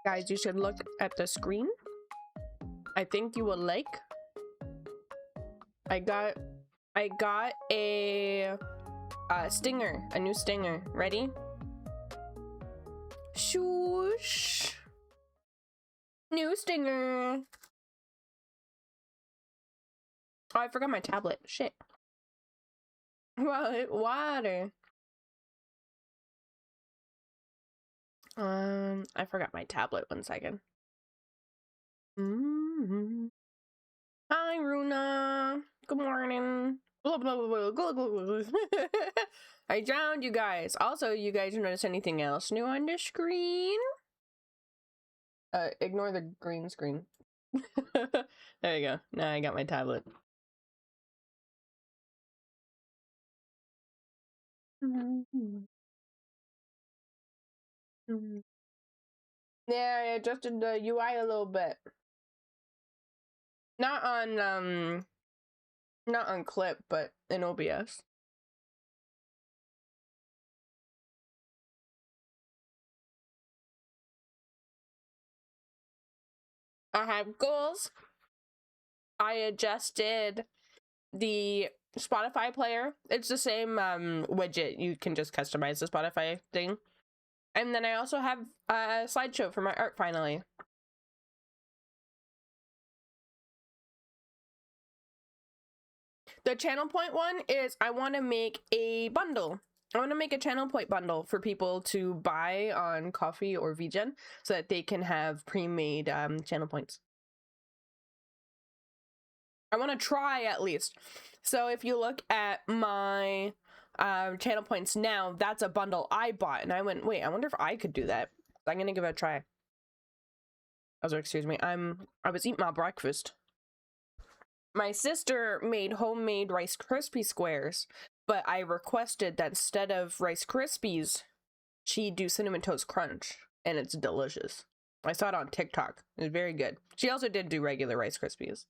Guys, you should look at the screen. I think you will like. I got a stinger, a new stinger. Ready? Shoosh. New stinger. Oh, I forgot my tablet. Shit. Well, water. I forgot my tablet. 1 second. Hi, Runa. Good morning. Blah, blah, blah, blah, blah, blah. I drowned you guys. Also, you guys notice anything else new on the screen? Ignore the green screen. There you go. Now I got my tablet. Yeah, I adjusted the UI a little bit. Not on Clip, but in OBS. I have goals. I adjusted the Spotify player. It's the same widget. You can just customize the Spotify thing. And then I also have a slideshow for my art finally. The channel point one is I want to make a bundle. I want to make a channel point bundle for people to buy on Coffee or VGen so that they can have pre-made channel points. I want to try at least. So if you look at my channel points now, that's a bundle I bought. And I went, wait, I wonder if I could do that. I'm going to give it a try. Also, excuse me, I was eating my breakfast. My sister made homemade Rice Krispie squares, but I requested that instead of Rice Krispies, she do Cinnamon Toast Crunch, and it's delicious. I saw it on TikTok. It's very good. She also did do regular Rice Krispies.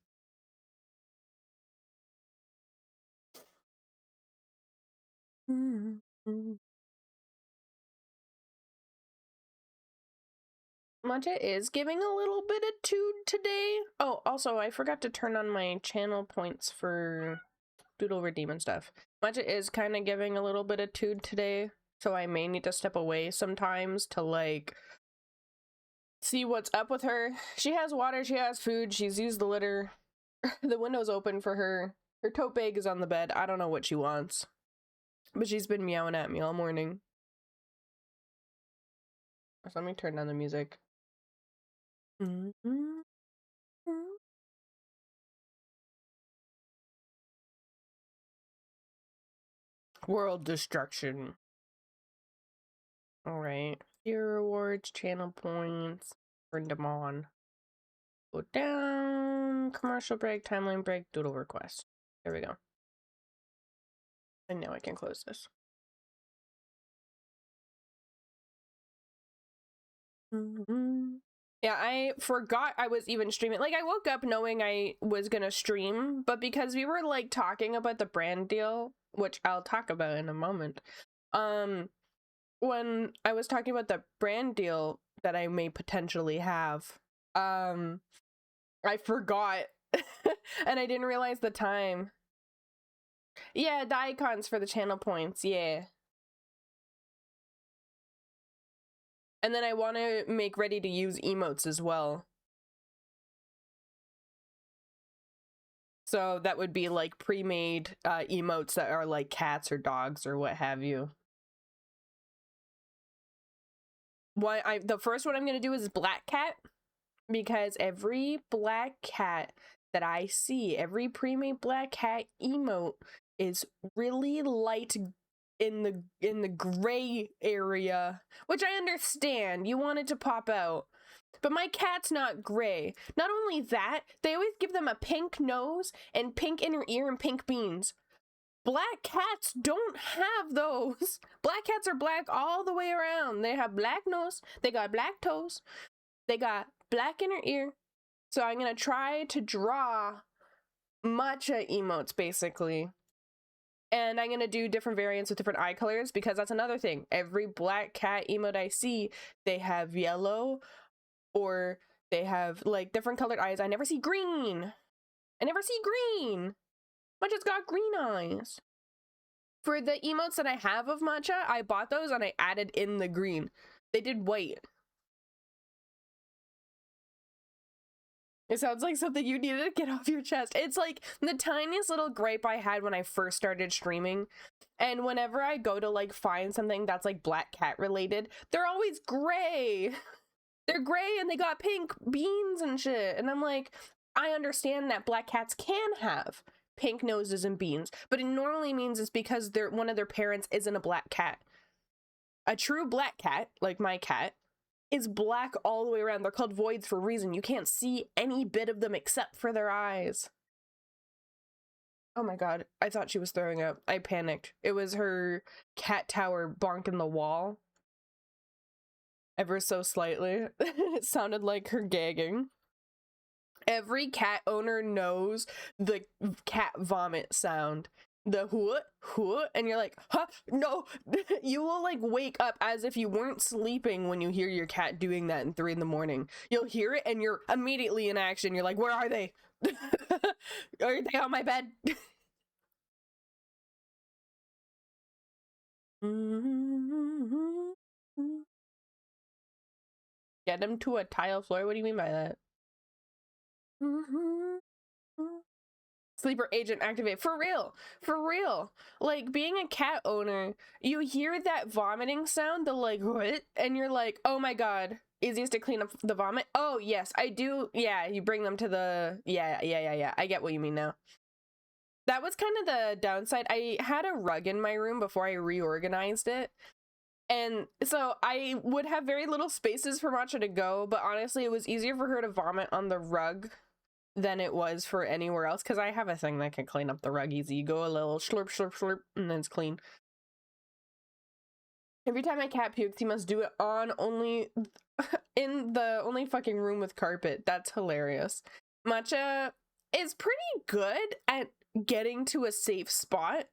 Matcha is giving a little bit of tood today. Oh, also, I forgot to turn on my channel points for Doodle Redeem and stuff. Matcha is kind of giving a little bit of tood today, so I may need to step away sometimes to, like, see what's up with her. She has water, she has food, she's used the litter. The window's open for her. Her tote bag is on the bed. I don't know what she wants. But she's been meowing at me all morning. So let me turn down the music. World destruction. Alright. Your rewards, channel points. Bring them on. Go down. Commercial break, timeline break, doodle request. There we go. And now I can close this. Yeah, I forgot I was even streaming. Like, I woke up knowing I was gonna stream, but because we were, like, talking about the brand deal, which I'll talk about in a moment, when I was talking about the brand deal that I may potentially have, I forgot, and I didn't realize the time. Yeah, the icons for the channel points, yeah. And then I want to make ready to use emotes as well. So that would be like pre-made emotes that are like cats or dogs or what have you. The first one I'm going to do is black cat, because every black cat that I see, every pre-made black cat emote is really light in the gray area, which I understand. You want it to pop out. But my cat's not gray. Not only that, they always give them a pink nose and pink inner ear and pink beans. Black cats don't have those. Black cats are black all the way around. They have black nose, they got black toes, they got black inner ear. So I'm gonna try to draw matcha emotes, basically. And I'm gonna do different variants with different eye colors, because that's another thing. Every black cat emote I see, they have yellow or they have like different colored eyes. I never see green. I never see green. Matcha's got green eyes. For the emotes that I have of Matcha, I bought those and I added in the green. They did white. It sounds like something you needed to get off your chest. It's like the tiniest little gripe I had when I first started streaming. And whenever I go to like find something that's like black cat related, they're always gray. They're gray and they got pink beans and shit. And I'm like, I understand that black cats can have pink noses and beans, but it normally means it's because one of their parents isn't a black cat. A true black cat, like my cat, is black all the way around. They're called voids for a reason. You can't see any bit of them except for their eyes. Oh my god, I thought she was throwing up. I panicked. It was her cat tower bonking the wall. Ever so slightly. It sounded like her gagging. Every cat owner knows the cat vomit sound. The hoo, and you're like, huh, no. You will like wake up as if you weren't sleeping when you hear your cat doing that in 3 in the morning. You'll hear it and you're immediately in action. You're like, where are they? Are they on my bed? Get them to a tile floor? What do you mean by that? Sleeper agent activate. For real. For real. Like, being a cat owner, you hear that vomiting sound, the like, what? And you're like, oh my god. Easiest to clean up the vomit? Oh, yes, I do. Yeah, you bring them to the... Yeah. I get what you mean now. That was kind of the downside. I had a rug in my room before I reorganized it. And so I would have very little spaces for Matcha to go, but honestly, it was easier for her to vomit on the rug than it was for anywhere else, because I have a thing that can clean up the rug easy. You go a little slurp, slurp, slurp, and then it's clean. Every time my cat pukes, he must do it in the only fucking room with carpet. That's hilarious. Matcha is pretty good at getting to a safe spot.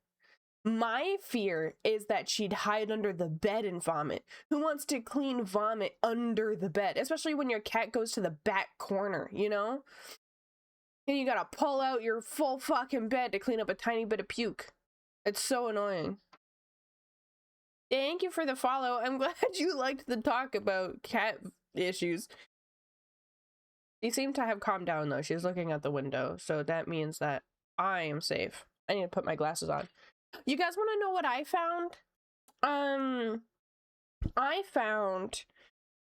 My fear is that she'd hide under the bed and vomit. Who wants to clean vomit under the bed? Especially when your cat goes to the back corner, you know? And you gotta pull out your full fucking bed to clean up a tiny bit of puke. It's so annoying. Thank you for the follow. I'm glad you liked the talk about cat issues. She seemed to have calmed down though. She's looking out the window. So that means that I am safe. I need to put my glasses on. You guys want to know what I found? I found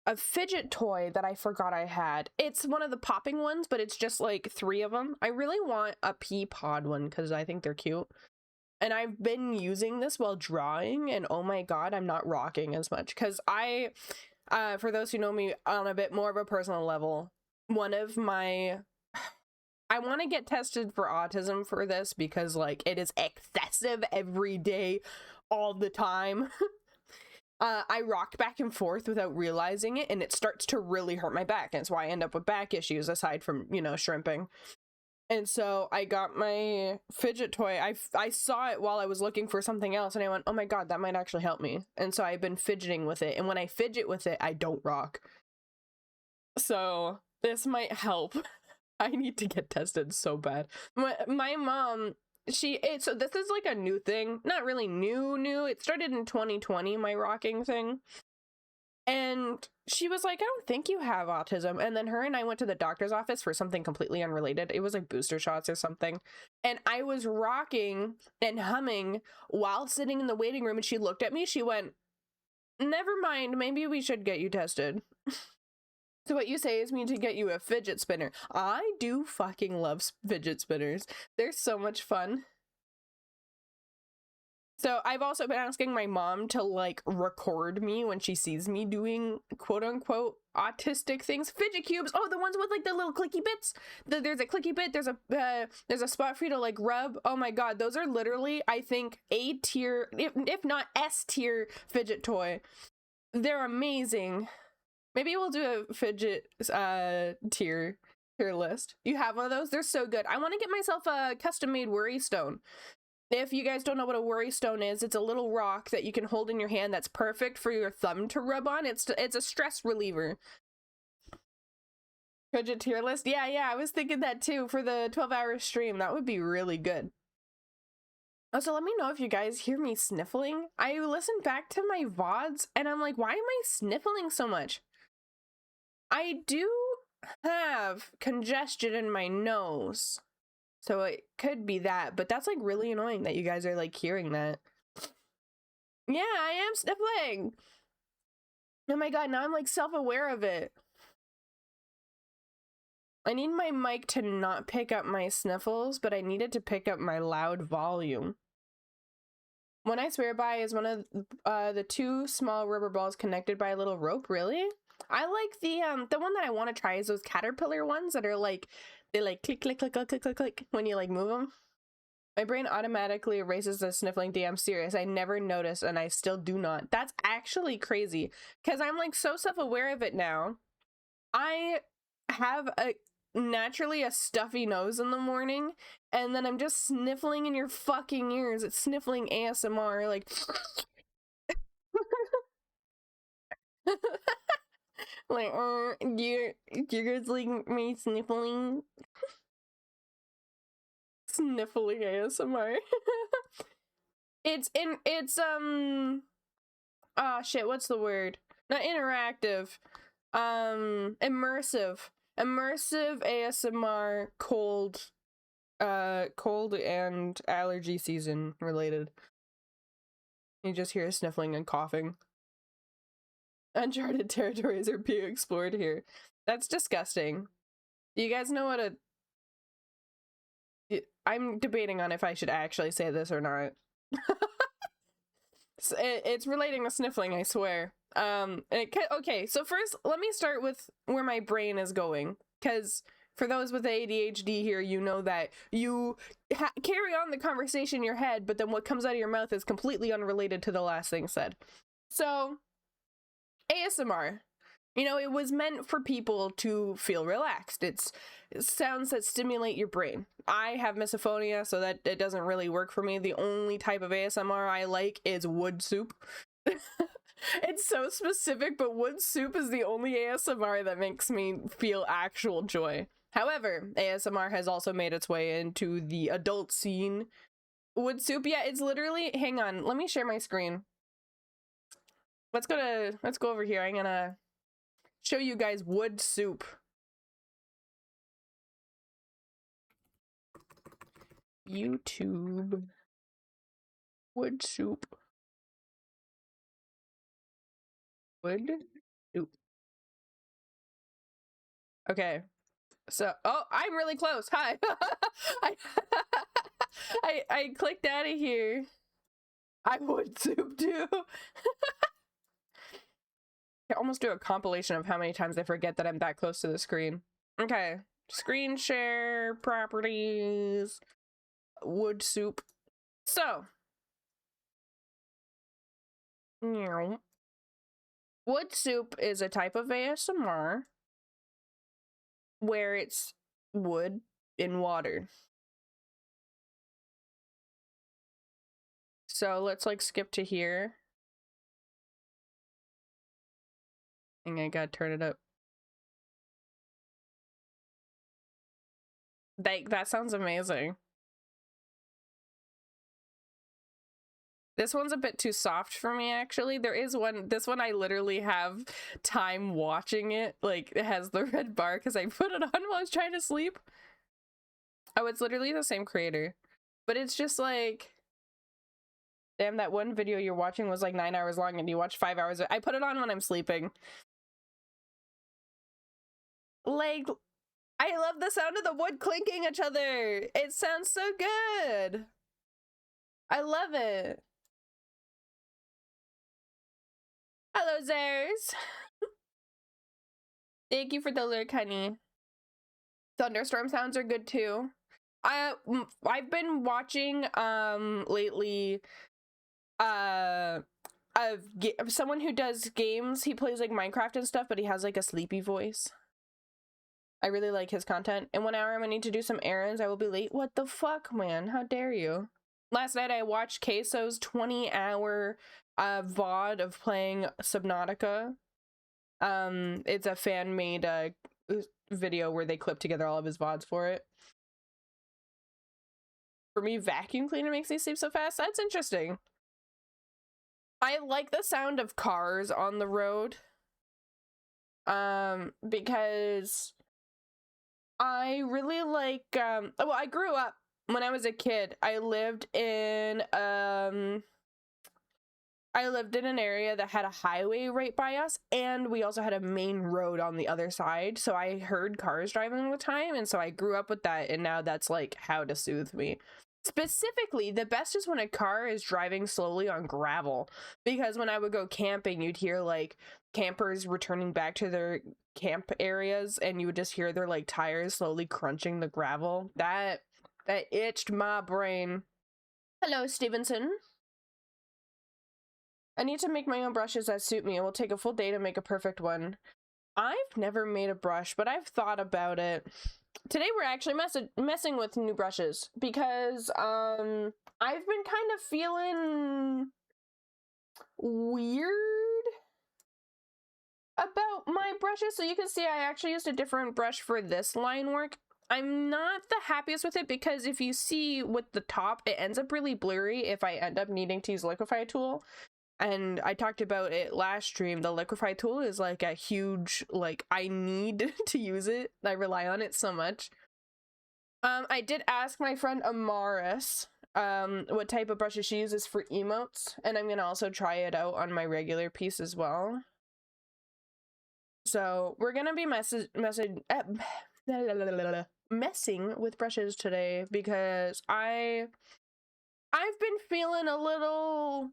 a fidget toy that I forgot I had. It's one of the popping ones, but it's just like 3 of them. I really want a pea pod one because I think they're cute. And I've been using this while drawing, and oh my god, I'm not rocking as much. Because for those who know me on a bit more of a personal level, I want to get tested for autism for this because like it is excessive every day, all the time. I rock back and forth without realizing it, and it starts to really hurt my back, and it's why I end up with back issues aside from, you know, shrimping. And so I got my fidget toy. I saw it while I was looking for something else, and I went, oh my god, that might actually help me. And so I've been fidgeting with it, and when I fidget with it, I don't rock. So this might help. I need to get tested so bad. My mom, so this is like a new thing. Not really new. It started in 2020, my rocking thing. And she was like, I don't think you have autism. And then her and I went to the doctor's office for something completely unrelated. It was like booster shots or something. And I was rocking and humming while sitting in the waiting room. And she looked at me. She went, never mind. Maybe we should get you tested. So what you say is me to get you a fidget spinner. I do fucking love fidget spinners. They're so much fun. So I've also been asking my mom to like record me when she sees me doing quote unquote autistic things. Fidget cubes. Oh, the ones with like the little clicky bits. There's a clicky bit. There's a spot for you to like rub. Oh my god, those are literally, I think, A tier, if not S tier fidget toy. They're amazing. Maybe we'll do a fidget tier list. You have one of those? They're so good. I want to get myself a custom made worry stone. If you guys don't know what a worry stone is, it's a little rock that you can hold in your hand that's perfect for your thumb to rub on. It's a stress reliever. Budget tier list? Yeah, I was thinking that too for the 12-hour stream. That would be really good. Also, let me know if you guys hear me sniffling. I listened back to my VODs and I'm like, why am I sniffling so much? I do have congestion in my nose, so it could be that, but that's like really annoying that you guys are like hearing that. Yeah, I am sniffling. Oh my god, now I'm like self-aware of it. I need my mic to not pick up my sniffles, but I need it to pick up my loud volume. One I swear by is one of the two small rubber balls connected by a little rope. Really? I like the one that I want to try is those caterpillar ones that are like, they like click, click, click, click, click, click, click when you like move them. My brain automatically erases the sniffling. Damn serious. I never noticed and I still do not. That's actually crazy because I'm like so self-aware of it now. I have naturally a stuffy nose in the morning and then I'm just sniffling in your fucking ears. It's sniffling ASMR, like like you guys like me sniffling ASMR. it's shit, what's the word? Not interactive, immersive ASMR, cold and allergy season related. You just hear sniffling and coughing. Uncharted territories are being explored here. That's disgusting. Do you guys know what I'm debating on if I should actually say this or not. It's relating to sniffling, I swear. Okay, so first let me start with where my brain is going, because for those with ADHD here, you know that you carry on the conversation in your head, but then what comes out of your mouth is completely unrelated to the last thing said. So, ASMR. You know, it was meant for people to feel relaxed. It's sounds that stimulate your brain. I have misophonia, so that it doesn't really work for me. The only type of ASMR I like is wood soup. It's so specific, but wood soup is the only ASMR that makes me feel actual joy. However, ASMR has also made its way into the adult scene. Wood soup, yeah, it's literally, hang on, let me share my screen. Let's go over here. I'm gonna show you guys wood soup. YouTube. Wood soup. Wood soup. Okay. So, oh, I'm really close. Hi. I clicked out of here. I wood soup too. I almost do a compilation of how many times I forget that I'm that close to the screen. Okay. Screen share, properties, wood soup. So, wood soup is a type of ASMR where it's wood in water. So let's like skip to here. I think I gotta turn it up. That sounds amazing. This one's a bit too soft for me, actually. There is one, this one I literally have time watching it. Like, it has the red bar because I put it on while I was trying to sleep. Oh, it's literally the same creator. But it's just like, damn, that one video you're watching was like 9 hours long and you watch 5 hours. I put it on when I'm sleeping. Like, I love the sound of the wood clinking each other. It sounds so good. I love it. Hello, Zers. Thank you for the lurk, honey. Thunderstorm sounds are good too. I've been watching lately someone who does games. He plays like Minecraft and stuff, but he has like a sleepy voice. I really like his content. In 1 hour, I'm gonna need to do some errands. I will be late. What the fuck, man? How dare you? Last night I watched Queso's 20-hour VOD of playing Subnautica. It's a fan-made video where they clip together all of his VODs for it. For me, vacuum cleaner makes me sleep so fast. That's interesting. I like the sound of cars on the road. Because I really like, well, I grew up, when I was a kid, I lived in an area that had a highway right by us, and we also had a main road on the other side, so I heard cars driving all the time, and so I grew up with that, and now that's like how to soothe me. Specifically, the best is when a car is driving slowly on gravel, because when I would go camping, you'd hear like campers returning back to their camp areas, and you would just hear their like tires slowly crunching the gravel. That itched my brain. Hello, Stevenson. I need to make my own brushes that suit me. It will take a full day to make a perfect one. I've never made a brush, but I've thought about it. Today we're actually messing with new brushes because I've been kind of feeling weird about my brushes. So you can see I actually used a different brush for this line work. I'm not the happiest with it because if you see with the top, it ends up really blurry if I end up needing to use a liquify tool. And I talked about it last stream. The liquify tool is like a huge, like, I need to use it. I rely on it so much. I did ask my friend Amaris what type of brushes she uses for emotes, and I'm gonna also try it out on my regular piece as well. So we're gonna be messing with brushes today because I've been feeling a little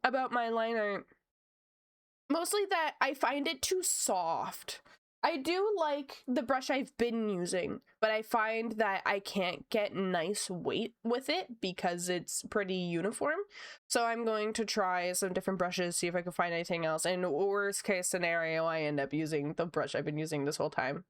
about my line art. Mostly that I find it too soft. I do like the brush I've been using, but I find that I can't get nice weight with it because it's pretty uniform. So I'm going to try some different brushes, see if I can find anything else. And worst case scenario, I end up using the brush I've been using this whole time.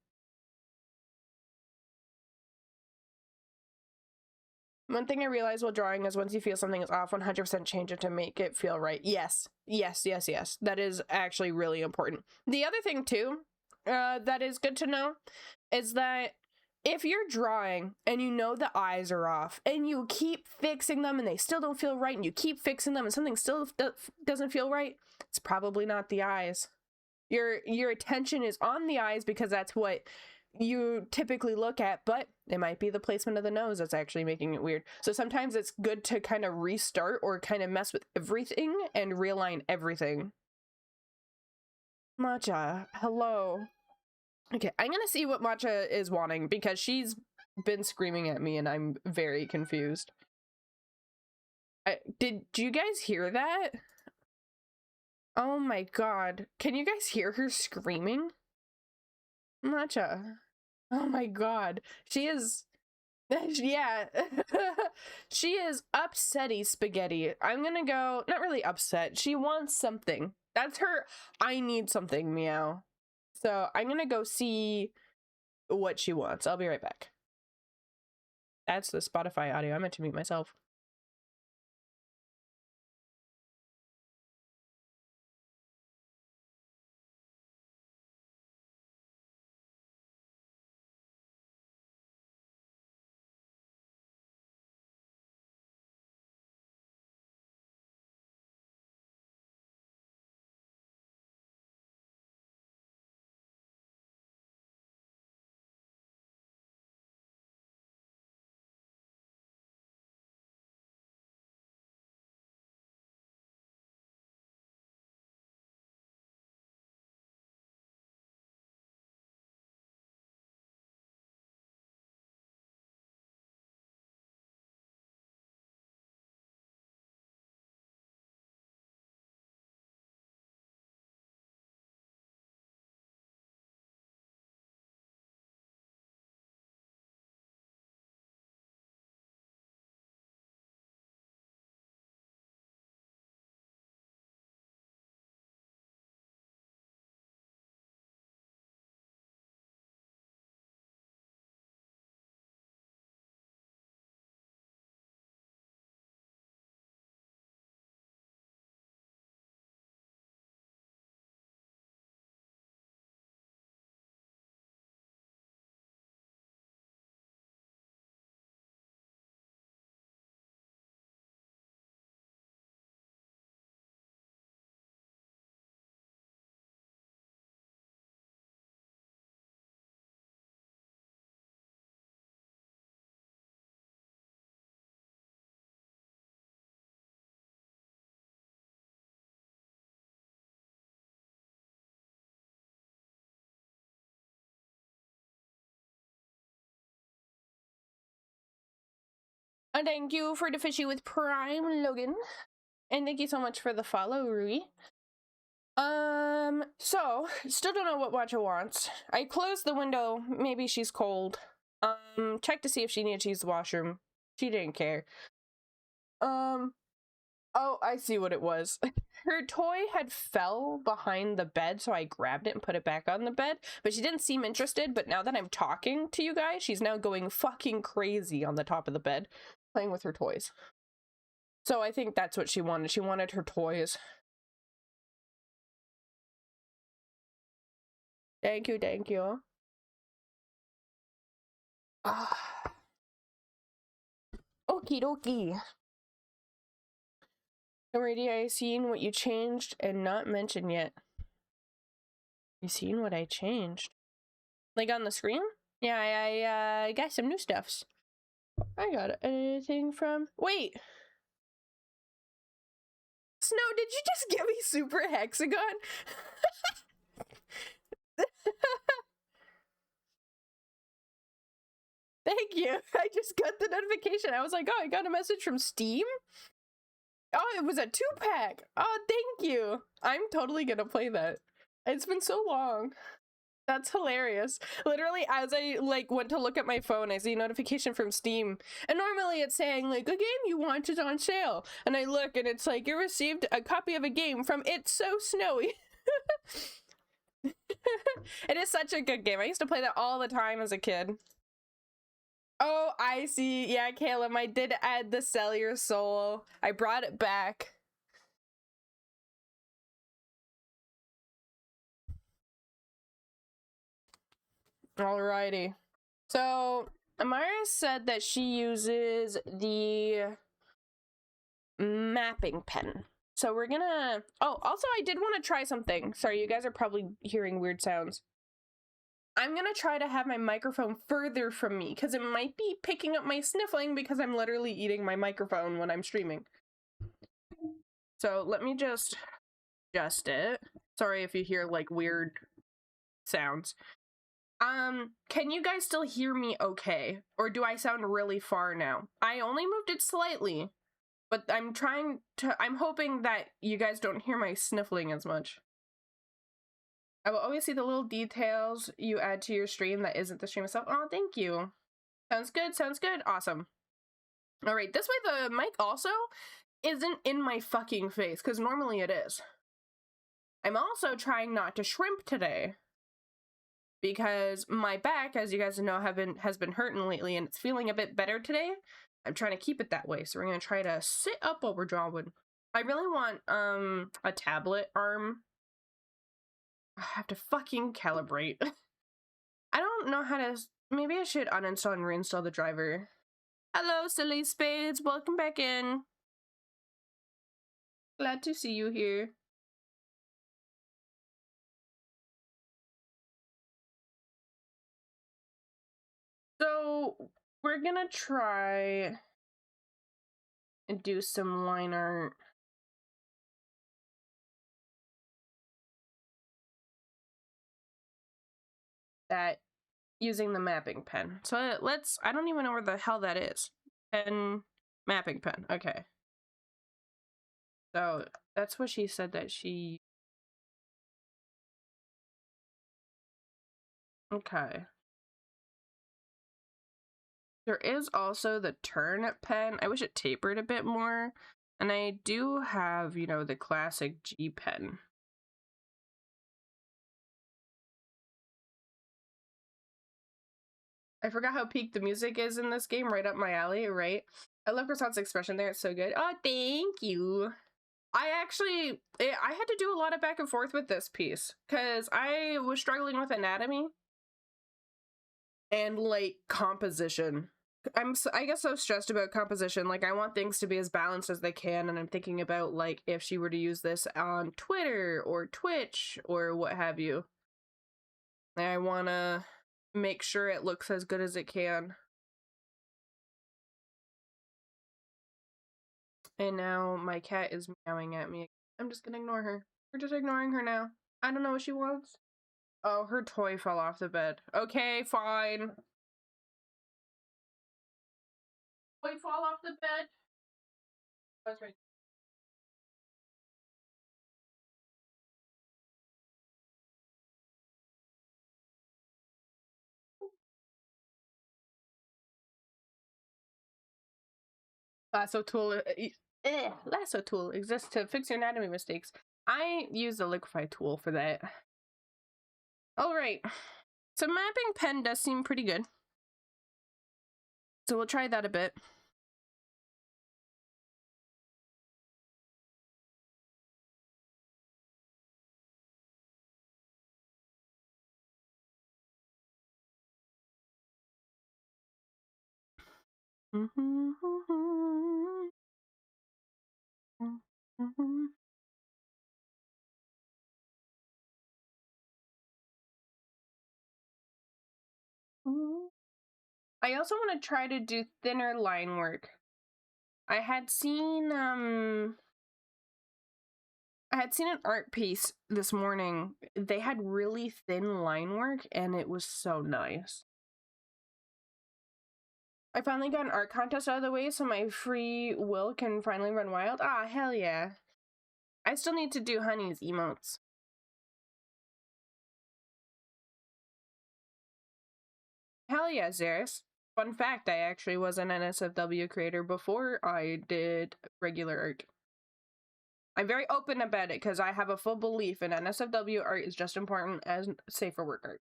One thing I realized while drawing is once you feel something is off, 100% change it to make it feel right. Yes. That is actually really important. The other thing too, that is good to know is that if you're drawing and you know the eyes are off and you keep fixing them and they still don't feel right and you keep fixing them and something still doesn't feel right, it's probably not the eyes. Your attention is on the eyes because that's what you typically look at, but it might be the placement of the nose that's actually making it weird. So sometimes it's good to kind of restart or kind of mess with everything and realign everything. Matcha, hello. Okay, I'm gonna see what Matcha is wanting because she's been screaming at me and I'm very confused. Did you guys hear that? Oh my god. Can you guys hear her screaming? Matcha. Oh my god. She is... yeah. She is upsetty spaghetti. I'm gonna go... Not really upset. She wants something. That's her... I need something, meow. So I'm gonna go see what she wants. I'll be right back. That's the Spotify audio. I meant to mute myself. And thank you for the fishy with Prime, Logan. And thank you so much for the follow, Rui. So, still don't know what Watcha wants. I closed the window. Maybe she's cold. Check to see if she needed to use the washroom. She didn't care. Oh, I see what it was. Her toy had fell behind the bed, so I grabbed it and put it back on the bed. But she didn't seem interested, but now that I'm talking to you guys, she's now going fucking crazy on the top of the bed, playing with her toys. So I think that's what she wanted. She wanted her toys. Thank you, thank you. Okie dokie. Already, I seen what you changed and not mentioned yet. You seen what I changed? Like on the screen? Yeah, I got some new stuffs. I got anything from... Wait! Snow, did you just give me Super Hexagon? Thank you. I just got the notification. I was like, oh, I got a message from Steam? Oh, it was a 2-pack. Oh, thank you. I'm totally gonna play that. It's been so long. That's hilarious. Literally, as I went to look at my phone, I see a notification from Steam, and normally it's saying like, a game you want is on sale, and I look and it's like, you received a copy of a game from It's So Snowy. It is such a good game. I used to play that all the time as a kid. Oh, I see. Yeah, Caleb, I did add the Sell Your Soul. I brought it back. Alrighty. So, Amara said that she uses the mapping pen. So we're gonna... Oh, also I did want to try something. Sorry, you guys are probably hearing weird sounds. I'm gonna try to have my microphone further from me, because it might be picking up my sniffling because I'm literally eating my microphone when I'm streaming. So let me just adjust it. Sorry if you hear like weird sounds. Can you guys still hear me okay? Or do I sound really far now? I only moved it slightly, but I'm hoping that you guys don't hear my sniffling as much. I will always see the little details you add to your stream that isn't the stream itself. Oh, thank you. Sounds good, sounds good. Awesome. Alright, this way the mic also isn't in my fucking face, because normally it is. I'm also trying not to shrimp today, because my back, as you guys know, has been hurting lately, and it's feeling a bit better today. I'm trying to keep it that way, so we're gonna try to sit up while we're drawing. I really want a tablet arm. I have to fucking calibrate. I don't know how to... Maybe I should uninstall and reinstall the driver. Hello, Silly Spades. Welcome back in. Glad to see you here. So, we're gonna try and do some line art. That using the mapping pen. So let's... I don't even know where the hell that is. Pen... Mapping pen. Okay. So, that's what she said that she... Okay. There is also the turnip pen. I wish it tapered a bit more. And I do have, you know, the classic G pen. I forgot how peak the music is in this game, right up my alley, right? I love Croissant's expression there, it's so good. Oh, thank you. I had to do a lot of back and forth with this piece, because I was struggling with anatomy and, like, composition. I get so stressed about composition. Like, I want things to be as balanced as they can, and I'm thinking about, like, if she were to use this on Twitter or Twitch or what have you. I want to make sure it looks as good as it can. And now my cat is meowing at me. I'm just gonna ignore her. We're just ignoring her now. I don't know what she wants. Oh, her toy fell off the bed. Okay, fine. boy fall off the bed? That's right. Lasso tool. Lasso tool exists to fix your anatomy mistakes. I use the liquefy tool for that. All right. So mapping pen does seem pretty good. So we'll try that a bit. I also want to try to do thinner line work. I had seen an art piece this morning. They had really thin line work and it was so nice. I finally got an art contest out of the way so my free will can finally run wild. Ah, hell yeah. I still need to do Honey's emotes. Hell yeah, Zeris. Fun fact, I actually was an NSFW creator before I did regular art. I'm very open about it because I have a full belief in NSFW art is just important as safer work art.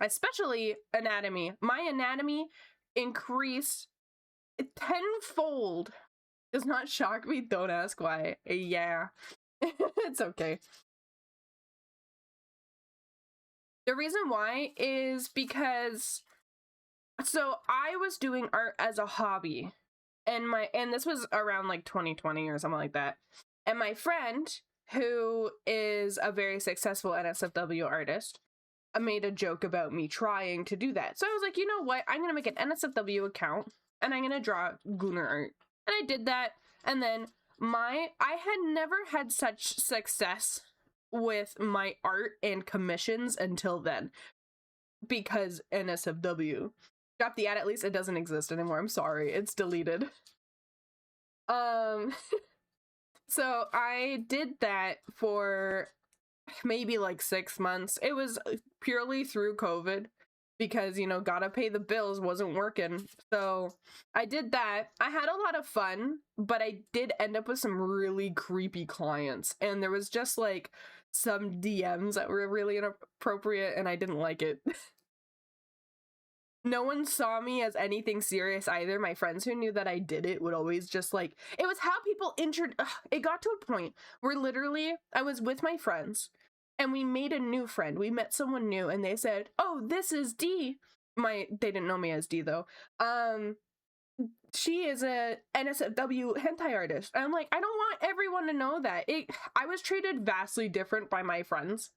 Especially anatomy. My anatomy increased tenfold. Does not shock me, don't ask why. Yeah. It's okay. The reason why is because so I was doing art as a hobby and this was around like 2020 or something like that. And my friend, who is a very successful NSFW artist, made a joke about me trying to do that. So I was like, you know what? I'm gonna make an NSFW account and I'm gonna draw Gunnar art. And I did that. And then I had never had such success with my art and commissions until then. Because NSFW. Drop the ad, at least it doesn't exist anymore. I'm sorry, it's deleted. So I did that for maybe like 6 months. It was purely through COVID because, you know, gotta pay the bills, wasn't working. So I did that. I had a lot of fun, but I did end up with some really creepy clients. And there was just like some DMs that were really inappropriate and I didn't like it. No one saw me as anything serious either. My friends who knew that I did it would always just like, it was how people it got to a point where literally I was with my friends and we made a new friend. We met someone new and they said, oh, this is D. They didn't know me as D though. She is a NSFW hentai artist. And I'm like, I don't want everyone to know that. I was treated vastly different by my friends.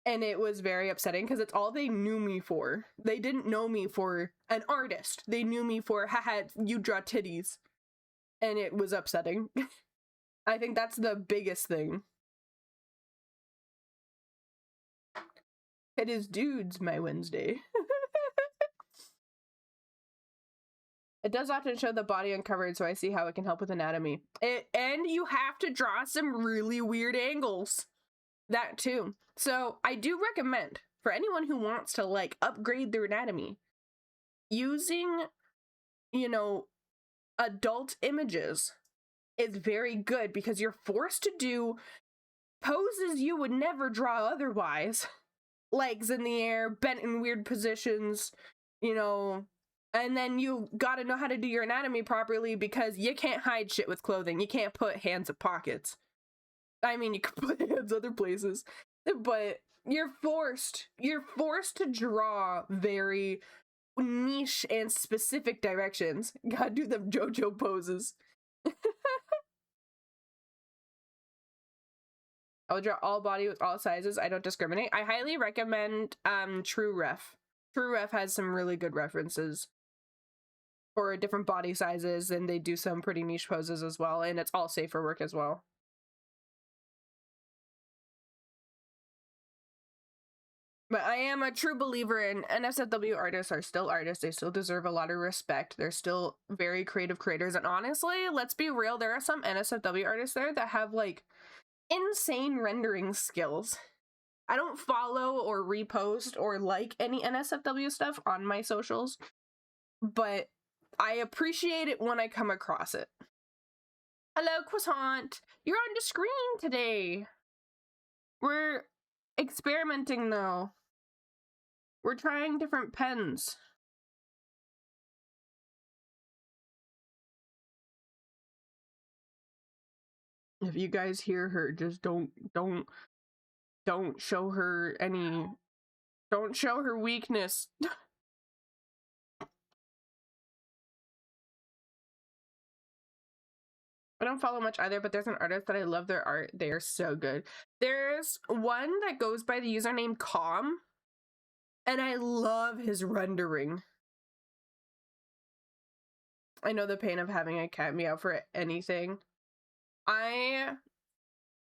And it was very upsetting because it's all they knew me for. They didn't know me for an artist. They knew me for, haha, you draw titties. And it was upsetting. I think that's the biggest thing. It is dudes, my Wednesday. It does often show the body uncovered, so I see how it can help with anatomy. And you have to draw some really weird angles. That too. So I do recommend for anyone who wants to like upgrade their anatomy, using, you know, adult images is very good because you're forced to do poses you would never draw otherwise. Legs in the air, bent in weird positions, you know, and then you gotta know how to do your anatomy properly because you can't hide shit with clothing. You can't put hands in pockets. I mean, you could put hands other places, but you're forced to draw very niche and specific directions. Gotta do them JoJo poses. I'll draw all body with all sizes. I don't discriminate. I highly recommend TrueRef. TrueRef has some really good references for different body sizes, and they do some pretty niche poses as well, and it's all safe for work as well. But I am a true believer in NSFW artists are still artists. They still deserve a lot of respect. They're still very creative creators. And honestly, let's be real, there are some NSFW artists there that have like insane rendering skills. I don't follow or repost or like any NSFW stuff on my socials, but I appreciate it when I come across it. Hello, Croissant. You're on the screen today. We're experimenting though. We're trying different pens. If you guys hear her, just don't show her any, don't show her weakness. I don't follow much either, but there's an artist that I love their art. They are so good. There's one that goes by the username Calm, and I love his rendering. I know the pain of having a cat meow for anything.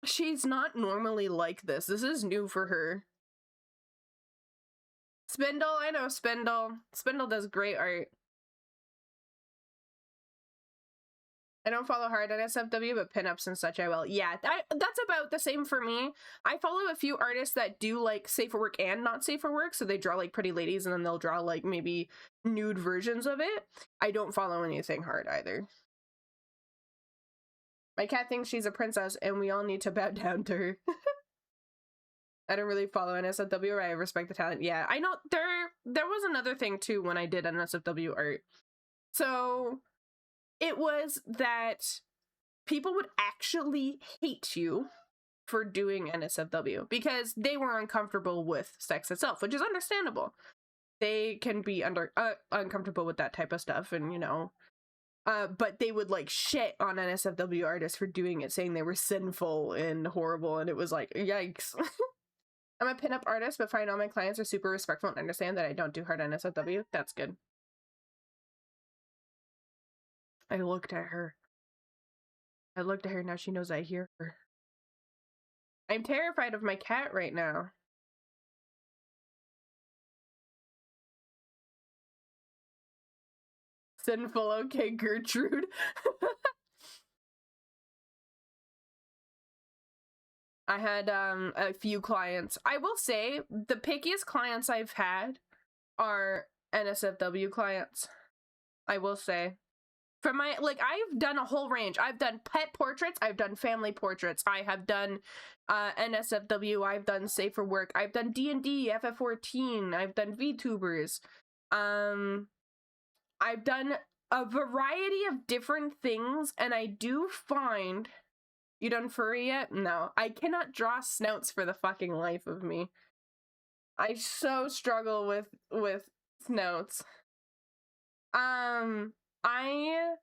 She's not normally like this. This is new for her. Spindle, I know Spindle. Spindle does great art. I don't follow hard on SFW, but pinups and such I will. Yeah, that's about the same for me. I follow a few artists that do like safe for work and not safe for work. So they draw like pretty ladies and then they'll draw like maybe nude versions of it. I don't follow anything hard either. My cat thinks she's a princess and we all need to bow down to her. I don't really follow NSFW, or I respect the talent. Yeah, I know there was another thing too when I did NSFW art. So it was that people would actually hate you for doing NSFW because they were uncomfortable with sex itself, which is understandable. They can be uncomfortable with that type of stuff, and you know, but they would like shit on NSFW artists for doing it, saying they were sinful and horrible, and it was like, yikes. I'm a pinup artist, but find all my clients are super respectful and understand that I don't do hard NSFW. That's good. I looked at her. Now she knows I hear her. I'm terrified of my cat right now. Sinful, okay, Gertrude. I had a few clients. I will say the pickiest clients I've had are NSFW clients. I will say. For my, like, I've done a whole range. I've done pet portraits. I've done family portraits. I have done NSFW. I've done safe for work. I've done D&D, FF14. I've done VTubers. I've done a variety of different things, and I do find... You done furry yet? No. I cannot draw snouts for the fucking life of me. I so struggle with snouts. I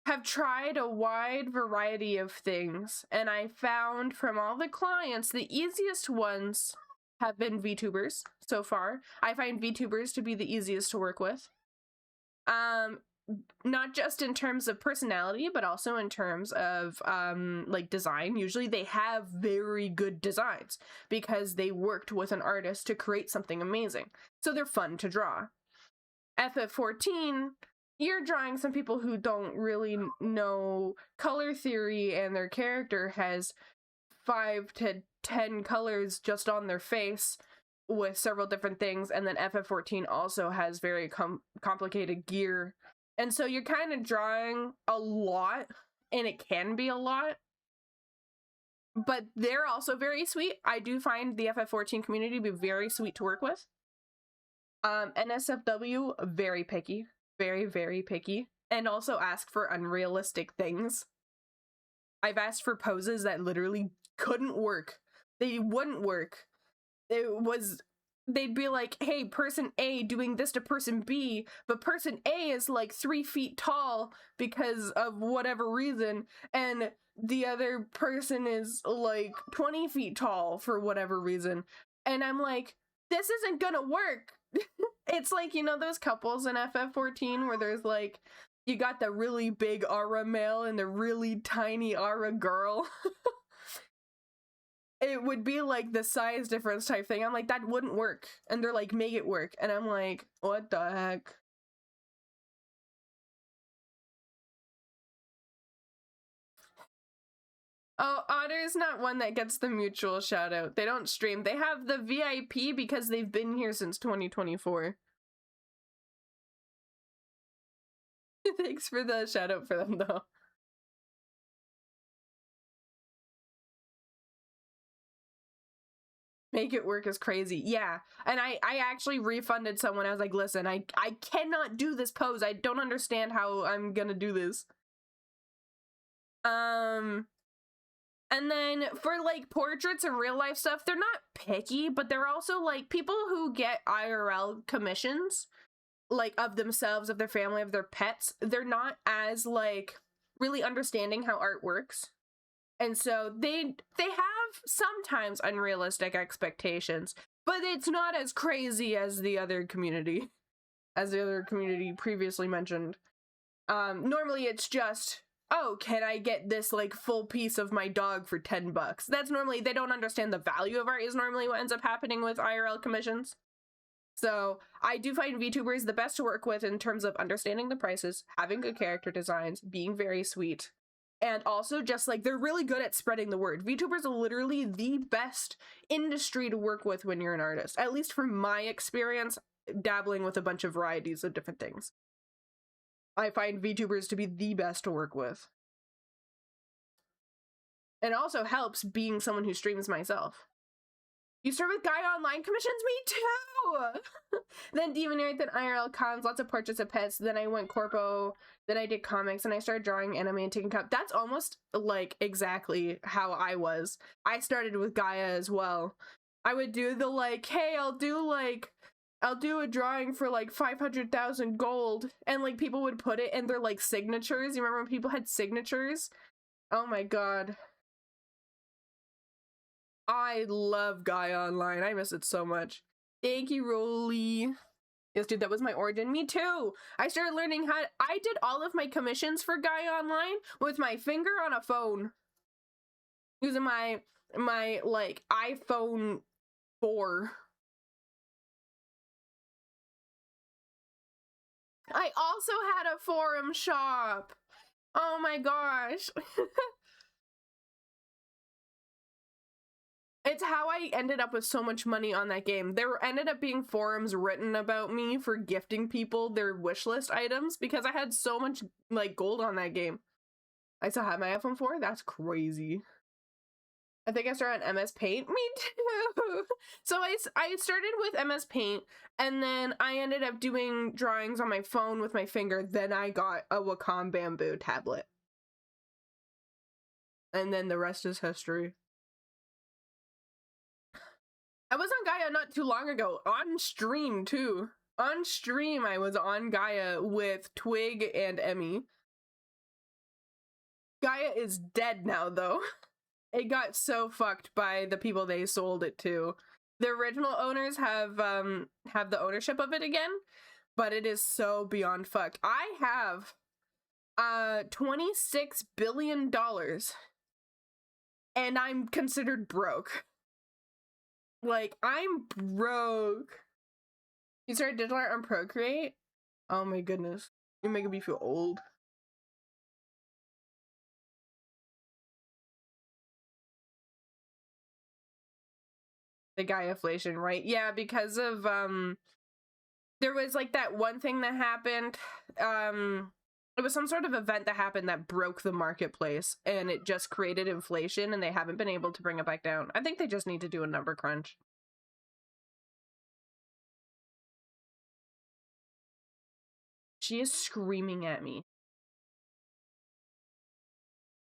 have tried a wide variety of things, and I found from all the clients, the easiest ones have been VTubers so far. I find VTubers to be the easiest to work with. Not just in terms of personality, but also in terms of like design. Usually they have very good designs because they worked with an artist to create something amazing. So they're fun to draw. FF14, you're drawing some people who don't really know color theory, and their character has 5 to 10 colors just on their face with several different things, and then FF14 also has very complicated gear. And so you're kind of drawing a lot, and it can be a lot, but they're also very sweet. I do find the FF14 community to be very sweet to work with. NSFW, very picky. Very, very picky. And also ask for unrealistic things. I've asked for poses that literally couldn't work. They wouldn't work. They'd be like, hey, person A doing this to person B, but person A is like 3 feet tall because of whatever reason, and the other person is like 20 feet tall for whatever reason. And I'm like, this isn't gonna work. It's like, you know, those couples in FF14 where there's like, you got the really big aura male and the really tiny aura girl. it would be like the size difference type thing. I'm like, that wouldn't work. And they're like, make it work. And I'm like, what the heck? Oh, Otter's not one that gets the mutual shout out. They don't stream. They have the VIP because they've been here since 2024. Thanks for the shout out for them though. Make it work is crazy. Yeah. And I actually refunded someone. I was like, listen, I cannot do this pose. I don't understand how I'm gonna do this. And then for like portraits and real life stuff, they're not picky, but they're also like people who get IRL commissions, like of themselves, of their family, of their pets. They're not as like really understanding how art works. And so they have sometimes unrealistic expectations, but it's not as crazy as the other community, previously mentioned. Normally it's just, oh, can I get this like full piece of my dog for 10 bucks? That's normally, they don't understand the value of art is normally what ends up happening with IRL commissions. So I do find VTubers the best to work with in terms of understanding the prices, having good character designs, being very sweet, and also just like they're really good at spreading the word. VTubers are literally the best industry to work with when you're an artist, at least from my experience dabbling with a bunch of varieties of different things. I find VTubers to be the best to work with. It also helps being someone who streams myself. You start with Gaia Online commissions? Me too! Then Demon Earth, then IRL cons, lots of portraits of pets, then I went corpo, then I did comics, and I started drawing anime and taking cup. That's almost like exactly how I was. I started with Gaia as well. I would do the like, hey, I'll do a drawing for like 500,000 gold, and like people would put it in their like signatures. You remember when people had signatures? Oh my god. I love Gaia Online. I miss it so much. Thank you, Rolly. Yes, dude, that was my origin. Me too. I started learning how I did all of my commissions for Gaia Online with my finger on a phone. Using my like iPhone 4. I also had a forum shop. Oh my gosh. It's how I ended up with so much money on that game. There ended up being forums written about me for gifting people their wishlist items because I had so much like gold on that game. I still have my iPhone 4? That's crazy. I think I started on MS Paint. Me too. So I started with MS Paint, and then I ended up doing drawings on my phone with my finger. Then I got a Wacom Bamboo tablet. And then the rest is history. I was on Gaia not too long ago, on stream too. On stream, I was on Gaia with Twig and Emmy. Gaia is dead now, though. It got so fucked by the people they sold it to. The original owners have the ownership of it again, but it is so beyond fucked. I have $26 billion, and I'm considered broke. Like, I'm broke. You started digital art on Procreate? Oh my goodness. You're making me feel old. The Gaiaflation, right? Yeah, because of, there was like that one thing that happened. It was some sort of event that happened that broke the marketplace, and it just created inflation, and they haven't been able to bring it back down. I think they just need to do a number crunch. She is screaming at me.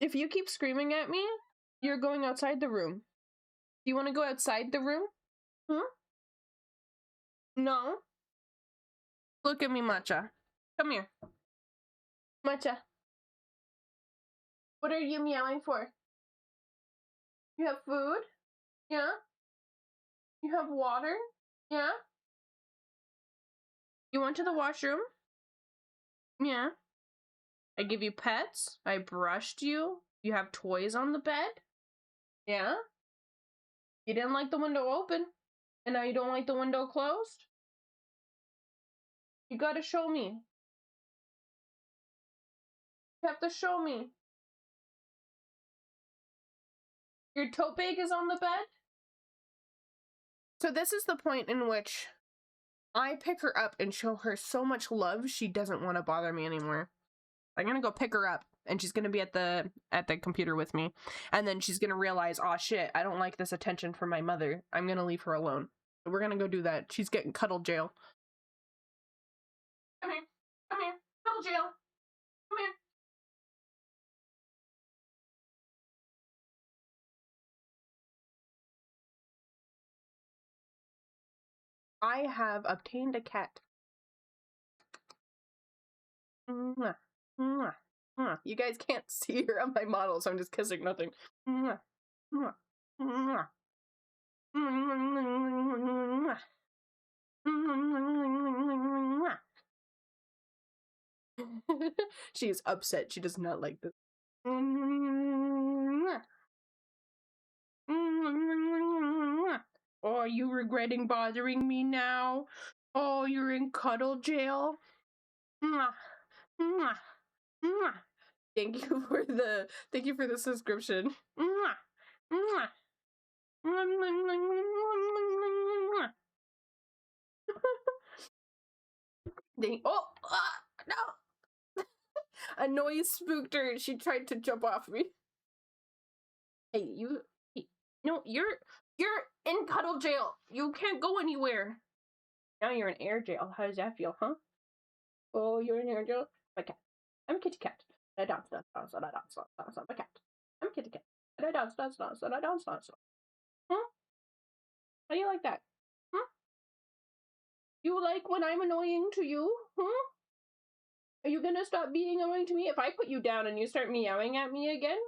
If you keep screaming at me, you're going outside the room. Do you want to go outside the room? Hmm? No? Look at me, Matcha. Come here. Matcha. What are you meowing for? You have food? Yeah? You have water? Yeah? You went to the washroom? Yeah. I give you pets. I brushed you. You have toys on the bed? Yeah? You didn't like the window open, and now you don't like the window closed? You gotta show me. You have to show me. Your tote bag is on the bed? So this is the point in which I pick her up and show her so much love she doesn't want to bother me anymore. I'm gonna go pick her up and she's gonna be at the computer with me, and then she's gonna realize, oh shit, I don't like this attention from my mother. I'm gonna leave her alone. We're gonna go do that. She's getting cuddle jail. Come here. Come here. Cuddle jail. Come here. I have obtained a cat. Mwah. Mwah. Mwah. You guys can't see her on my model, so I'm just kissing nothing. Mwah. Mwah. Mwah. Mwah. Mwah. She's upset. She does not like this. Oh, are you regretting bothering me now? Oh, you're in cuddle jail? Thank you for the subscription. No. A noise spooked her. She tried to jump off me. Hey, no, you're in cuddle jail. You can't go anywhere. Now you're in air jail. How does that feel, huh? Oh, you're in air jail? My cat. I'm a kitty cat. I dance, dance, dance, and I dance, dance, dance. I'm a cat. I'm a kitty cat. And I dance, dance, dance, and I dance, dance. Huh? How do you like that? Huh? You like when I'm annoying to you? Huh? Are you gonna stop being annoying to me? If I put you down and you start meowing at me again,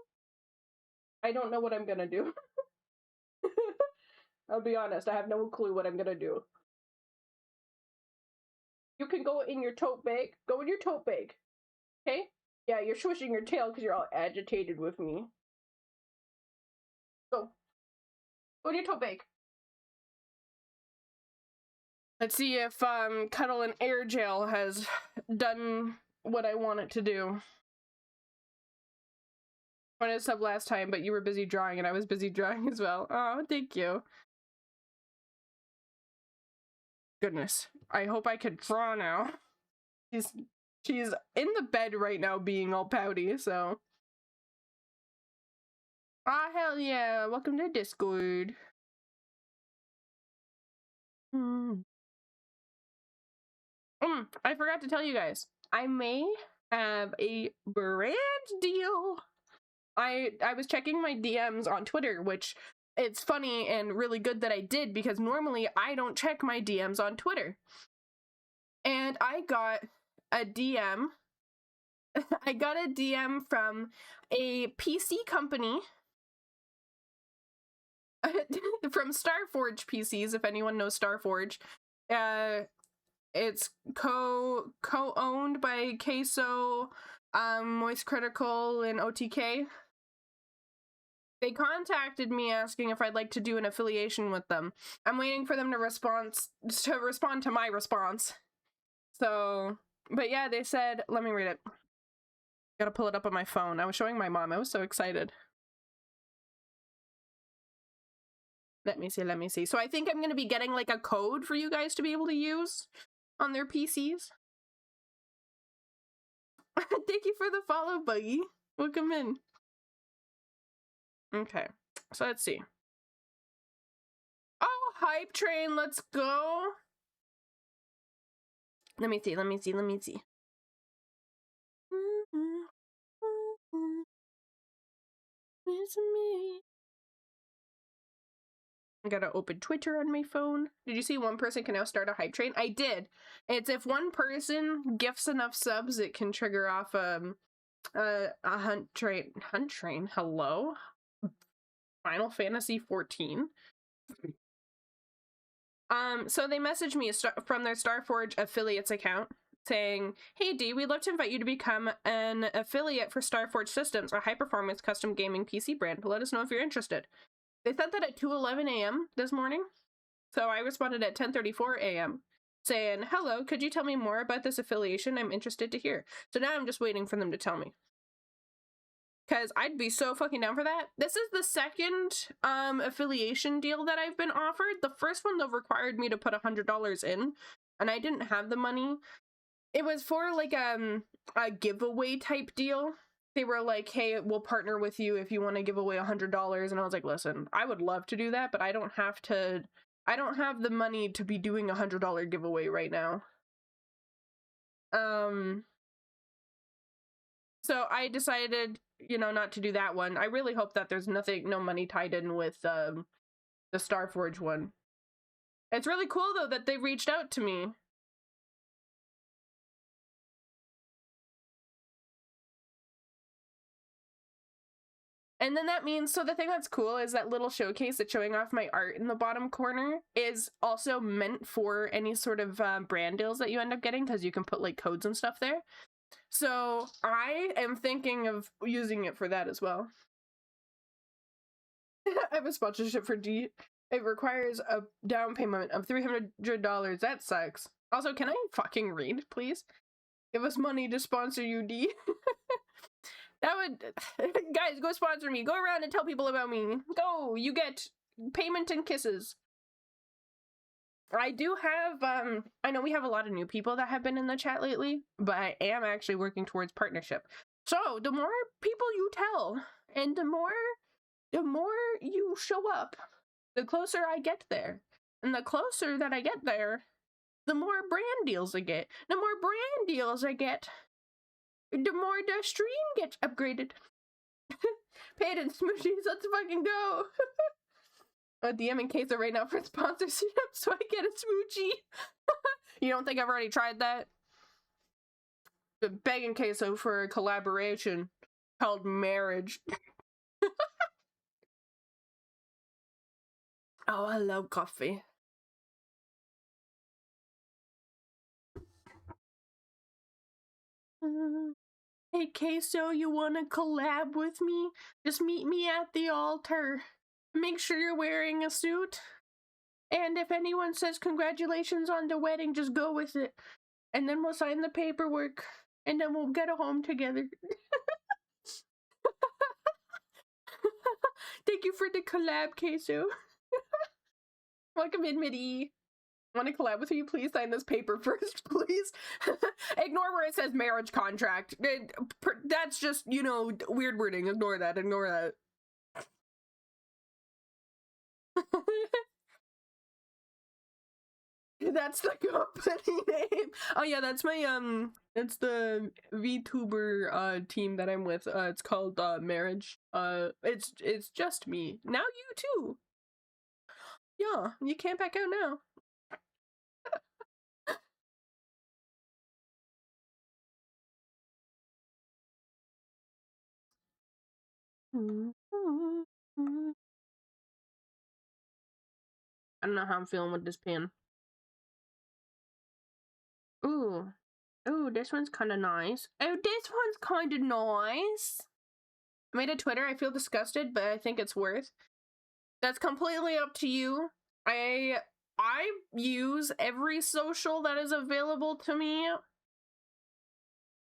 I don't know what I'm gonna do. I'll be honest, I have no clue what I'm gonna do. You can go in your tote bag. Go in your tote bag. Okay? Yeah, you're swishing your tail because you're all agitated with me. Go. Go in your tote bag. Let's see if Cuddle in Air Jail has done what I want it to do. I wanted to sub last time, but you were busy drawing and I was busy drawing as well. Oh, thank you. Goodness. I hope I can draw now. She's in the bed right now being all pouty, so. Ah, hell yeah. Welcome to Discord. I forgot to tell you guys. I may have a brand deal. I was checking my DMs on Twitter, which it's funny and really good that I did because normally I don't check my DMs on Twitter. And I got a DM. I got a DM from a PC company from Starforge PCs, if anyone knows Starforge. It's co-owned by Queso, Moist Critical, and OTK. They contacted me asking if I'd like to do an affiliation with them. I'm waiting for them to respond to my response. So, but yeah, they said, let me read it. Gotta pull it up on my phone. I was showing my mom. I was so excited. Let me see. So I think I'm gonna be getting like a code for you guys to be able to use on their PCs. Thank you for the follow, Buggy. Welcome in. Okay, so let's see. Oh, hype train, let's go. Let me see. It's me. I gotta open Twitter on my phone. Did you see one person can now start a hype train? I did. It's if one person gifts enough subs, it can trigger off a hunt train. Hunt train? Hello? Final Fantasy 14. So they messaged me from their Starforge affiliates account saying, hey D, we'd love to invite you to become an affiliate for Starforge Systems, a high-performance custom gaming PC brand. Let us know if you're interested. They sent that at 2:11 a.m. this morning. So I responded at 10:34 a.m. saying, hello, could you tell me more about this affiliation? I'm interested to hear. So now I'm just waiting for them to tell me. Because I'd be so fucking down for that. This is the second affiliation deal that I've been offered. The first one, though, required me to put $100 in, and I didn't have the money. It was for, like, a giveaway type deal. They were like, hey, we'll partner with you if you want to give away $100. And I was like, listen, I would love to do that, but I don't have the money to be doing a $100 giveaway right now. So I decided, you know, not to do that one. I really hope that there's no money tied in with the Starforge one. It's really cool, though, that they reached out to me. And then that means, so the thing that's cool is that little showcase that's showing off my art in the bottom corner is also meant for any sort of brand deals that you end up getting, because you can put like codes and stuff there. So I am thinking of using it for that as well. I have a sponsorship for D. It requires a down payment of $300. That sucks. Also, can I fucking read, please? Give us money to sponsor you, D. That would... Guys, go sponsor me. Go around and tell people about me. Go! You get payment and kisses. I do have, I know we have a lot of new people that have been in the chat lately, but I am actually working towards partnership. So, the more people you tell, and the more you show up, the closer I get there. And the closer that I get there, the more brand deals I get. The more brand deals I get, the more the stream gets upgraded. Paid in smooshies, let's fucking go. DMing Queso right now for sponsorship so I get a smoochie. You don't think I've already tried that? Been begging Queso for a collaboration called marriage. Oh, I love coffee. Hey Queso, you wanna collab with me? Just meet me at the altar. Make sure you're wearing a suit. And if anyone says congratulations on the wedding, just go with it. And then we'll sign the paperwork. And then we'll get a home together. Thank you for the collab, Queso. Welcome in, Midi. Want to collab with you? Please sign this paper first, please. Ignore where it says marriage contract. That's just, you know, weird wording. Ignore that. Ignore that. That's the company name. Oh yeah, that's my it's the VTuber team that I'm with. It's called Marriage. It's just me. Now you too. Yeah, you can't back out now. I don't know how I'm feeling with this pen. Ooh. Ooh, this one's kind of nice. Oh, this one's kind of nice. I made a Twitter. I feel disgusted, but I think it's worth. That's completely up to you. I use every social that is available to me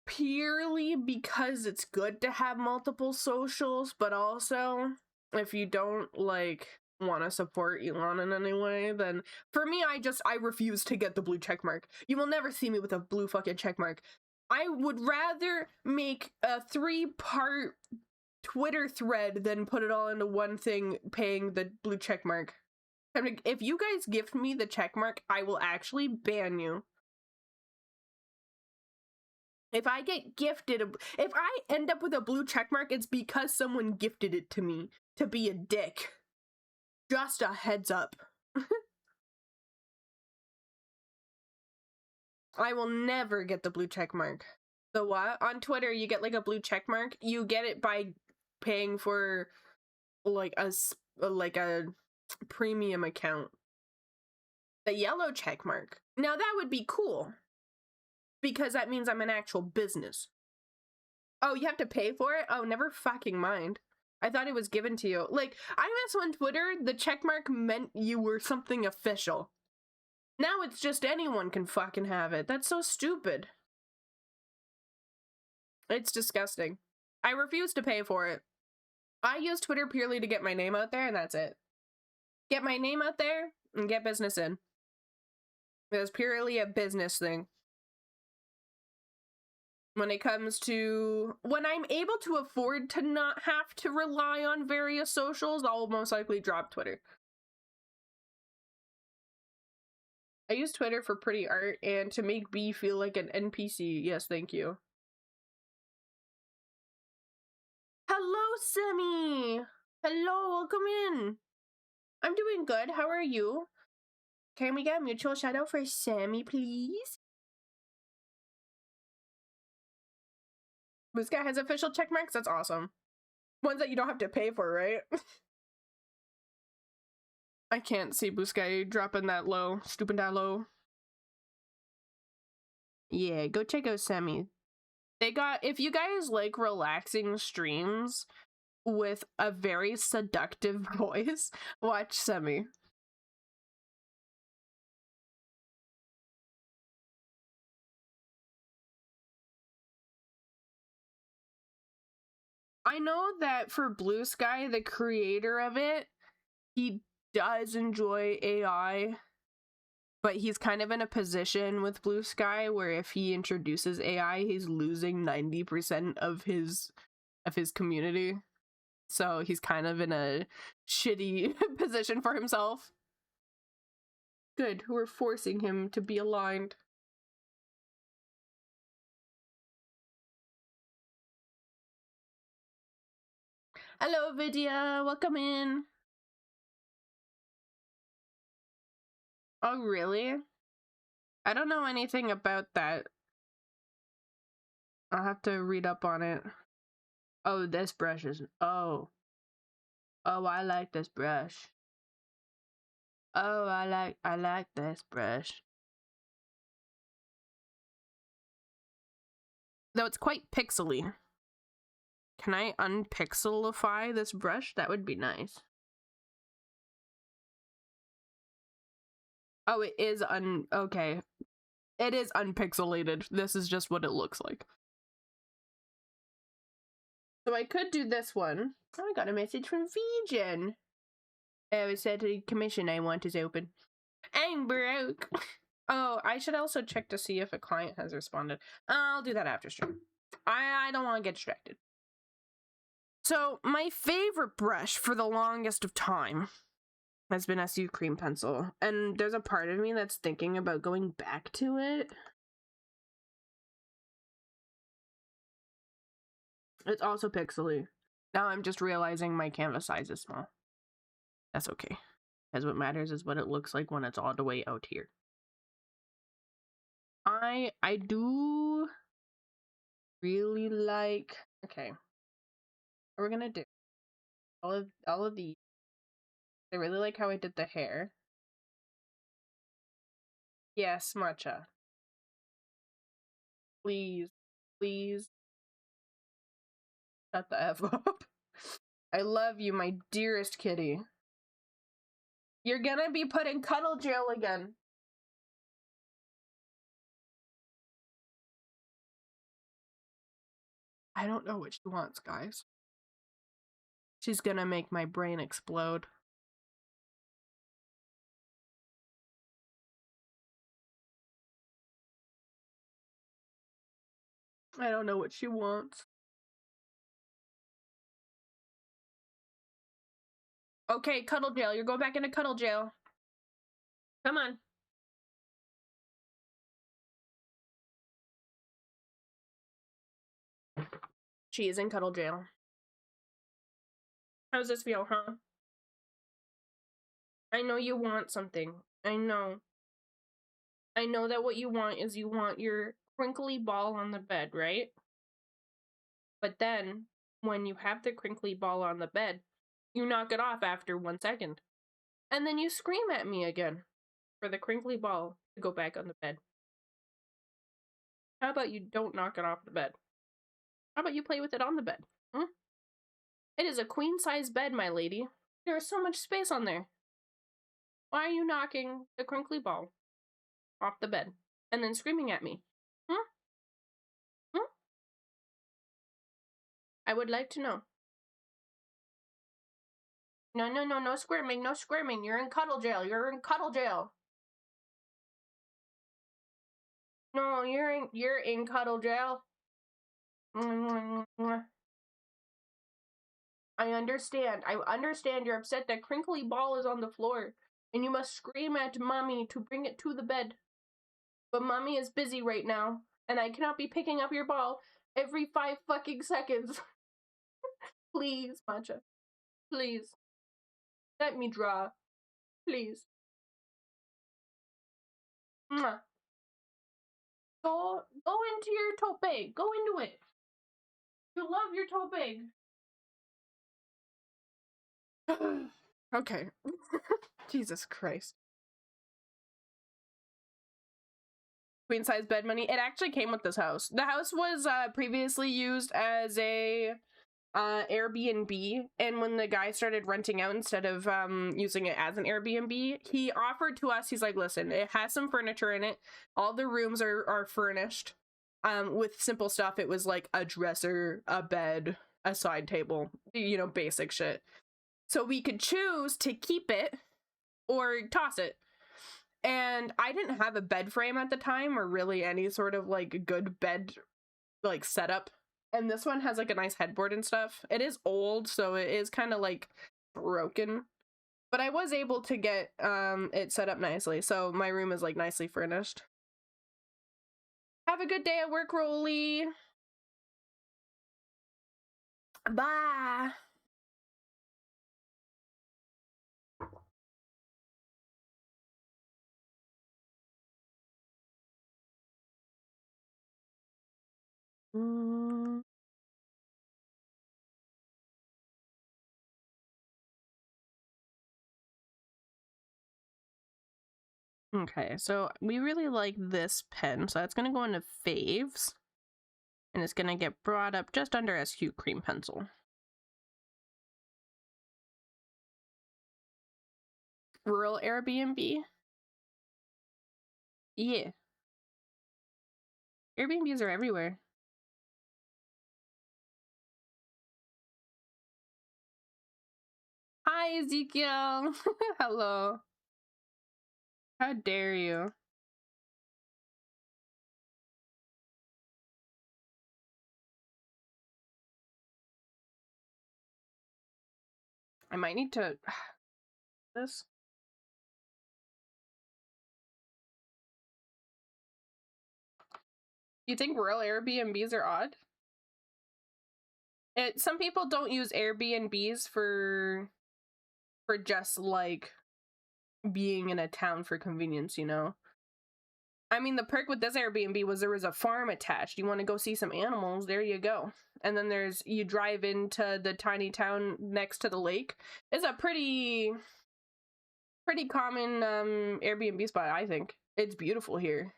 purely because it's good to have multiple socials, but also if you don't like want to support Elon in any way, then for me, I refuse to get the blue check mark. You will never see me with a blue fucking check mark. I would rather make a 3-part Twitter thread than put it all into one thing paying the blue check mark. I mean, if you guys gift me the check mark, I will actually ban you. If I get gifted, if I end up with a blue check mark, it's because someone gifted it to me to be a dick. Just a heads up. I will never get the blue check mark. The what? On Twitter, you get like a blue check mark. You get it by paying for like a premium account. The yellow check mark. Now that would be cool. Because that means I'm an actual business. Oh, you have to pay for it? Oh, never fucking mind. I thought it was given to you. Like, I guess on Twitter, the checkmark meant you were something official. Now it's just anyone can fucking have it. That's so stupid. It's disgusting. I refuse to pay for it. I use Twitter purely to get my name out there, and that's it. Get my name out there and get business in. It's purely a business thing. When it comes to when I'm able to afford to not have to rely on various socials, I'll most likely drop Twitter. I use Twitter for pretty art and to make B feel like an NPC. Yes, thank you. Hello, Semi! Hello, welcome in. I'm doing good. How are you? Can we get a mutual shout out for Sammy, please? This guy has official check marks? That's awesome. Ones that you don't have to pay for, right? I can't see Buskai dropping that low. Stooping that low. Yeah, go check out Sammy. They got, if you guys like relaxing streams with a very seductive voice, watch Semi. I know that for Blue Sky, the creator of it, he does enjoy AI, but he's kind of in a position with Blue Sky where if he introduces AI, he's losing 90% of his community. So he's kind of in a shitty position for himself. Good, we're forcing him to be aligned. Hello, Vidya, welcome in. Oh, really? I don't know anything about that. I'll have to read up on it. Oh, this brush is... Oh. Oh, I like this brush. Oh, I like this brush. Though it's quite pixely. Can I unpixelify this brush? That would be nice. Oh, it is okay. It is unpixelated. This is just what it looks like. So I could do this one. Oh, I got a message from Vegan. It said the commission I want is open. I'm broke. Oh, I should also check to see if a client has responded. I'll do that after stream. I don't want to get distracted. So my favorite brush for the longest of time has been SU Cream Pencil. And there's a part of me that's thinking about going back to it. It's also pixely. Now I'm just realizing my canvas size is small. That's okay. Because what matters is what it looks like when it's all the way out here. I do really like... Okay. What we're gonna do. All of these. I really like how I did the hair. Yes, Matcha. Please. Please. Shut the F up. I love you, my dearest kitty. You're gonna be put in cuddle jail again. I don't know what she wants, guys. She's gonna make my brain explode. I don't know what she wants. Okay, cuddle jail. You're going back into cuddle jail. Come on. She is in cuddle jail. How's this feel, huh? I know you want something. I know. I know that what you want is you want your crinkly ball on the bed, right? But then, when you have the crinkly ball on the bed, you knock it off after 1 second. And then you scream at me again for the crinkly ball to go back on the bed. How about you don't knock it off the bed? How about you play with it on the bed? Hmm? It is a queen-size bed, my lady. There is so much space on there. Why are you knocking the crinkly ball off the bed and then screaming at me? Hmm? Hmm? I would like to know. No, no, no, no squirming, no squirming. You're in cuddle jail. You're in cuddle jail. No, you're in cuddle jail. I understand. I understand you're upset that crinkly ball is on the floor and you must scream at mommy to bring it to the bed. But mommy is busy right now and I cannot be picking up your ball every 5 fucking seconds. Please, Matcha. Please. Let me draw. Please. Mwah. Go into your tope. Go into it. You love your tope. Okay. Jesus Christ. Queen size bed money. It actually came with this house. The house was previously used as a Airbnb, and when the guy started renting out instead of using it as an Airbnb, he offered to us, he's like, listen, it has some furniture in it. All the rooms are furnished with simple stuff. It was like a dresser, a bed, a side table, you know, basic shit. So we could choose to keep it or toss it. And I didn't have a bed frame at the time or really any sort of like good bed like setup. And this one has like a nice headboard and stuff. It is old, so it is kind of like broken. But I was able to get it set up nicely. So my room is like nicely furnished. Have a good day at work, Rolly. Bye. Okay, so we really like this pen, so that's gonna go into faves, and it's gonna get brought up just under SQ cream pencil. Rural Airbnb? Yeah. Airbnbs are everywhere. Hi, Ezekiel. Hello. How dare you? I might need to this. You think rural Airbnbs are odd? Some people don't use Airbnbs for just like being in a town for convenience, you know? I mean, the perk with this Airbnb was there was a farm attached. You want to go see some animals, there you go. And then you drive into the tiny town next to the lake. It's a pretty common Airbnb spot, I think. It's beautiful here.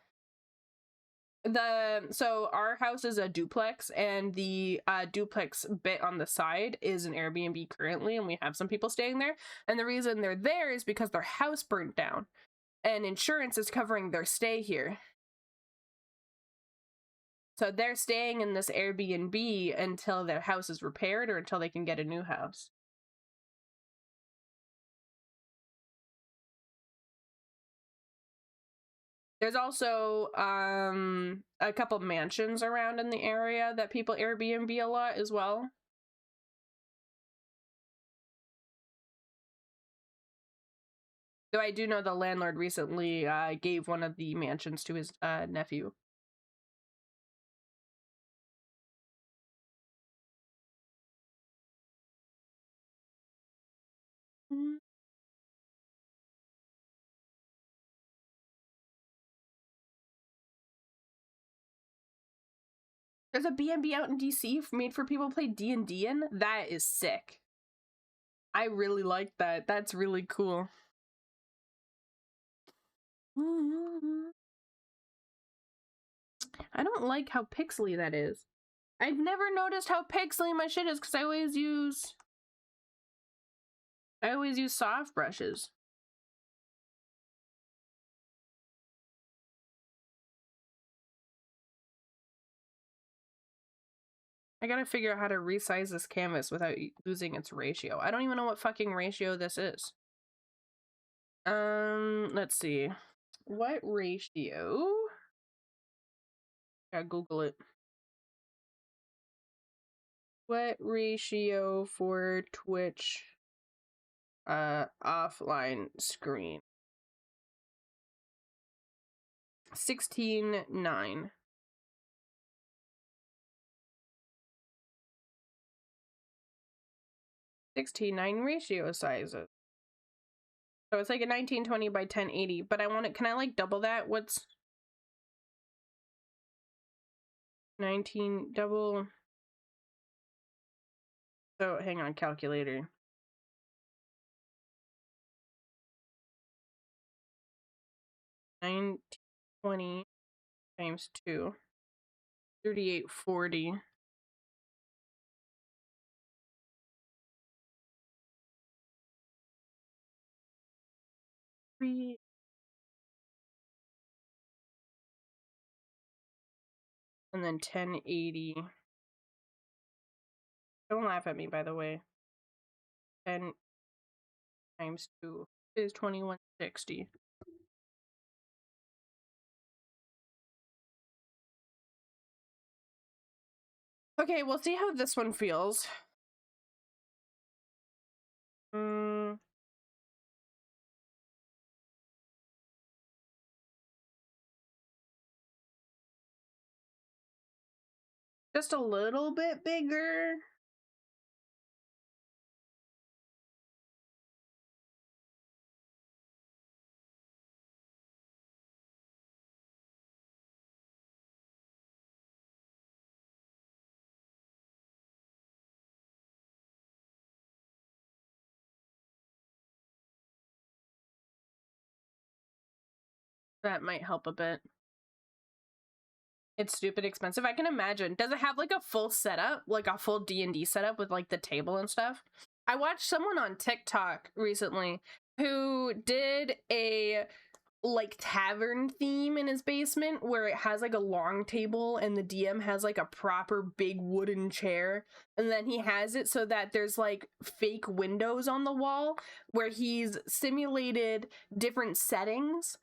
So our house is a duplex, and the duplex bit on the side is an Airbnb currently, and we have some people staying there. And the reason they're there is because their house burnt down, and insurance is covering their stay here. So they're staying in this Airbnb until their house is repaired or until they can get a new house. There's also a couple mansions around in the area that people Airbnb a lot as well. Though I do know the landlord recently gave one of the mansions to his nephew. There's a B&B out in DC made for people to play D&D in. That is sick. I really like that. That's really cool. I don't like how pixely that is. I've never noticed how pixely my shit is because I always use I always use soft brushes. I gotta figure out how to resize this canvas without losing its ratio. I don't even know what fucking ratio this is. Let's see. What ratio? Gotta Google it. What ratio for Twitch offline screen? 16:9. 16:9 ratio sizes. So it's like a 1920 by 1080, but I want it, can I like double that? What's 19 double? So hang on, calculator. 920 times 2. 3840. And then 1080. Don't laugh at me, by the way. 10 times 2 is 2160. Okay, we'll see how this one feels. Just a little bit bigger. That might help a bit. It's stupid expensive. I can imagine. Does it have like a full setup, like a full D&D setup with like the table and stuff? I watched someone on TikTok recently who did a like tavern theme in his basement where it has like a long table and the DM has like a proper big wooden chair, and then he has it so that there's like fake windows on the wall where he's simulated different settings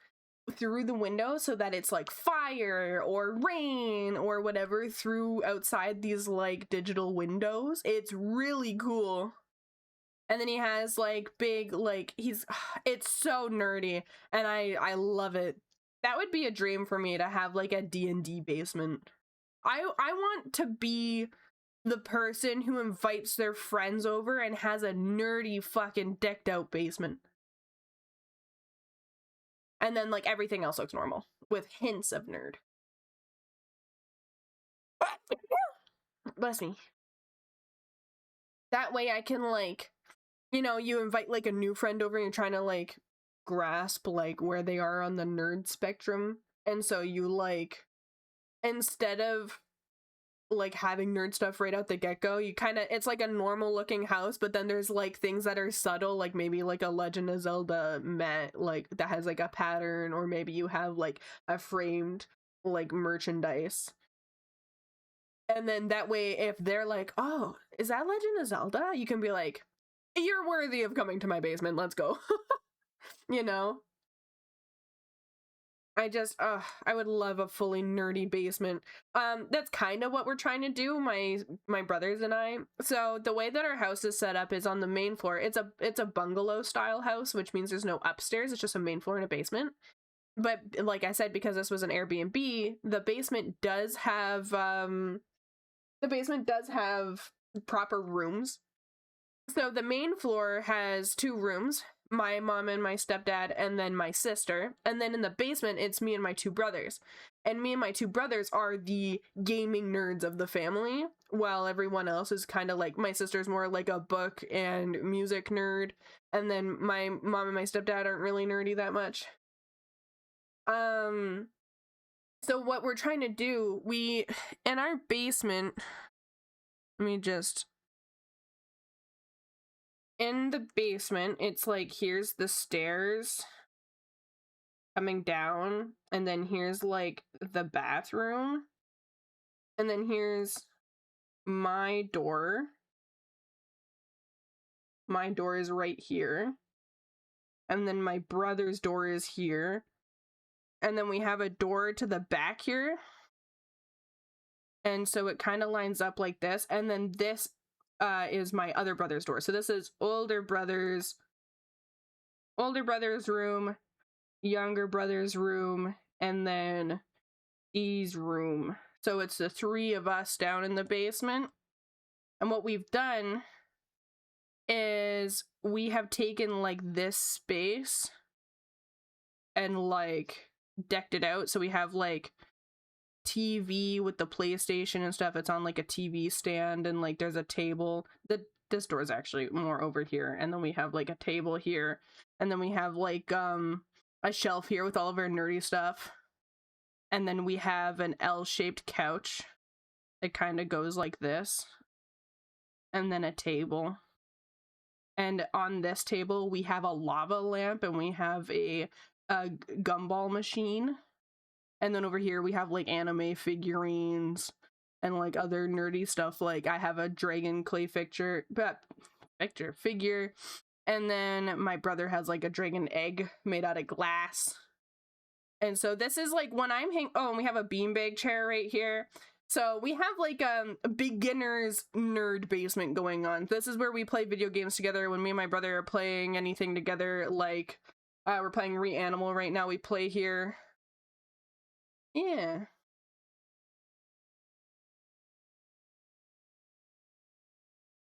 through the window so that it's like fire or rain or whatever through outside these like digital windows. It's really cool. And then he has like big like it's so nerdy and I love it. That would be a dream for me to have like a D&D basement. I want to be the person who invites their friends over and has a nerdy fucking decked out basement. And then like everything else looks normal with hints of nerd. Bless me. That way I can like, you know, you invite like a new friend over and you're trying to like grasp like where they are on the nerd spectrum. And so you like, instead of like having nerd stuff right out the get-go, you kind of, it's like a normal looking house, but then there's like things that are subtle, like maybe like a Legend of Zelda mat like that has like a pattern, or maybe you have like a framed like merchandise. And then that way if they're like, oh, is that Legend of Zelda, you can be like, you're worthy of coming to my basement, let's go. You know, I would love a fully nerdy basement. That's kind of what we're trying to do, my brothers and I. So the way that our house is set up is on the main floor. It's a bungalow style house, which means there's no upstairs. It's just a main floor and a basement. But like I said, because this was an Airbnb, the basement does have proper rooms. So the main floor has 2 rooms, my mom and my stepdad, and then my sister. And then in the basement, it's me and my 2 brothers. And me and my 2 brothers are the gaming nerds of the family, while everyone else is kind of like, my sister's more like a book and music nerd. And then my mom and my stepdad aren't really nerdy that much. So what we're trying to do, in our basement, let me just, in the basement, it's like, here's the stairs coming down, and then here's like the bathroom, and then here's my door. My door is right here, and then my brother's door is here, and then we have a door to the back here, and so it kind of lines up like this, and then this is my other brother's door. So this is older brother's room, younger brother's room, and then E's room. So it's the three of us down in the basement. And what we've done is we have taken like this space and like decked it out. So we have like TV with the PlayStation and stuff. It's on like a TV stand, and like there's a table. This door is actually more over here, and then we have like a table here, and then we have like a shelf here with all of our nerdy stuff, and then we have an L-shaped couch. It kind of goes like this, and then a table, and on this table we have a lava lamp, and we have a gumball machine, and then over here we have like anime figurines and like other nerdy stuff. Like I have a dragon clay figure, and then my brother has like a dragon egg made out of glass. And so this is like when I'm oh, and we have a beanbag chair right here. So we have like a beginner's nerd basement going on. This is where we play video games together. When me and my brother are playing anything together, like we're playing Reanimal right now, we play here. Yeah.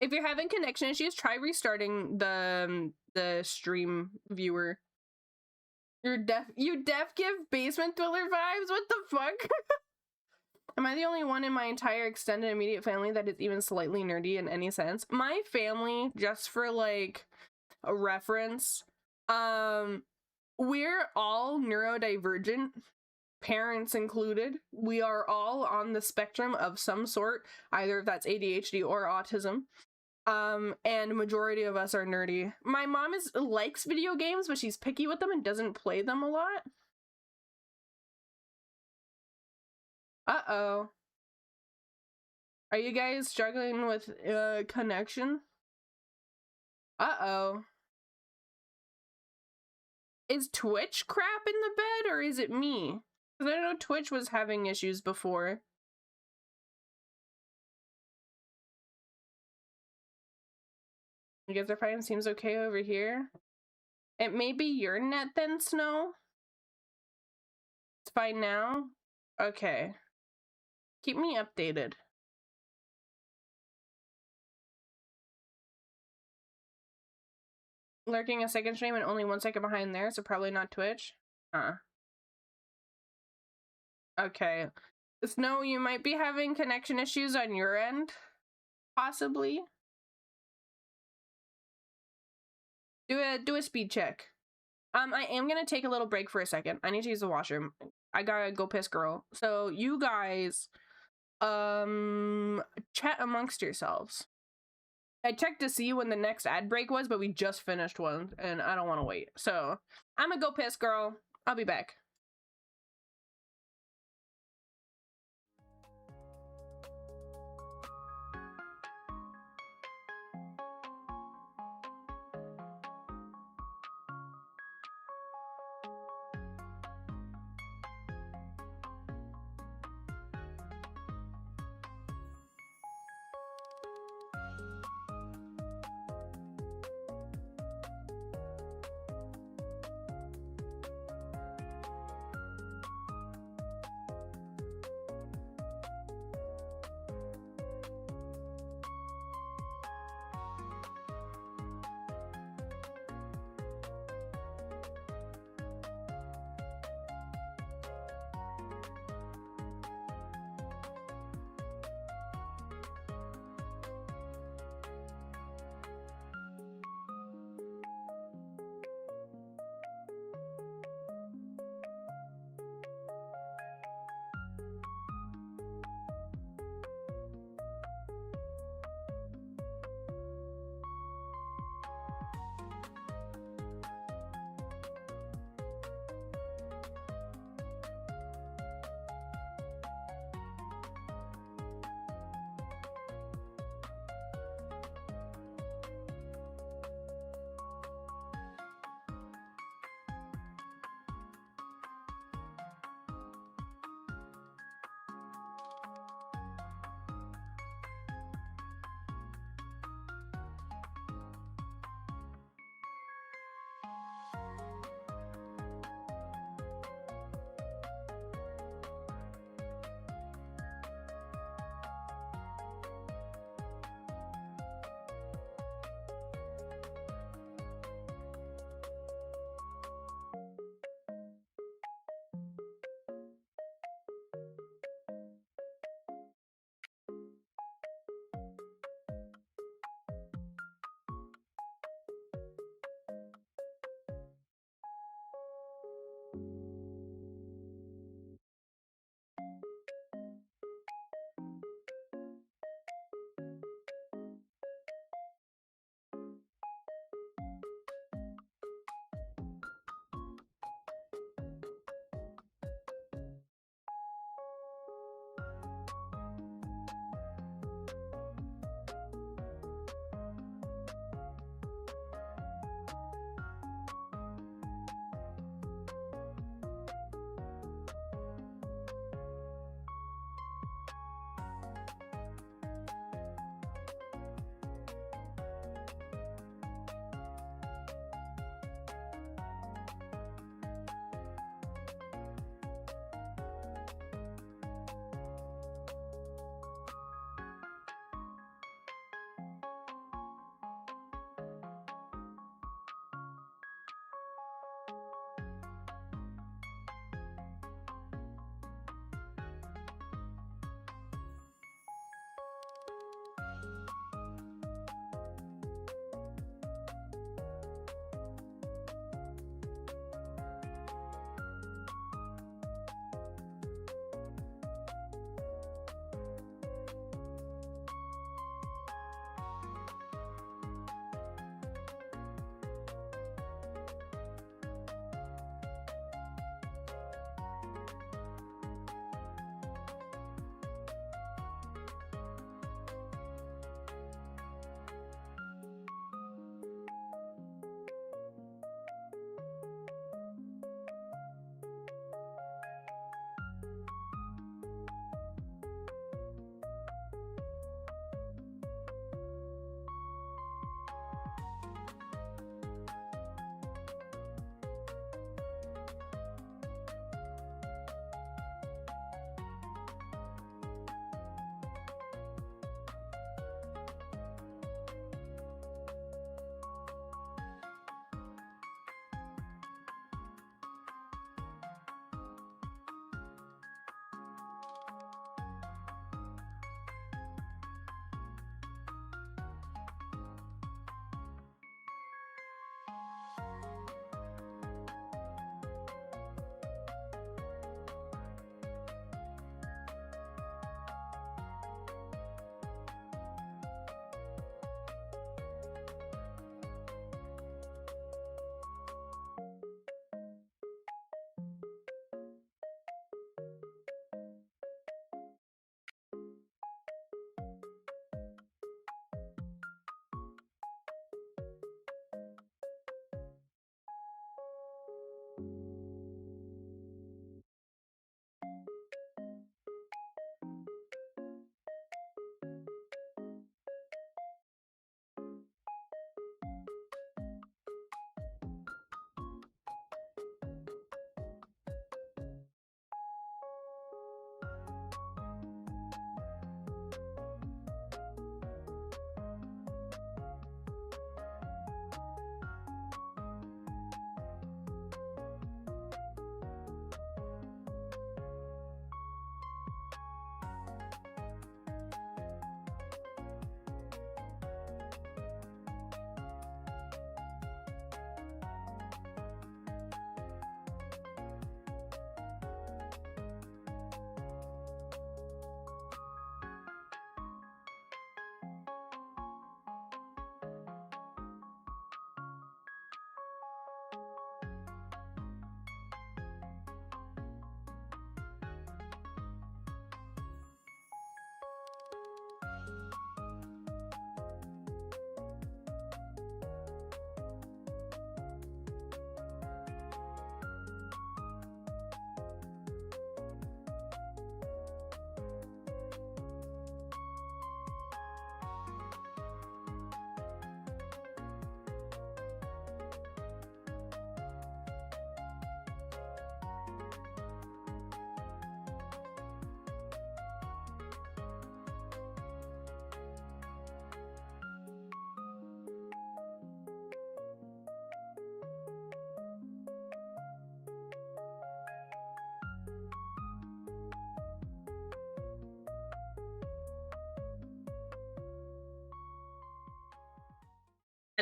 If you're having connection issues, try restarting the stream viewer. You deaf give basement dweller vibes? What the fuck? Am I the only one in my entire extended immediate family that is even slightly nerdy in any sense? My family, just for like a reference, we're all neurodivergent, parents included. We are all on the spectrum of some sort, either if that's ADHD or autism. And majority of us are nerdy. My mom likes video games, but she's picky with them and doesn't play them a lot. Uh-oh. Are you guys struggling with connection? Uh-oh. Is Twitch crap in the bed, or is it me? Because I know Twitch was having issues before. You guys are fine? Seems okay over here. It may be your net then, Snow? It's fine now? Okay. Keep me updated. Lurking a second stream and only 1 second behind there, so probably not Twitch. Okay. Snow, you might be having connection issues on your end. Possibly. Do a speed check. I am gonna take a little break for a second. I need to use the washroom. I gotta go piss, girl. So you guys, chat amongst yourselves. I checked to see when the next ad break was, but we just finished one, and I don't want to wait. So I'm gonna go piss, girl. I'll be back.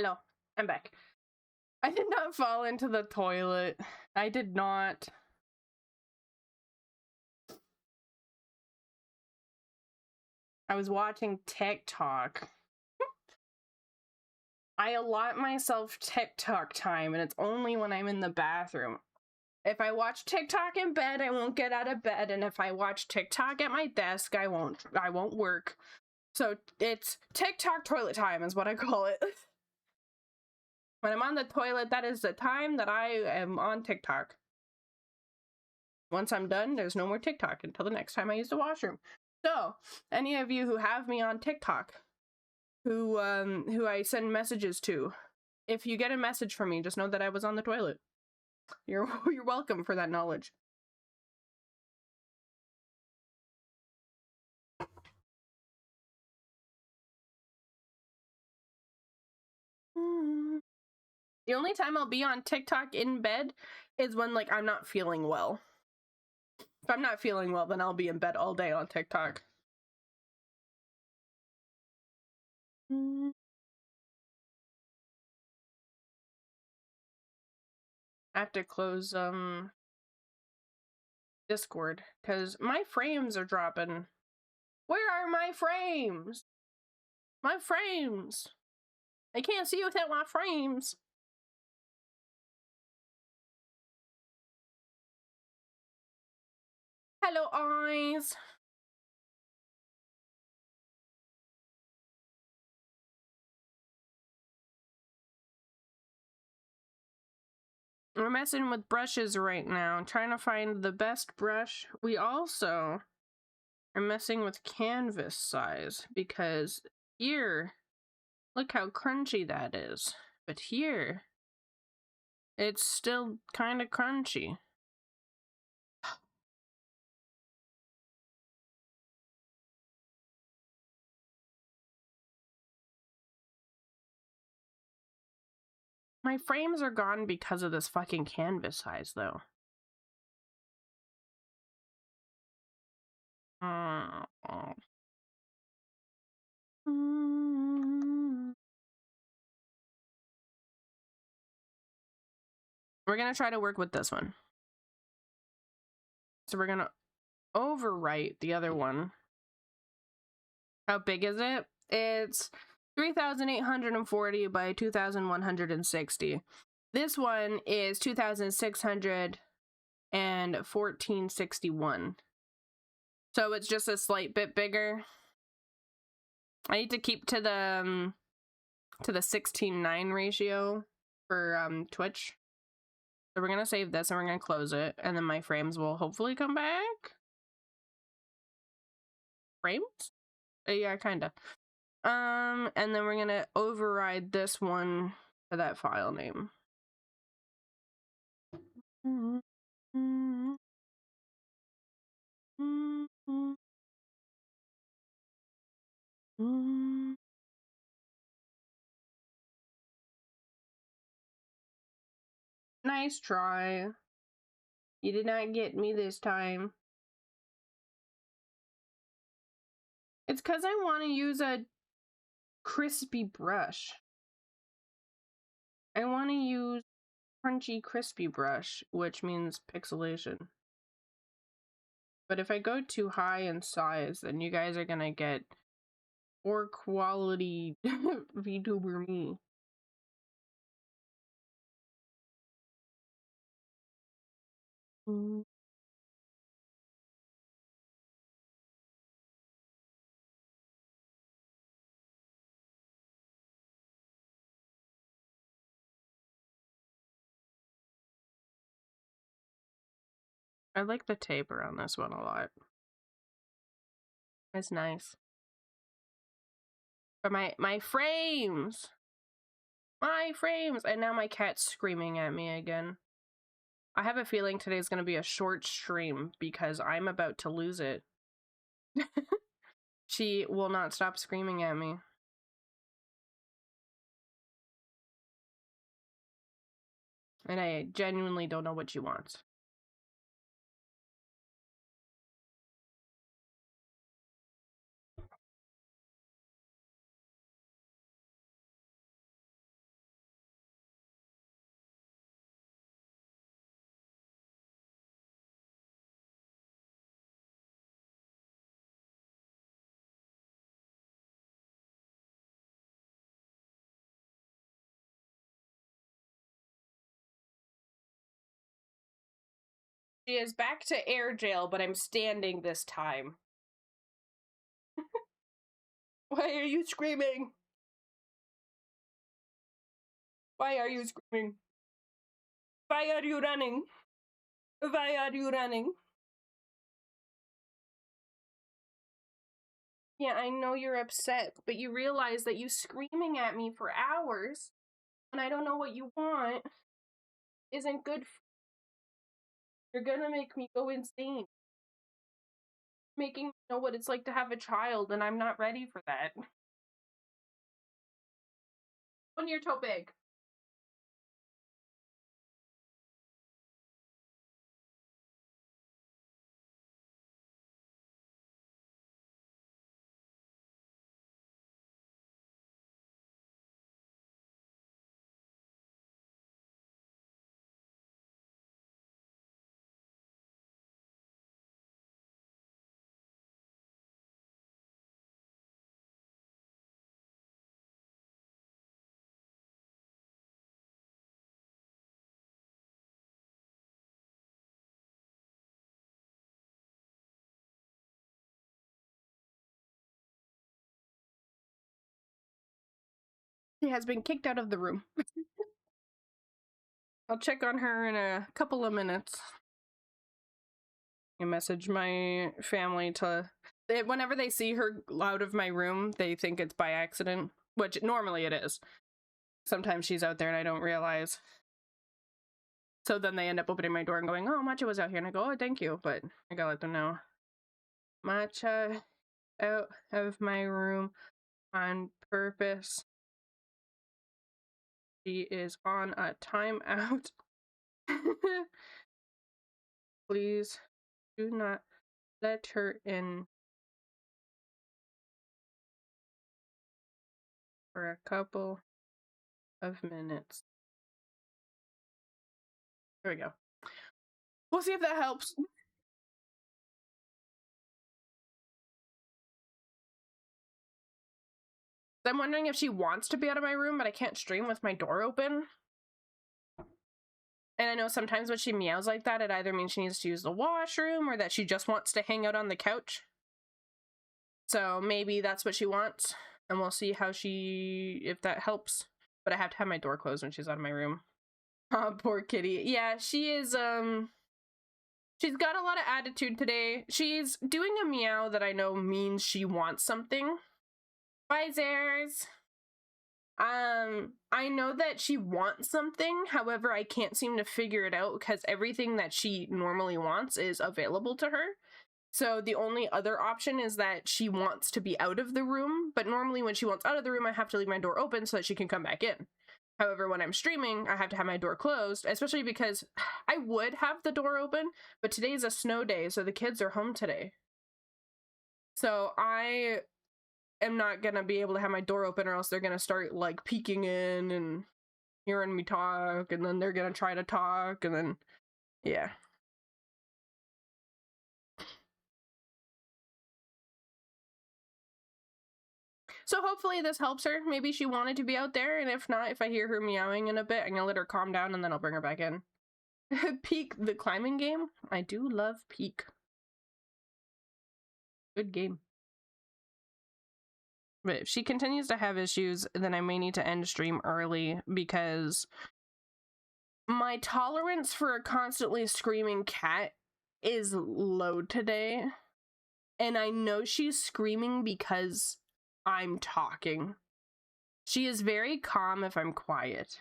Hello, I'm back. I did not fall into the toilet. I did not. I was watching TikTok. I allot myself TikTok time, and it's only when I'm in the bathroom. If I watch TikTok in bed, I won't get out of bed, and if I watch TikTok at my desk, I won't work. So it's TikTok toilet time is what I call it. When I'm on the toilet, that is the time that I am on TikTok. Once I'm done, there's no more TikTok until the next time I use the washroom. So, any of you who have me on TikTok, who I send messages to, if you get a message from me, just know that I was on the toilet. You're welcome for that knowledge. The only time I'll be on TikTok in bed is when, like, I'm not feeling well. If I'm not feeling well, then I'll be in bed all day on TikTok. I have to close Discord because my frames are dropping. Where are my frames? My frames! I can't see without my frames. Hello, eyes. We're messing with brushes right now, trying to find the best brush. We also are messing with canvas size because here, look how crunchy that is. But here, it's still kind of crunchy. My frames are gone because of this fucking canvas size, though. We're gonna try to work with this one. So we're gonna overwrite the other one. How big is it? It's 3,840 by 2,160. This one is 2,600 and 1461. So it's just a slight bit bigger. I need to keep to the 16:9 ratio for Twitch. So we're gonna save this and we're gonna close it, and then my frames will hopefully come back. Frames? Yeah, kinda. And then we're gonna override this one to that file name. Nice try. You did not get me this time. It's because I want to use a crispy brush. I want to use crunchy crispy brush, which means pixelation. But if I go too high in size, then you guys are gonna get poor quality VTuber me. I like the taper on this one a lot. It's nice. But my frames! My frames! And now my cat's screaming at me again. I have a feeling today's gonna be a short stream because I'm about to lose it. She will not stop screaming at me. And I genuinely don't know what she wants. She is back to air jail, but I'm standing this time. Why are you screaming? Why are you screaming? Why are you running? Why are you running? Yeah, I know you're upset, but you realize that you screaming at me for hours when I don't know what you want isn't good. You're gonna make me go insane. Making me know what it's like to have a child, and I'm not ready for that. When you're so big. She has been kicked out of the room. I'll check on her in a couple of minutes. I message my family to... Whenever they see her out of my room, they think it's by accident, which normally it is. Sometimes she's out there and I don't realize. So then they end up opening my door and going, oh, Matcha was out here. And I go, oh, thank you. But I gotta let them know. Matcha out of my room on purpose. She is on a timeout. Please do not let her in for a couple of minutes. There we go. We'll see if that helps. I'm wondering if she wants to be out of my room, but I can't stream with my door open. And I know sometimes when she meows like that, it either means she needs to use the washroom or that she just wants to hang out on the couch. So maybe that's what she wants. And we'll see how if that helps. But I have to have my door closed when she's out of my room. Oh, poor kitty. Yeah, she is, she's got a lot of attitude today. She's doing a meow that I know means she wants something. Bye, Zares. I know that she wants something, however, I can't seem to figure it out because everything that she normally wants is available to her. So the only other option is that she wants to be out of the room, but normally when she wants out of the room, I have to leave my door open so that she can come back in. However, when I'm streaming, I have to have my door closed, especially because I would have the door open, but today is a snow day, so the kids are home today. So I am not gonna be able to have my door open or else they're gonna start like peeking in and hearing me talk, and then they're gonna try to talk, and then yeah. So hopefully this helps her. Maybe she wanted to be out there, and if not, if I hear her meowing in a bit, I'm gonna let her calm down and then I'll bring her back in. Peak, the climbing game? I do love Peak. Good game. But if she continues to have issues, then I may need to end stream early because my tolerance for a constantly screaming cat is low today. And I know she's screaming because I'm talking. She is very calm if I'm quiet.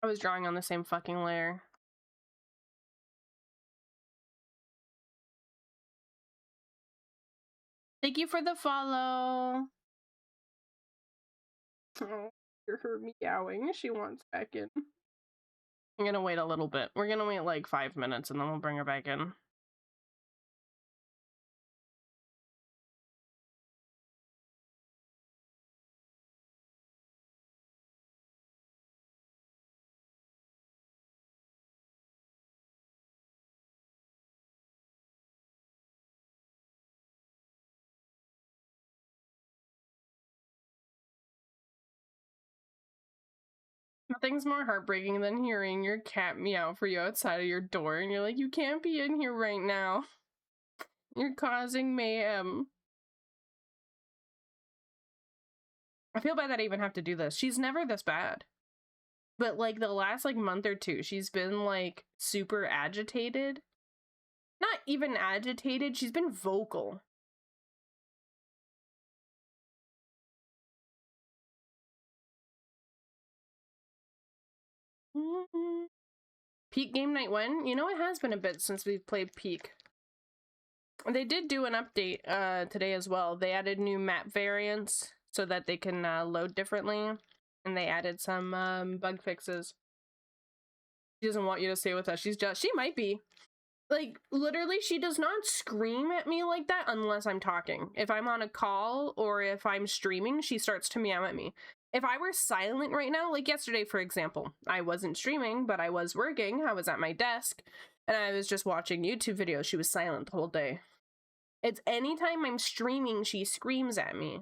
I was drawing on the same fucking layer. Thank you for the follow. hear her meowing. She wants back in. I'm gonna wait a little bit. We're gonna wait like 5 minutes and then we'll bring her back in. Nothing's more heartbreaking than hearing your cat meow for you outside of your door and you're like, you can't be in here right now. You're causing mayhem. I feel bad that I even have to do this. She's never this bad. But like the last like month or two, she's been like super agitated. Not even agitated, she's been vocal. Peak game night when? You know, it has been a bit since we've played Peak. They did do an update today as well. They added new map variants so that they can load differently. And they added some bug fixes. She doesn't want you to stay with us. She might be. Like, literally, she does not scream at me like that unless I'm talking. If I'm on a call or if I'm streaming, she starts to meow at me. If I were silent right now, like yesterday, for example, I wasn't streaming, but I was working. I was at my desk and I was just watching YouTube videos. She was silent the whole day. It's anytime I'm streaming, she screams at me.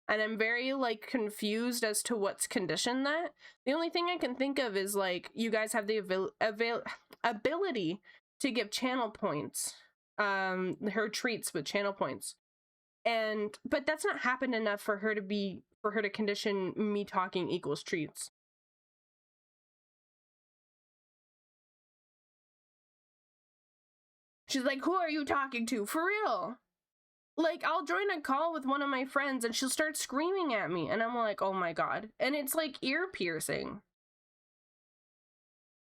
And I'm very, like, confused as to what's conditioned that. The only thing I can think of is, like, you guys have the ability to give channel points. Her treats with channel points. But that's not happened enough for her to condition me talking equals treats. She's like, who are you talking to? For real. Like, I'll join a call with one of my friends and she'll start screaming at me. And I'm like, oh my God. And it's like ear piercing.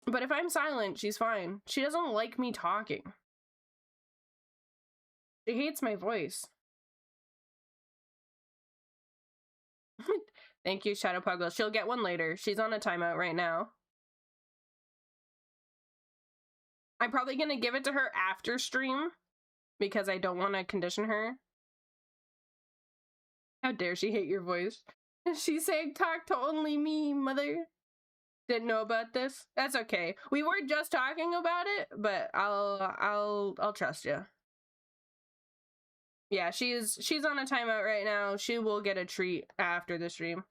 But if I'm silent, she's fine. She doesn't like me talking. She hates my voice. Thank you, Shadow Puggle. She'll get one later. She's on a timeout right now. I'm probably gonna give it to her after stream because I don't want to condition her. How dare she hate your voice? She's saying talk to only me, mother. Didn't know about this. That's okay. We were just talking about it, but I'll trust you. Yeah, she's on a timeout right now. She will get a treat after the stream.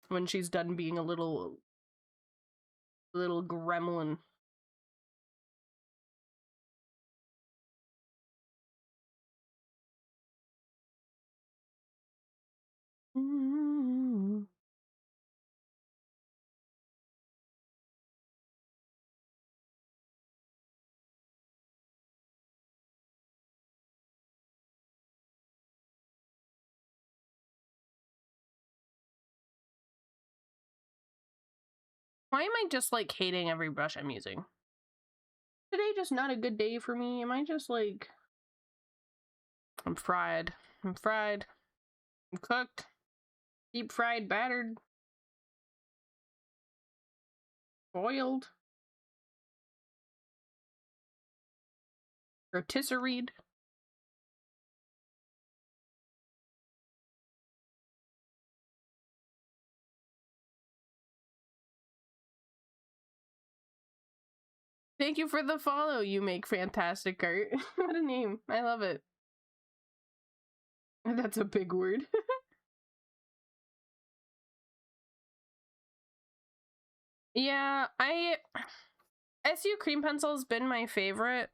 When she's done being a little gremlin. Why am I just like hating every brush I'm using? Today just not a good day for me? Am I just like... I'm fried. I'm fried. I'm cooked. Deep fried, battered. Boiled. Rotisseried. Thank you for the follow. You make fantastic art. What a name. I love it. That's a big word. Yeah, SU Cream Pencil's been my favorite.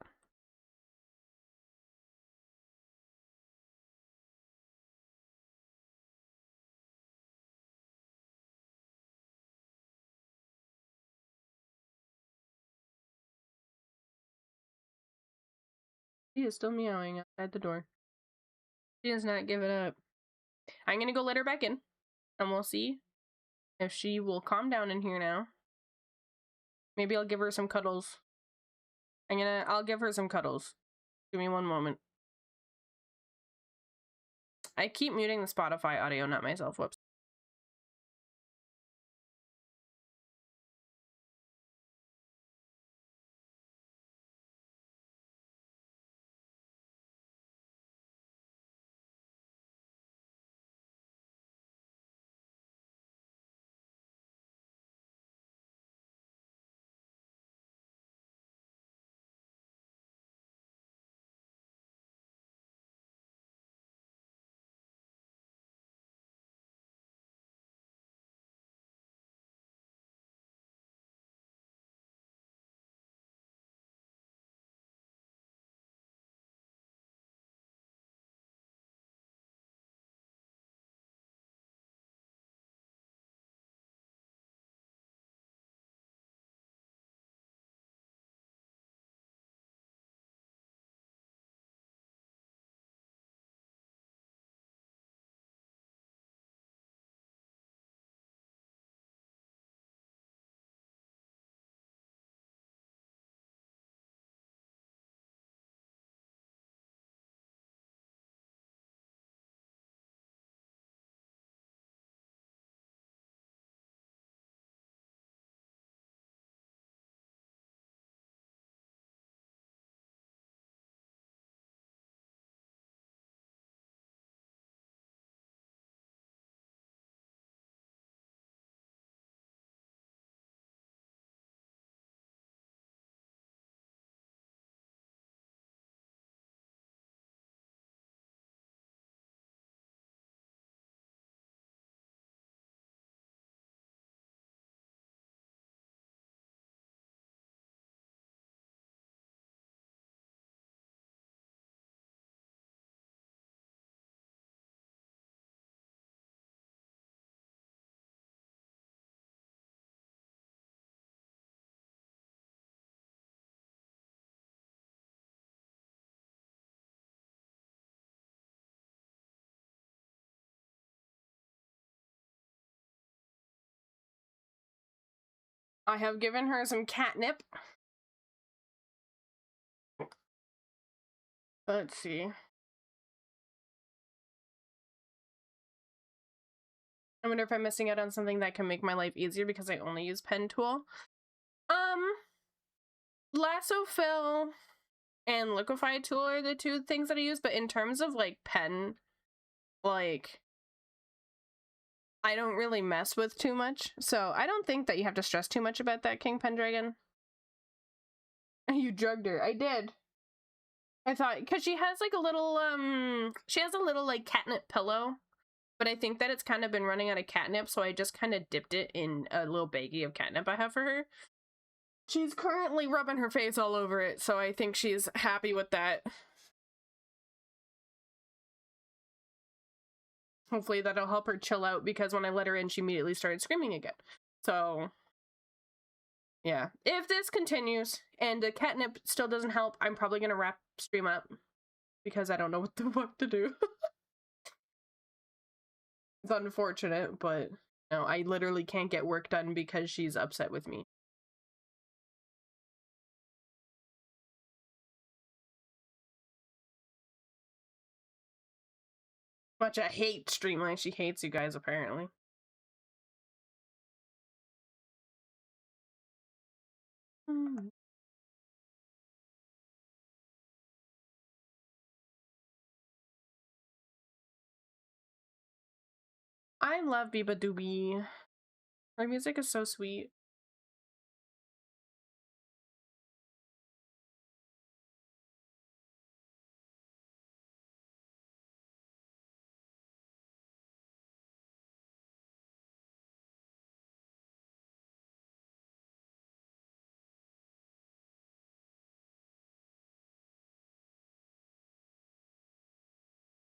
She is still meowing at the door. She does not give it up. I'm gonna go let her back in, and we'll see if she will calm down in here now. Maybe I'll give her some cuddles. I'll give her some cuddles. Give me one moment. I keep muting the Spotify audio, not myself. Whoops. I have given her some catnip. Let's see. I wonder if I'm missing out on something that can make my life easier because I only use pen tool. Lasso fill and liquefy tool are the two things that I use, but in terms of like pen, like I don't really mess with too much. So I don't think that you have to stress too much about that, King Pendragon. You drugged her. I did. I thought, because she has like a little, she has a little like catnip pillow, but I think that it's kind of been running out of catnip, so I just kind of dipped it in a little baggie of catnip I have for her. She's currently rubbing her face all over it, so I think she's happy with that. Hopefully that'll help her chill out, because when I let her in, she immediately started screaming again. So, yeah. If this continues and the catnip still doesn't help, I'm probably going to wrap stream up, because I don't know what the fuck to do. It's unfortunate, but no, I literally can't get work done because she's upset with me. Much I hate Streamline. She hates you guys, apparently. I love Biba Doobie. Her music is so sweet.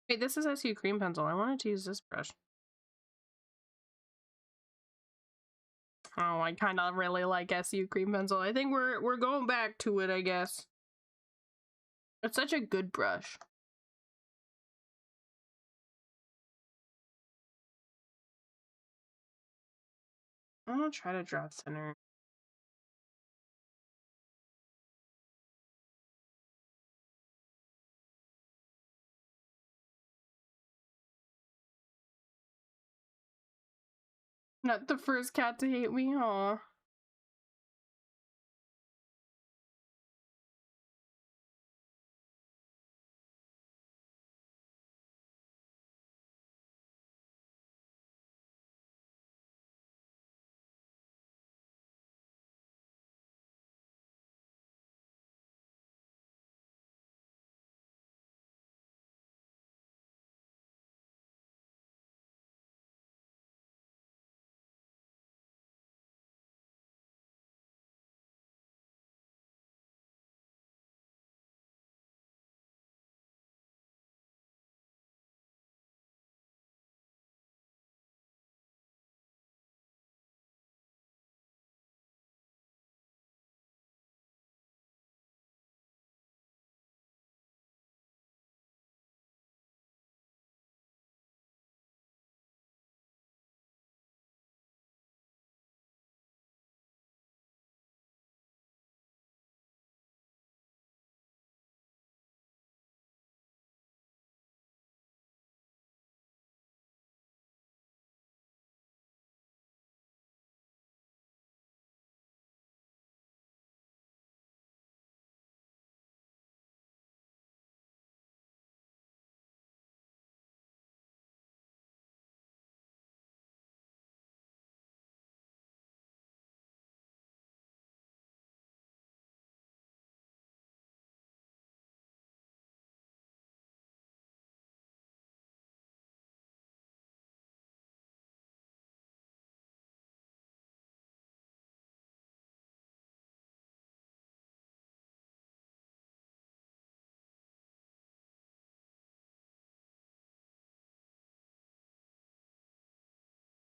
Wait, this is SU Cream Pencil. I wanted to use this brush. Oh, I kind of really like SU Cream Pencil. I think we're going back to it, I guess. It's such a good brush. I'm gonna try to draw thinner. Not the first cat to hate me, huh?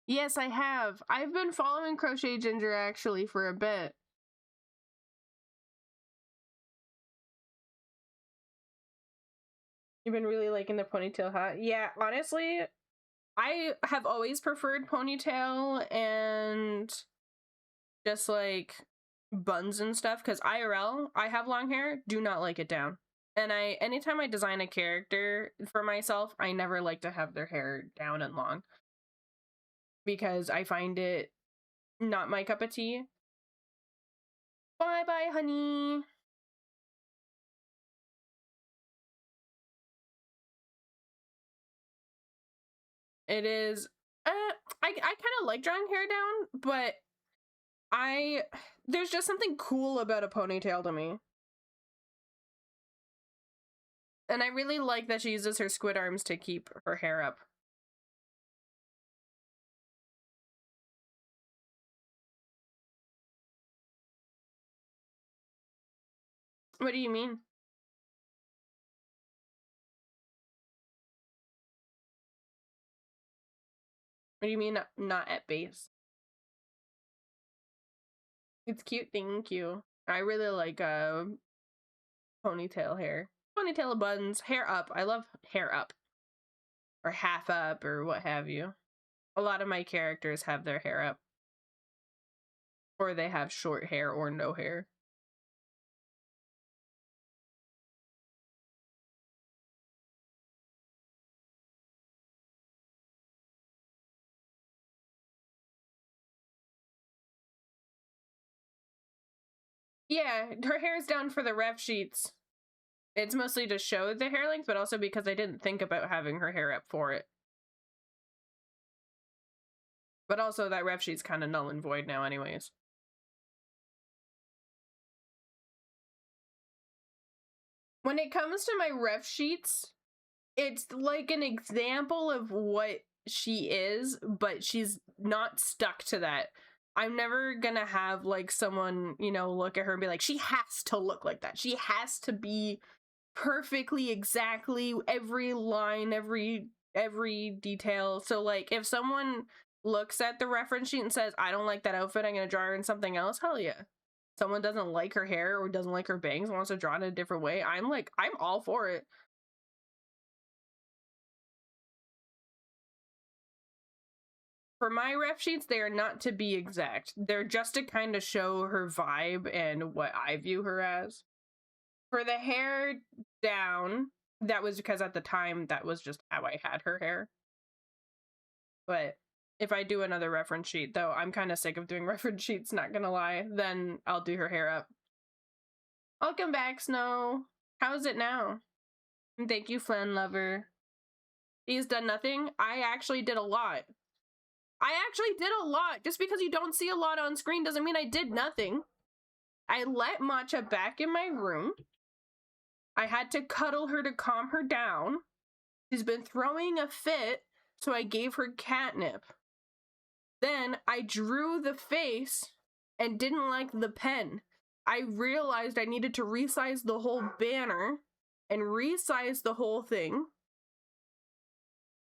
Yes, I have. I've been following Crochet Ginger actually for a bit. You've been really liking the ponytail, huh? Yeah, honestly, I have always preferred ponytail and just like buns and stuff because IRL, I have long hair, do not like it down. And anytime I design a character for myself, I never like to have their hair down and long because I find it not my cup of tea. Bye bye, honey. It is, I kind of like drawing hair down, but there's just something cool about a ponytail to me. And I really like that she uses her squid arms to keep her hair up. What do you mean? What do you mean not at base? It's cute, thank you. I really like ponytail hair. Ponytail buns, hair up. I love hair up. Or half up or what have you. A lot of my characters have their hair up. Or they have short hair or no hair. Yeah, her hair's down for the ref sheets. It's mostly to show the hair length, but also because I didn't think about having her hair up for it. But also that ref sheet's kind of null and void now anyways. When it comes to my ref sheets, it's like an example of what she is, but she's not stuck to that. I'm never gonna have like someone, you know, look at her and be like, she has to look like that. She has to be perfectly exactly every line, every detail. So like if someone looks at the reference sheet and says, I don't like that outfit, I'm gonna draw her in something else, hell yeah. Someone doesn't like her hair or doesn't like her bangs, wants to draw it in a different way, I'm all for it. For my ref sheets, they are not to be exact. They're just to kind of show her vibe and what I view her as. For the hair down, that was because at the time that was just how I had her hair. But if I do another reference sheet, though I'm kind of sick of doing reference sheets, not gonna lie, then I'll do her hair up. Welcome back, Snow. How's it now? And thank you, Flan Lover. He's done nothing. I actually did a lot. Just because you don't see a lot on screen doesn't mean I did nothing. I let Matcha back in my room. I had to cuddle her to calm her down. She's been throwing a fit, so I gave her catnip. Then I drew the face and didn't like the pen. I realized I needed to resize the whole banner and resize the whole thing.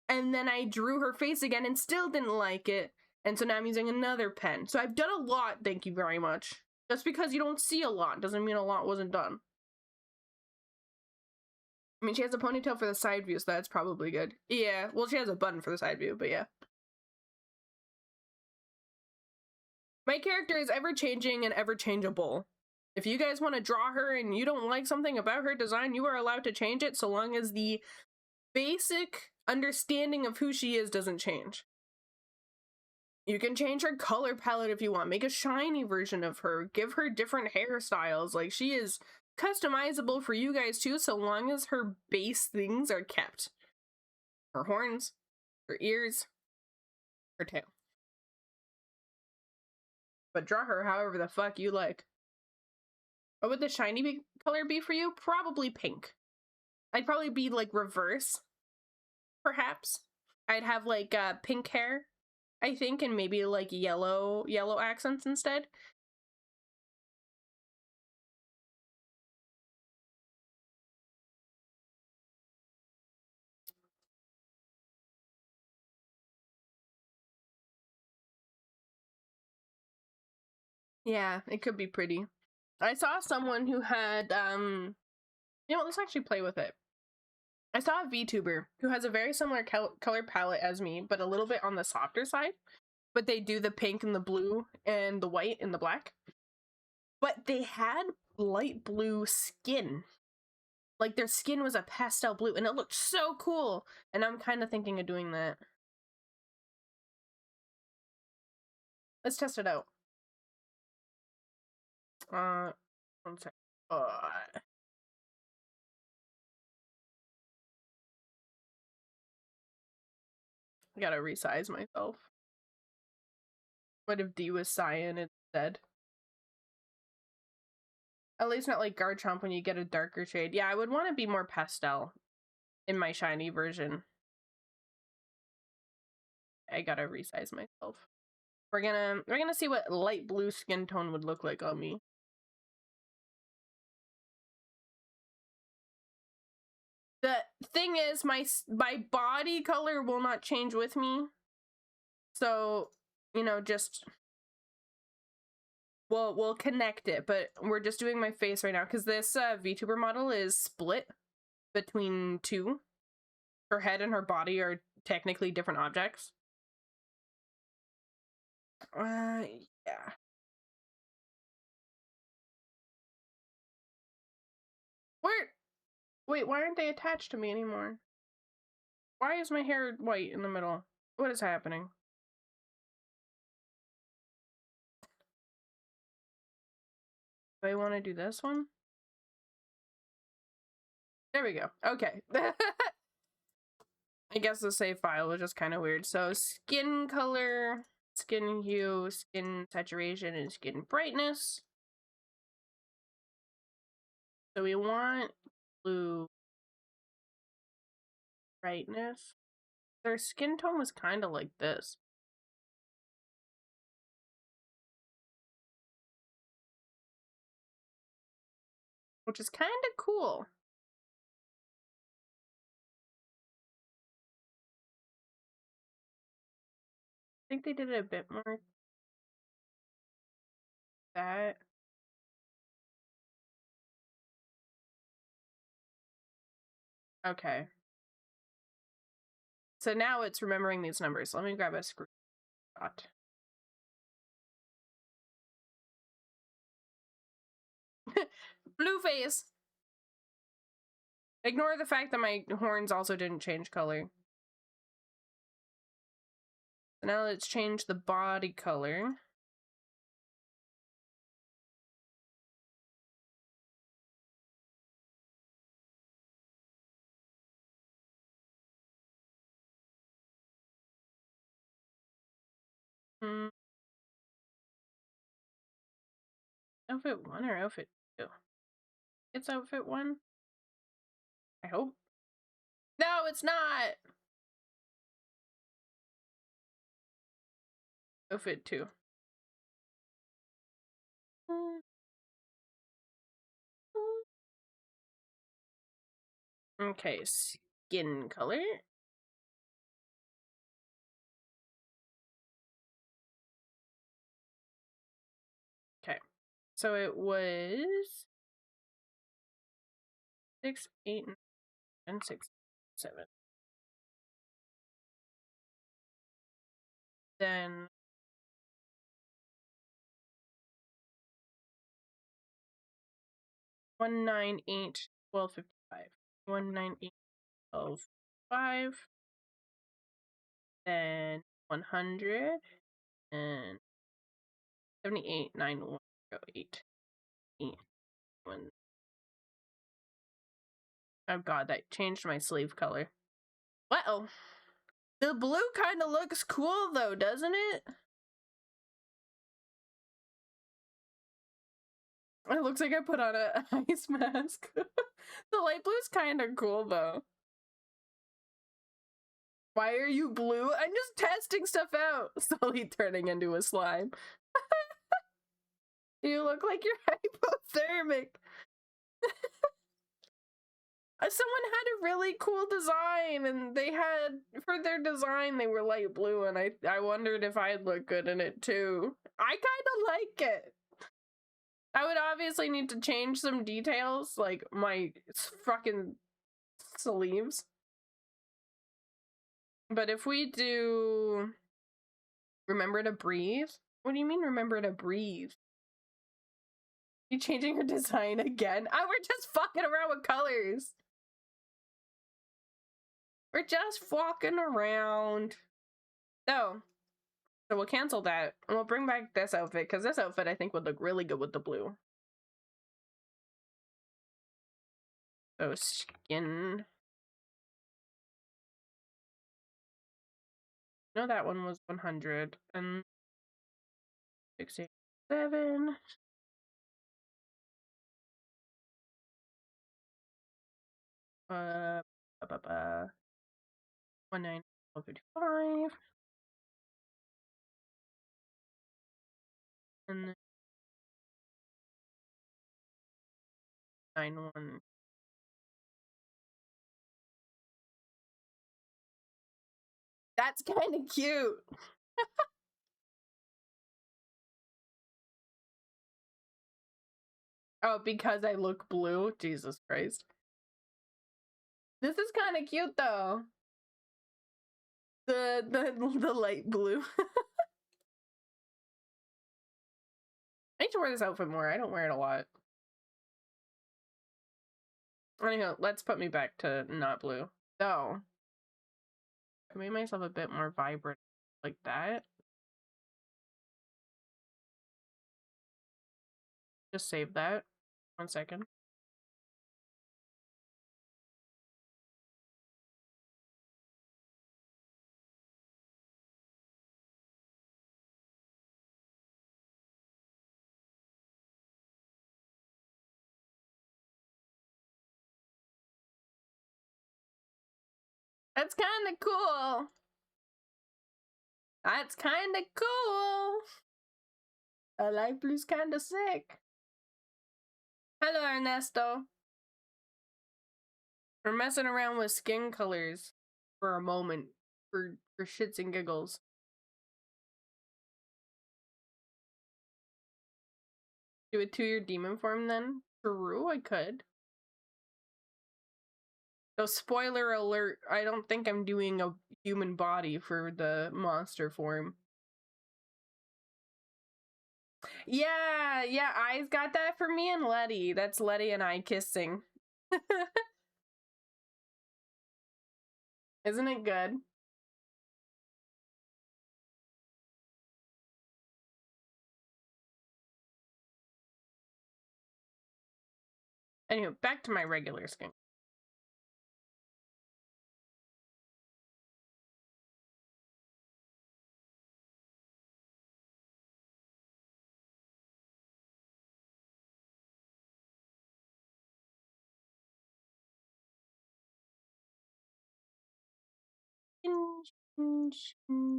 And then I drew her face again and still didn't like it. And so now I'm using another pen. So I've done a lot, thank you very much. Just because you don't see a lot doesn't mean a lot wasn't done. I mean, she has a ponytail for the side view, so that's probably good. Yeah, well, she has a bun for the side view, but yeah. My character is ever-changing and ever-changeable. If you guys want to draw her and you don't like something about her design, you are allowed to change it so long as the basic understanding of who she is doesn't change. You can change her color palette if you want. Make a shiny version of her. Give her different hairstyles. Like, she is customizable for you guys too, so long as her base things are kept. Her horns, her ears, her tail. But draw her however the fuck you like. What would the shiny color be for you? Probably pink. I'd probably be like reverse, perhaps. I'd have like pink hair, I think, and maybe like yellow accents instead. Yeah, it could be pretty. I saw someone who had, you know, let's actually play with it. I saw a VTuber who has a very similar color palette as me, but a little bit on the softer side. But they do the pink and the blue and the white and the black. But they had light blue skin. Like, their skin was a pastel blue, and it looked so cool. And I'm kind of thinking of doing that. Let's test it out. One sec. I gotta resize myself. What if D was cyan instead? At least not like Garchomp when you get a darker shade. Yeah, I would want to be more pastel in my shiny version. I gotta resize myself. We're gonna see what light blue skin tone would look like on me. The thing is, my body color will not change with me. So, you know, just we'll connect it, but we're just doing my face right now because this VTuber model is split between two. Her head and her body are technically different objects. Yeah. Wait, why aren't they attached to me anymore? Why is my hair white in the middle? What is happening? Do I want to do this one? There we go. Okay. I guess the save file was just kind of weird. So skin color, skin hue, skin saturation, and skin brightness. So we want blue brightness. Their skin tone was kind of like this. Which is kind of cool. I think they did it a bit more. That. Okay. So now it's remembering these numbers. Let me grab a screenshot. Blue face. Ignore the fact that my horns also didn't change color. Now let's change the body color. Outfit 1 or outfit 2? It's outfit 1? I hope. No, it's not! Outfit 2. Okay, skin color. Okay, so it was 6, 8, and 6, 7. Then 198, 1255. 198, 1255. Then 100 and 78, 9108. 1. Oh god, that changed my sleeve color. Well, the blue kind of looks cool though, doesn't it? It looks like I put on a ice mask. The light blue is kind of cool though. Why are you blue? I'm just testing stuff out. Slowly turning into a slime. You look like you're hypothermic. Someone had a really cool design, and they had, for their design, they were light blue, and I wondered if I'd look good in it too. I kind of like it. I would obviously need to change some details, like my fucking sleeves. But if we do remember to breathe? What do you mean remember to breathe? You changing your design again? We're just fucking around with colors. We're just walking around. So we'll cancel that, and we'll bring back this outfit, because this outfit I think would look really good with the blue. So skin. No, that one was 100 and 67. Uh, 1955. And then 91. That's kind of cute. Oh, because I look blue? Jesus Christ. This is kind of cute though. The light blue. I need to wear this outfit more. I don't wear it a lot. Anyhow, let's put me back to not blue. So, I made myself a bit more vibrant like that. Just save that. 1 second. That's kind of cool. That's kind of cool. A light blue's kind of sick. Hello, Ernesto. We're messing around with skin colors for a moment, for shits and giggles. Do a 2-year demon form then? True, I could. So spoiler alert, I don't think I'm doing a human body for the monster form. Yeah, Eyes got that for me and Letty. That's Letty and I kissing. Isn't it good? Anyway, back to my regular skin.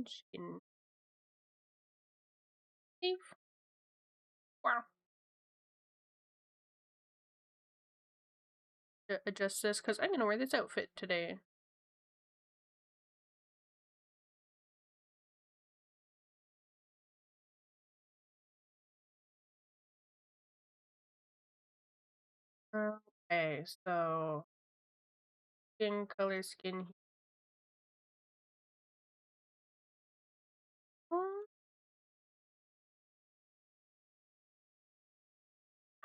Skin. Wow. Adjust this because I'm gonna wear this outfit today. Okay, so skin color, skin.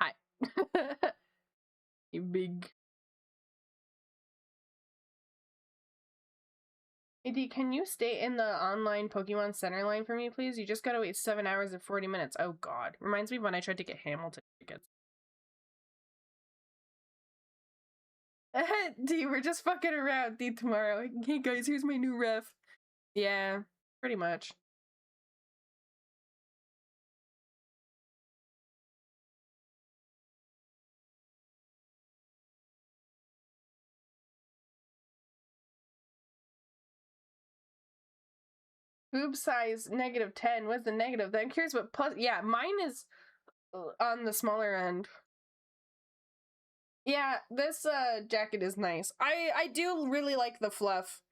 Hi. You big. AD, can you stay in the online Pokemon Center line for me, please? You just gotta wait 7 hours and 40 minutes. Oh god. Reminds me of when I tried to get Hamilton tickets. D, we're just fucking around, D, tomorrow. Hey guys, here's my new ref. Yeah, pretty much. Boob size -10. What's the negative? I'm curious what plus. Yeah, mine is on the smaller end. Yeah, this jacket is nice. I do really like the fluff.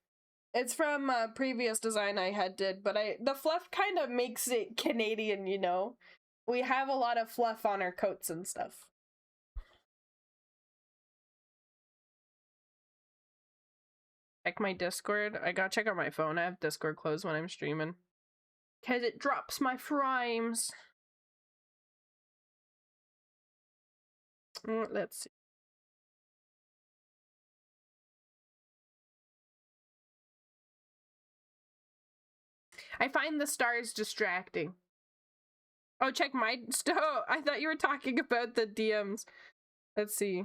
It's from a previous design I had did, but the fluff kind of makes it Canadian, you know? We have a lot of fluff on our coats and stuff. Check my Discord. I gotta check out my phone. I have Discord closed when I'm streaming. Cause it drops my frames. Let's see. I find the stars distracting. Oh, check my oh, I thought you were talking about the DMs. Let's see.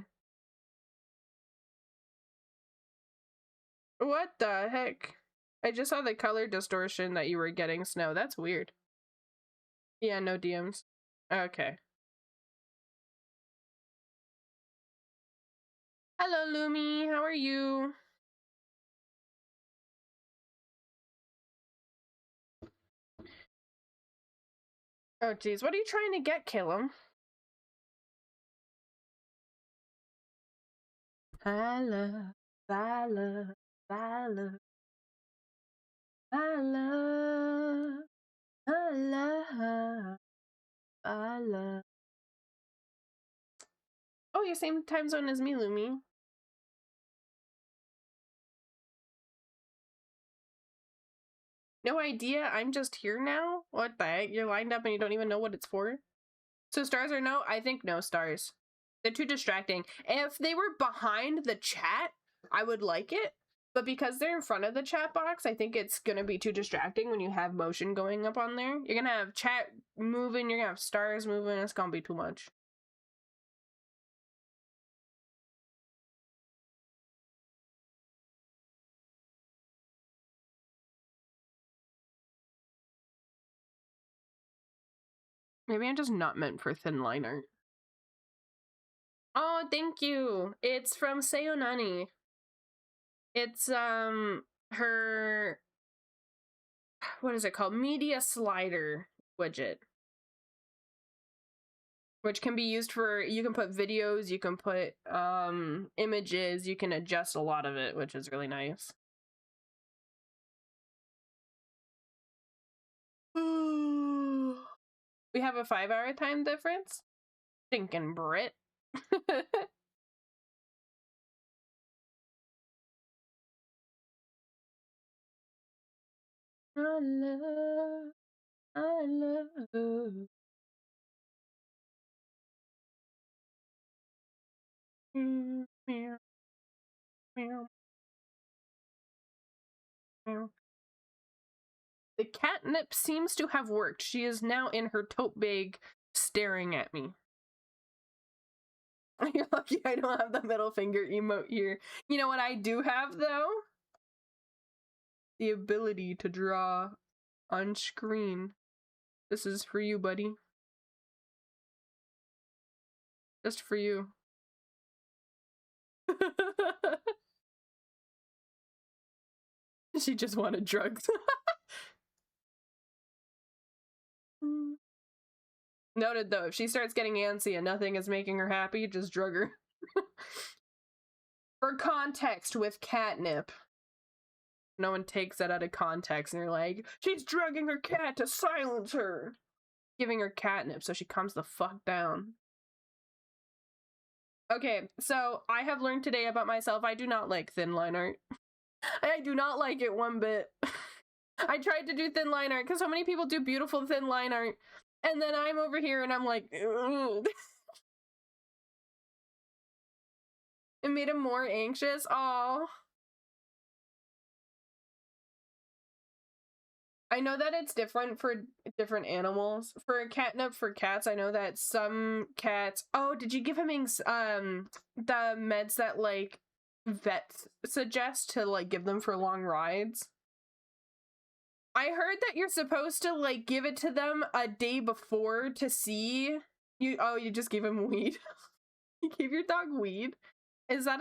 What the heck? I just saw the color distortion that you were getting, Snow. That's weird. Yeah, no DMs. Okay. Hello, Lumi. How are you? Oh, geez. What are you trying to get, Killam? I love, I love, I love, I love, I love, I love. Oh, you're same time zone as me, Lumi. No idea. I'm just here now? What the heck? You're lined up and you don't even know what it's for? So stars or no? I think no stars. They're too distracting. If they were behind the chat, I would like it. But because they're in front of the chat box, I think it's gonna be too distracting when you have motion going up on there. You're gonna have chat moving, you're gonna have stars moving, it's gonna be too much. Maybe I'm just not meant for thin line art. Oh, thank you. It's from Sayonani. It's her, what is it called? Media slider widget. Which can be used for, you can put videos, you can put images, you can adjust a lot of it, which is really nice. We have a 5-hour time difference? Stinking Brit. I love. Meow, meow, meow, meow. The catnip seems to have worked. She is now in her tote bag staring at me. You're lucky I don't have the middle finger emote here. You know what I do have, though? The ability to draw on screen. This is for you, buddy. Just for you. She just wanted drugs. Noted, though, if she starts getting antsy and nothing is making her happy, just drug her. For context, with catnip. No one takes that out of context and they're like, she's drugging her cat to silence her. Giving her catnip so she calms the fuck down. Okay, so I have learned today about myself, I do not like thin line art. I do not like it one bit. I tried to do thin line art because so many people do beautiful thin line art. And then I'm over here and I'm like, ugh. It made him more anxious. Aw. I know that it's different for different animals. For catnip for cats, I know that some cats... Oh, did you give him the meds that, like, vets suggest to, like, give them for long rides? I heard that you're supposed to, like, give it to them a day before to see. You just gave him weed. You gave your dog weed? Is that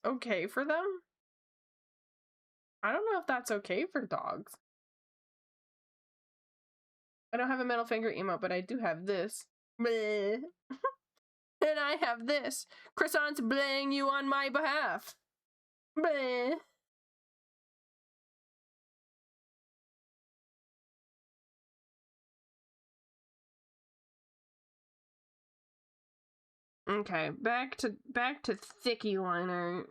okay for them? I don't know if that's okay for dogs. I don't have a middle finger emote, but I do have this. Bleh. And I have this. Croissant's blaying you on my behalf. Bleh. Okay, back to thicky liner.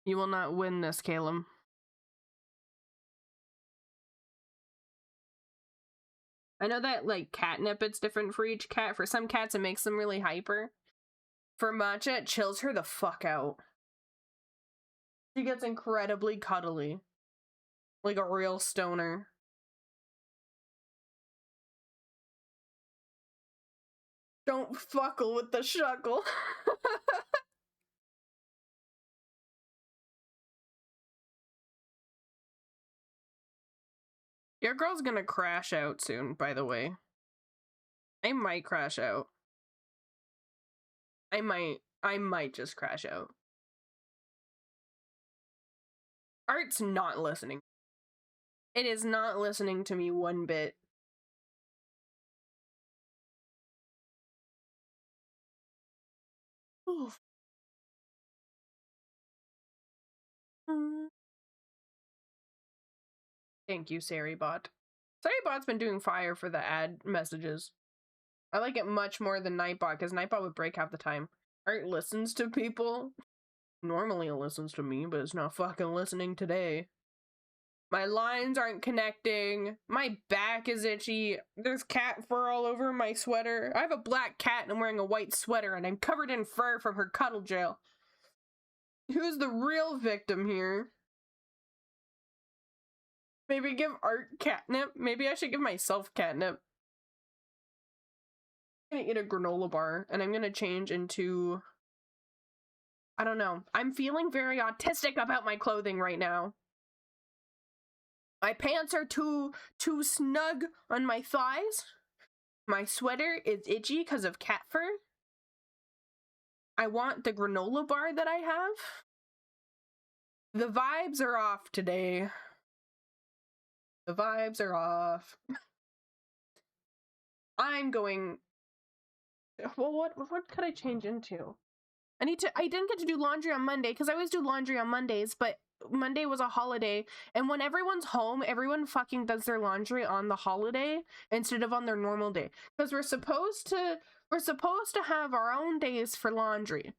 You will not win this, Caleb. I know that, like, catnip, it's different for each cat. For some cats, it makes them really hyper. For Matcha, it chills her the fuck out. She gets incredibly cuddly. Like a real stoner. Don't fuckle with the shuckle. Your girl's gonna crash out soon, by the way. I might crash out. I might just crash out. Art's not listening. It is not listening to me one bit. Oof. Thank you, Sarybot. Sarybot's been doing fire for the ad messages. I like it much more than Nightbot, because Nightbot would break half the time. Art listens to people. Normally it listens to me, but it's not fucking listening today. My lines aren't connecting. My back is itchy. There's cat fur all over my sweater. I have a black cat and I'm wearing a white sweater and I'm covered in fur from her cuddle gel. Who's the real victim here? Maybe give Art catnip? Maybe I should give myself catnip. I'm gonna eat a granola bar and I'm gonna change into... I don't know. I'm feeling very autistic about my clothing right now. My pants are too snug on my thighs. My sweater is itchy because of cat fur. I want the granola bar that I have. The vibes are off today. The vibes are off. I'm going... Well, what could I change into? I didn't get to do laundry on Monday because I always do laundry on Mondays, but Monday was a holiday, and when everyone's home, everyone fucking does their laundry on the holiday instead of on their normal day. Because we're supposed to have our own days for laundry.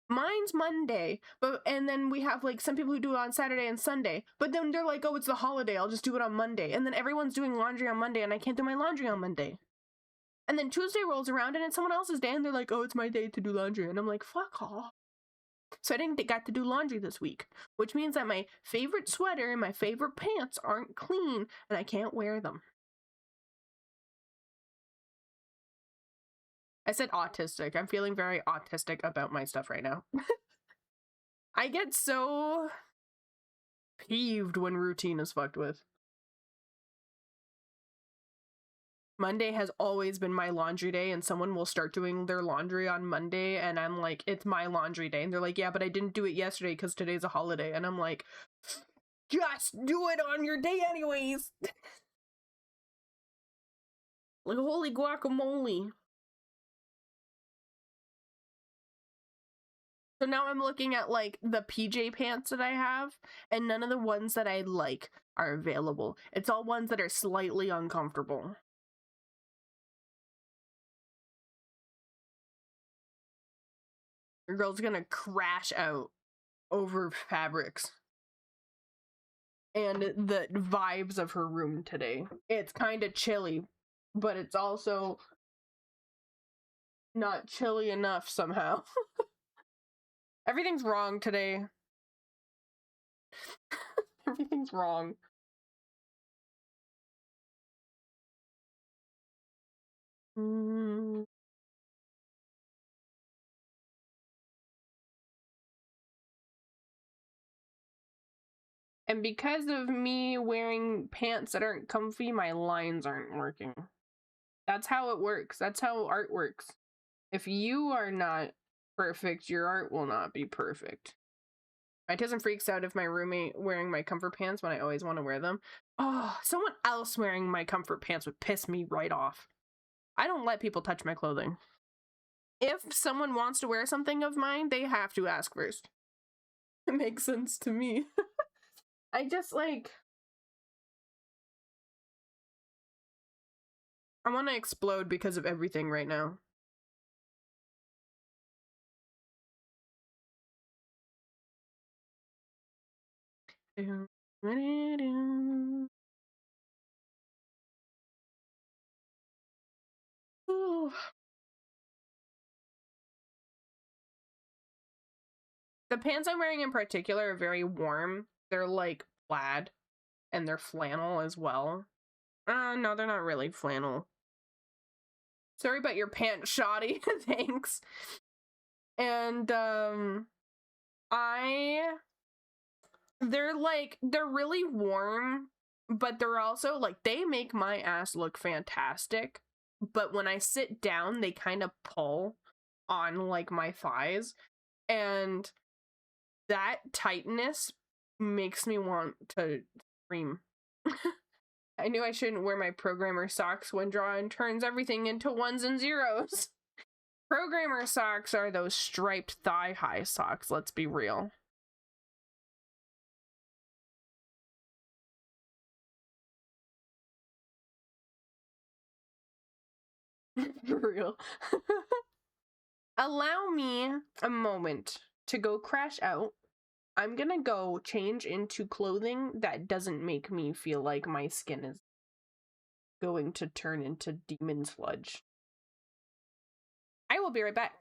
Mine's Monday, and then we have like some people who do it on Saturday and Sunday, but then they're like, oh, it's the holiday, I'll just do it on Monday. And then everyone's doing laundry on Monday and I can't do my laundry on Monday. And then Tuesday rolls around and it's someone else's day and they're like, oh, it's my day to do laundry. And I'm like, fuck off. So I didn't get to do laundry this week, which means that my favorite sweater and my favorite pants aren't clean and I can't wear them. I said autistic. I'm feeling very autistic about my stuff right now. I get so peeved when routine is fucked with. Monday has always been my laundry day, and someone will start doing their laundry on Monday, and I'm like, it's my laundry day. And they're like, yeah, but I didn't do it yesterday because today's a holiday. And I'm like, just do it on your day anyways. Like, holy guacamole. So now I'm looking at, like, the PJ pants that I have, and none of the ones that I like are available. It's all ones that are slightly uncomfortable. Your girl's gonna crash out over fabrics and the vibes of her room today. It's kind of chilly, but it's also not chilly enough somehow. Everything's wrong today. Everything's wrong. And because of me wearing pants that aren't comfy, my lines aren't working. That's how it works. That's how art works. If you are not perfect, your art will not be perfect. My cousin freaks out if my roommate wearing my comfort pants when I always want to wear them. Oh, someone else wearing my comfort pants would piss me right off. I don't let people touch my clothing. If someone wants to wear something of mine, they have to ask first. It makes sense to me. I just like... I want to explode because of everything right now. The pants I'm wearing in particular are very warm. They're like plaid and they're flannel as well. No, they're not really flannel. Sorry about your pants, shoddy. Thanks. And they're really warm, but they're also like, they make my ass look fantastic. But when I sit down, they kind of pull on like my thighs, and that tightness makes me want to scream. I knew I shouldn't wear my programmer socks when drawing turns everything into ones and zeros. Programmer socks are those striped thigh-high socks, let's be real. For real. Allow me a moment to go crash out. I'm gonna go change into clothing that doesn't make me feel like my skin is going to turn into demon sludge. I will be right back.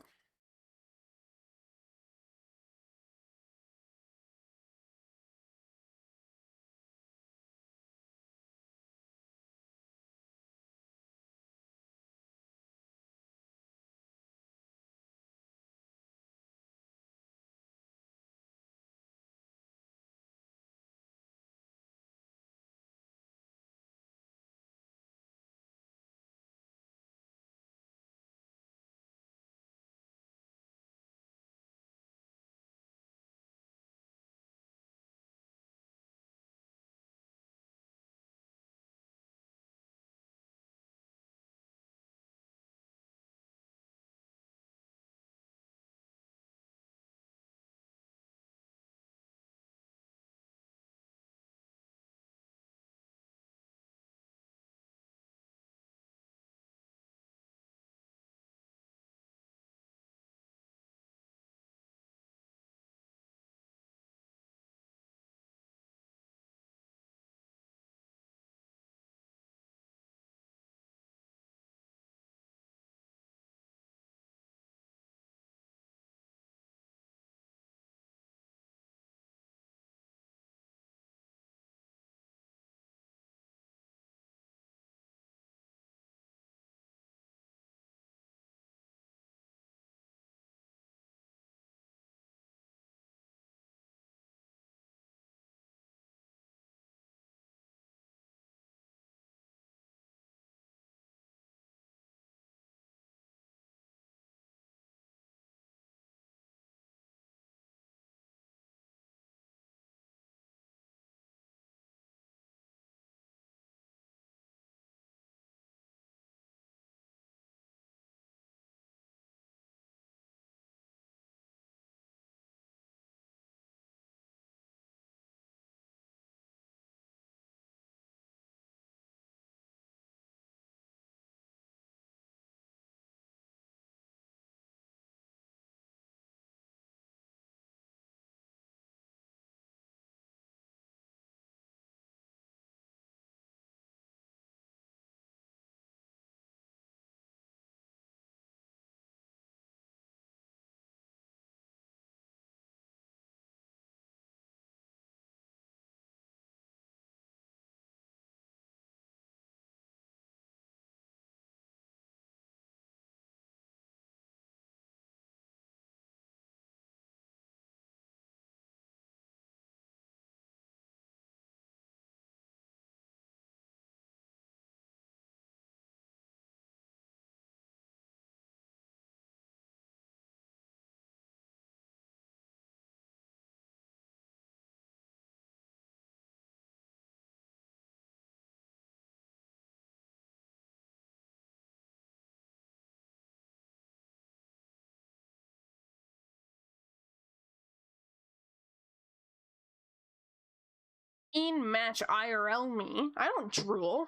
Mean match IRL me. I don't drool.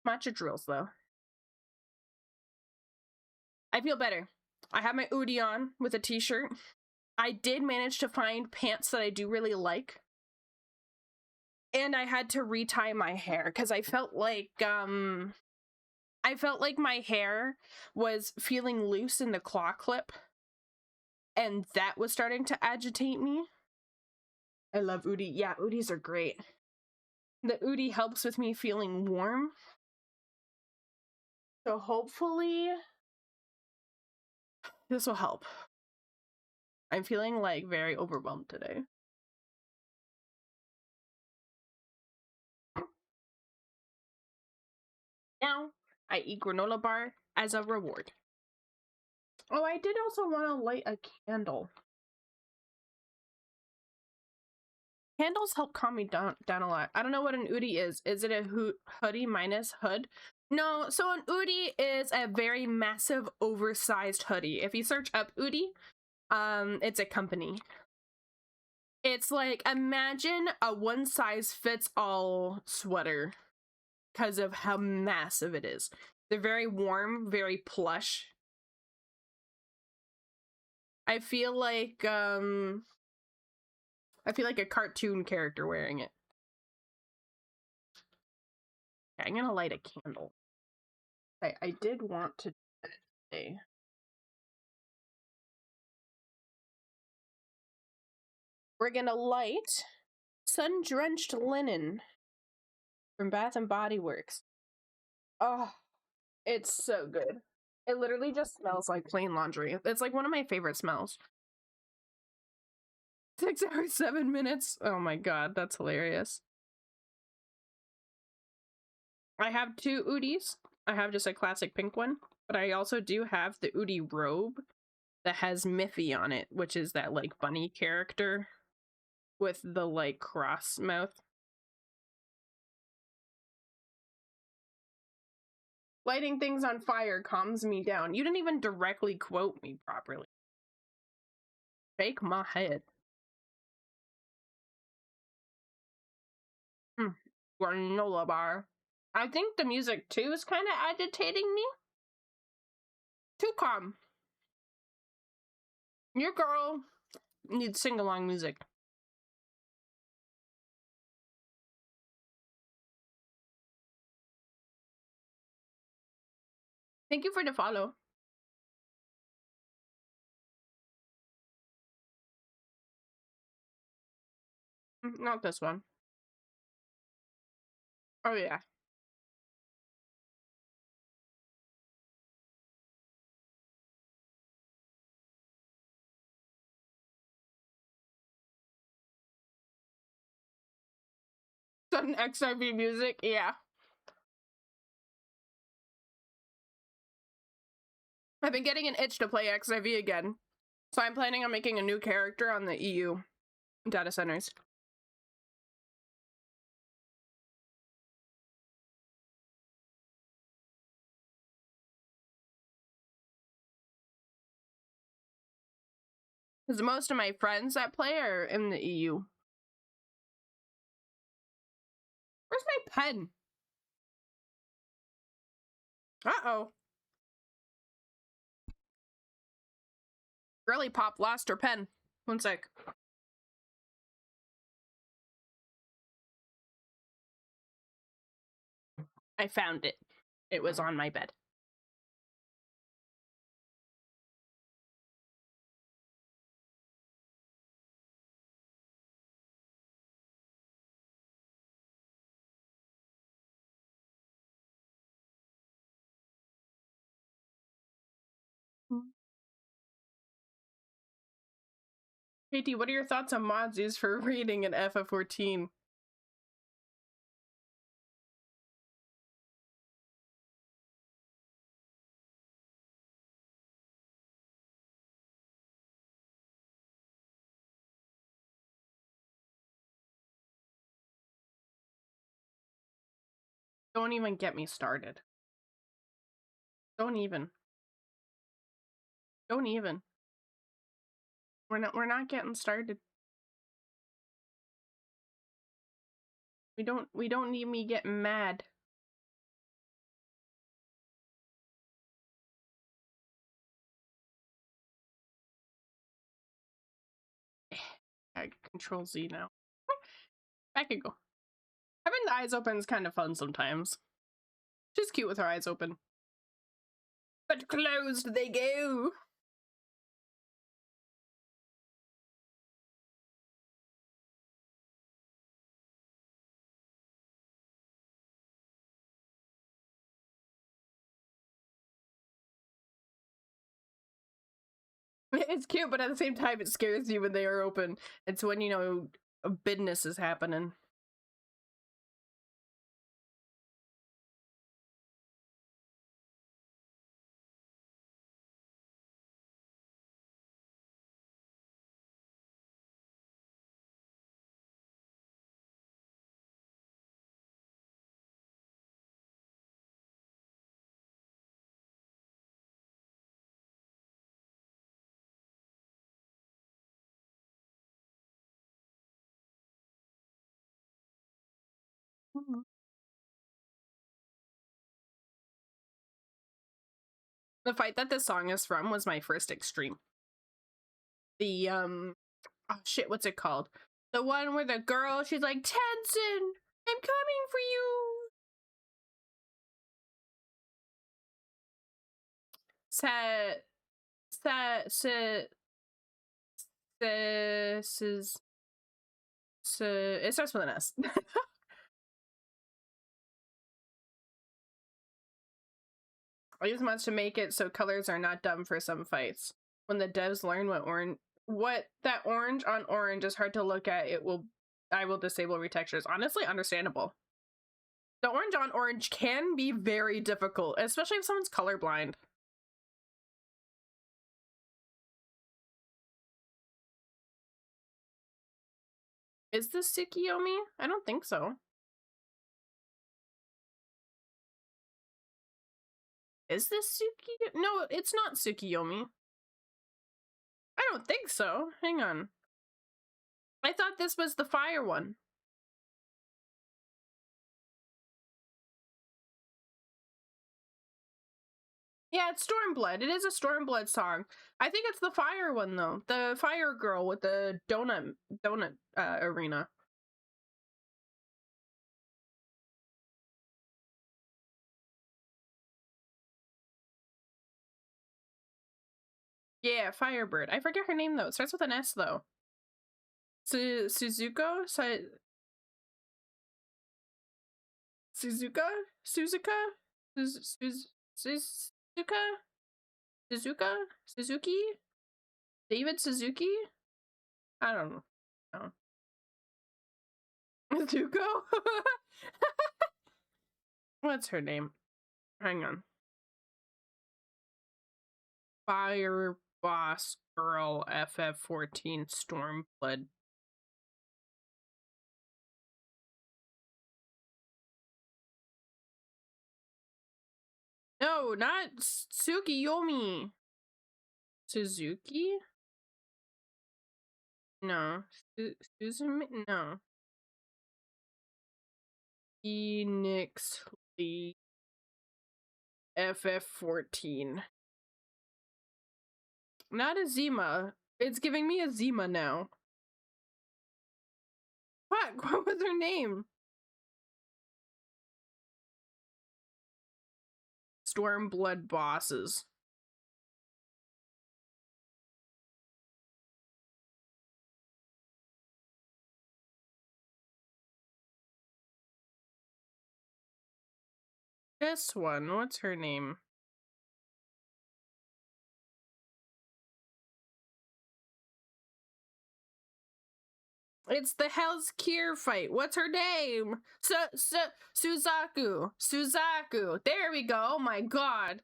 Matcha drools though. I feel better. I have my hoodie on with a t-shirt. I did manage to find pants that I do really like. And I had to retie my hair because I felt like my hair was feeling loose in the claw clip. And that was starting to agitate me. I love hoodie. Yeah, hoodies are great. The hoodie helps with me feeling warm. So hopefully this will help. I'm feeling like very overwhelmed today. Now I eat granola bar as a reward. Oh, I did also want to light a candle. Candles help calm me down a lot. I don't know what an hoodie is. Is it a hoodie minus hood? No, so an hoodie is a very massive, oversized hoodie. If you search up hoodie, it's a company. It's like, imagine a one-size-fits-all sweater because of how massive it is. They're very warm, very plush. I feel like a cartoon character wearing it. Okay, I'm gonna light a candle. I did want to do that today. We're gonna light sun-drenched linen from Bath and Body Works. Oh, it's so good. It literally just smells like plain laundry. It's like one of my favorite smells. 6 hours, 7 minutes. Oh my god, that's hilarious. I have two hoodies. I have just a classic pink one, but I also do have the hoodie robe that has Miffy on it, which is that like bunny character with the like cross mouth. Lighting things on fire calms me down. You didn't even directly quote me properly. Shake my head. Granola bar. I think the music too is kind of agitating me. Too calm. Your girl needs sing-along music. Thank you for the follow. Not this one. Oh yeah. Sudden XRV music, yeah. I've been getting an itch to play XIV again. So I'm planning on making a new character on the EU data centers. Because most of my friends that play are in the EU. Where's my pen? Uh-oh. Girly Pop lost her pen. One sec. I found it. It was on my bed. Katie, what are your thoughts on mods used for reading in FF14? Don't even get me started. Don't even. Don't even. We're not getting started. We don't need me getting mad. I Control Z now. Back and go. Having the eyes open is kind of fun sometimes. She's cute with her eyes open. But closed they go. It's cute, but at the same time, it scares you when they are open. It's when, you know, a business is happening. The fight that this song is from was my first extreme. The, oh shit, what's it called? The one where the girl, she's like, Tenzin, I'm coming for you. It starts with an S. I use mods to make it so colors are not dumb for some fights. When the devs learn what that orange on orange is hard to look at, I will disable retextures. Honestly, understandable. The orange on orange can be very difficult, especially if someone's colorblind. Is this Tsukiyomi? I don't think so. Is this Tsukiyomi? No, it's not Tsukiyomi. I don't think so. Hang on. I thought this was the fire one. Yeah, it's Stormblood. It is a Stormblood song. I think it's the fire one though. The fire girl with the donut arena. Yeah, Firebird. I forget her name though. It starts with an S though. Suzuka? Suzuka? Suzuki? David Suzuki? I don't know. Zuko? What's her name? Hang on. Fire Boss Girl FF14 Stormblood. No, not Tsukiyomi. Suzuki? No. Suzumi? No. Phoenix Lee FF14. Not a Zima. It's giving me a Zima now. Fuck, what was her name? Stormblood bosses. This one, what's her name? It's the Hell's Cure fight. What's her name? Suzaku. Suzaku. There we go. Oh my god.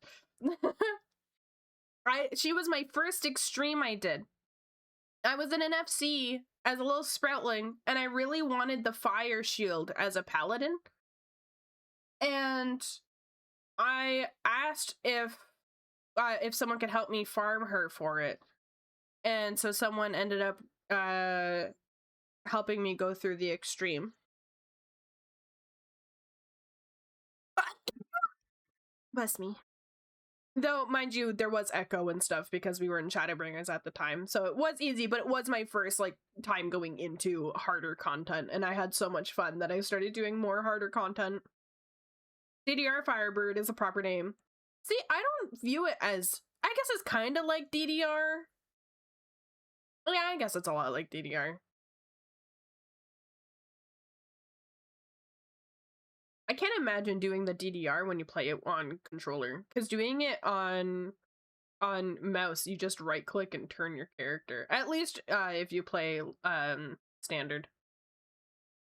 She was my first extreme I did. I was in an FC as a little sproutling, and I really wanted the fire shield as a paladin. And I asked if someone could help me farm her for it. And so someone ended up helping me go through the extreme. Bless me. Though, mind you, there was echo and stuff because we were in Shadowbringers at the time. So it was easy, but it was my first, like, time going into harder content. And I had so much fun that I started doing more harder content. DDR Firebird is a proper name. See, I don't view it as... I guess it's kind of like DDR. Yeah, I guess it's a lot like DDR. I can't imagine doing the DDR when you play it on controller, because doing it on mouse, you just right click and turn your character. At least if you play standard.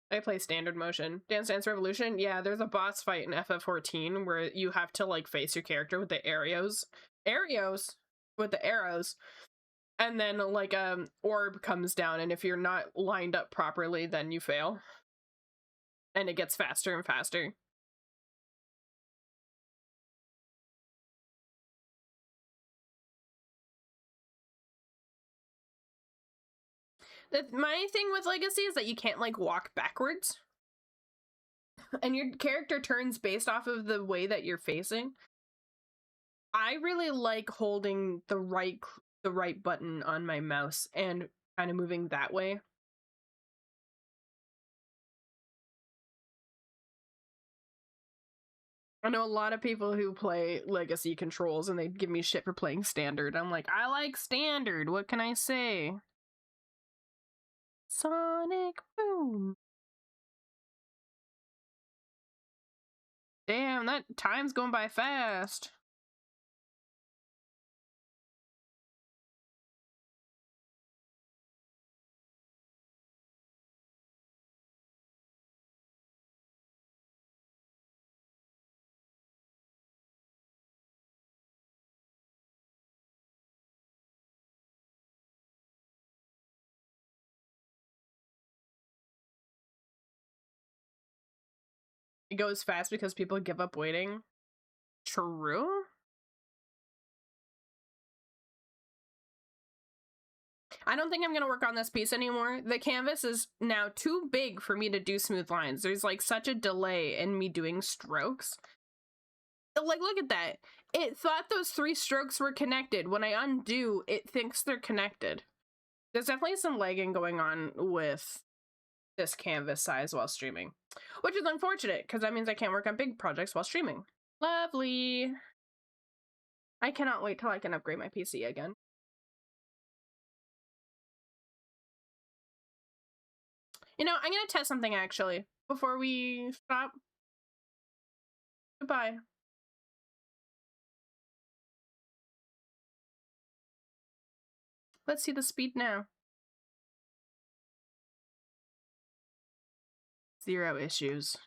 I play standard motion. Dance Dance Revolution, yeah, there's a boss fight in FF14 where you have to like face your character with the arrows with the arrows, and then like orb comes down, and if you're not lined up properly, then you fail. And it gets faster and faster. My thing with Legacy is that you can't like walk backwards. And your character turns based off of the way that you're facing. I really like holding the right button on my mouse and kind of moving that way. I know a lot of people who play Legacy controls and they give me shit for playing standard. I'm like, I like standard. What can I say? Sonic Boom. Damn, that time's going by fast. It goes fast because people give up waiting. True? I don't think I'm going to work on this piece anymore. The canvas is now too big for me to do smooth lines. There's like such a delay in me doing strokes. Like, look at that. It thought those 3 strokes were connected. When I undo, it thinks they're connected. There's definitely some lagging going on with this canvas size while streaming, which is unfortunate because that means I can't work on big projects while streaming. Lovely. I cannot wait till I can upgrade my PC again. You know, I'm gonna test something actually before we stop. Goodbye. Let's see the speed now. 0 issues.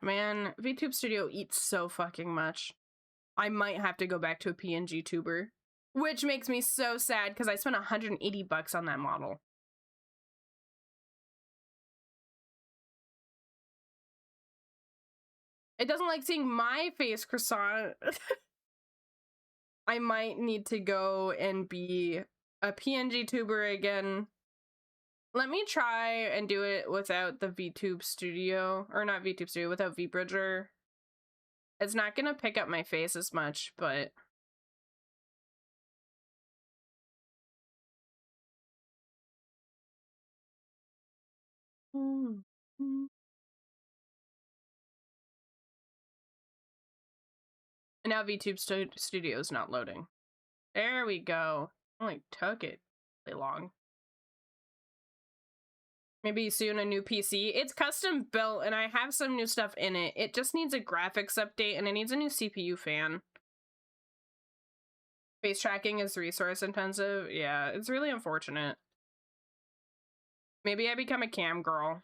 Man, VTube Studio eats so fucking much. I might have to go back to a PNG tuber, which makes me so sad because I spent 180 bucks on that model. It doesn't like seeing my face, croissant. I might need to go and be a PNG tuber again. Let me try and do it without the VTube Studio, or not VTube Studio, without VBridger. It's not gonna pick up my face as much, but... And now VTube Studio is not loading. There we go. Only took it really long. Maybe soon a new PC. It's custom built and I have some new stuff in it. It just needs a graphics update and it needs a new CPU fan. Face tracking is resource intensive. Yeah, it's really unfortunate. Maybe I become a cam girl.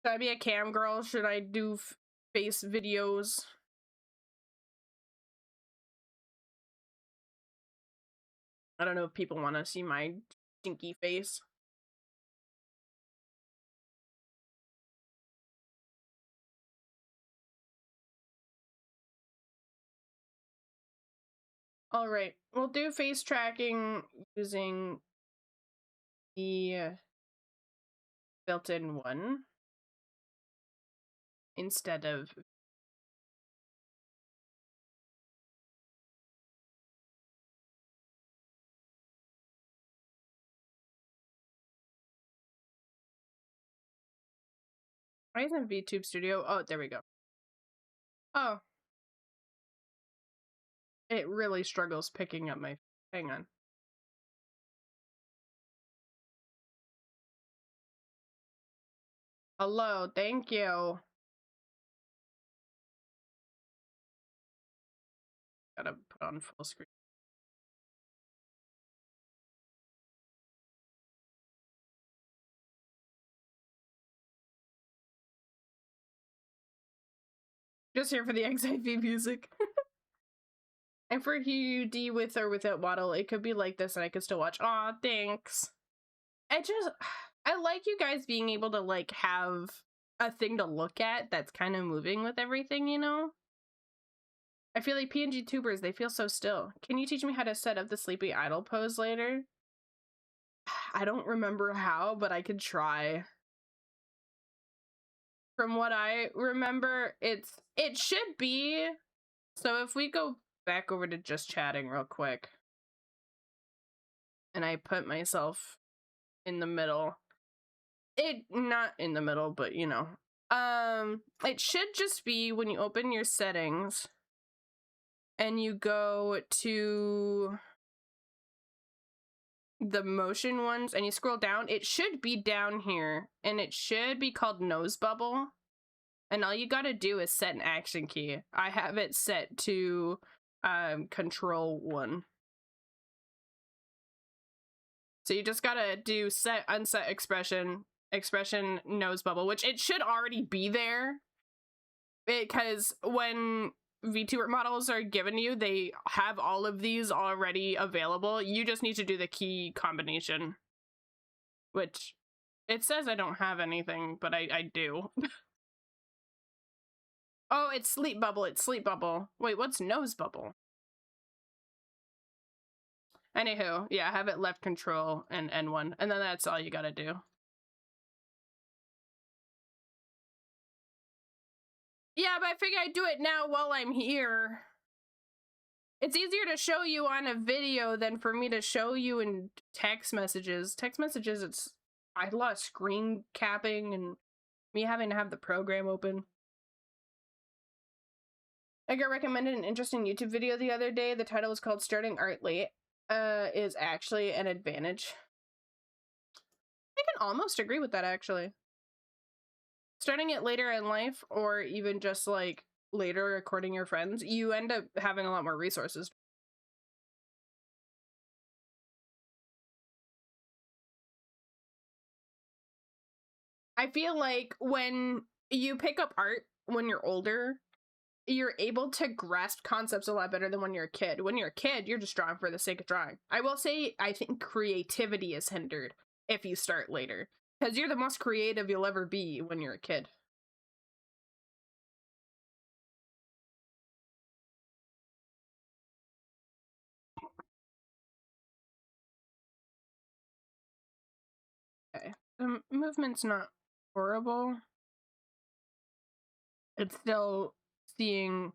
Should I be a cam girl? Should I do face videos? I don't know if people want to see my stinky face. All right, we'll do face tracking using the built-in one. instead of why isn't VTube Studio? Oh, there we go. Oh. It really struggles picking up my... Hang on. Hello, thank you. Gotta put on full screen. Just here for the XIV music. And for HUD with or without Waddle, it could be like this and I could still watch. Aw, thanks. I like you guys being able to like have a thing to look at that's kind of moving with everything, you know? I feel like PNG tubers, they feel so still. Can you teach me how to set up the sleepy idle pose later? I don't remember how, but I could try. From what I remember, it should be. So if we go back over to just chatting real quick, and I put myself in the middle, not in the middle, but you know, it should just be when you open your settings and you go to the motion ones and you scroll down, it should be down here and it should be called nose bubble. And all you gotta do is set an action key. I have it set to control 1. So you just gotta do set, unset expression, nose bubble, which it should already be there. Because when VTuber models are given you, they have all of these already available. You just need to do the key combination. Which, it says I don't have anything, but I do. Oh, it's sleep bubble, it's sleep bubble. Wait, what's nose bubble? Anywho, yeah, have it left control and N1, and then that's all you gotta do. Yeah, but I figure I'd do it now while I'm here. It's easier to show you on a video than for me to show you in text messages. Text messages, I lost screen capping and me having to have the program open. I got recommended an interesting YouTube video the other day. The title was called Starting Art Late is actually an advantage. I can almost agree with that, actually. Starting it later in life, or even just like later recording your friends, you end up having a lot more resources. I feel like when you pick up art when you're older, you're able to grasp concepts a lot better than when you're a kid. When you're a kid, you're just drawing for the sake of drawing. I will say, I think creativity is hindered if you start later, because you're the most creative you'll ever be when you're a kid. Okay, the movement's not horrible. It's still seeing...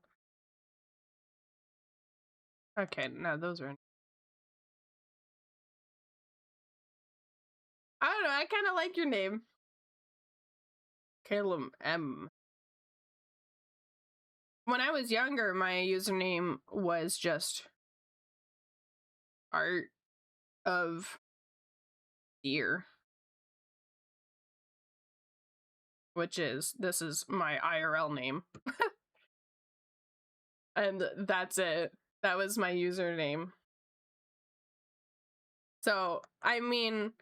Okay, no, those are... I don't know, I kind of like your name. Calum M. When I was younger, my username was just Art of Deer. Which is, this is my IRL name. And that's it. That was my username. So, I mean,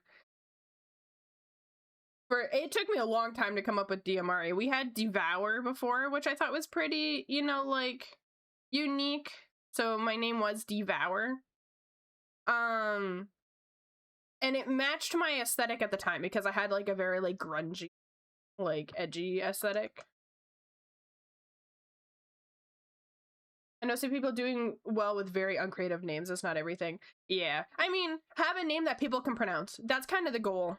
it took me a long time to come up with DMRE. We had Devour before, which I thought was pretty, you know, like, unique. So my name was Devour. And it matched my aesthetic at the time because I had like a very like grungy, like edgy aesthetic. I know some people doing well with very uncreative names. That's not everything. Yeah. I mean, have a name that people can pronounce. That's kind of the goal.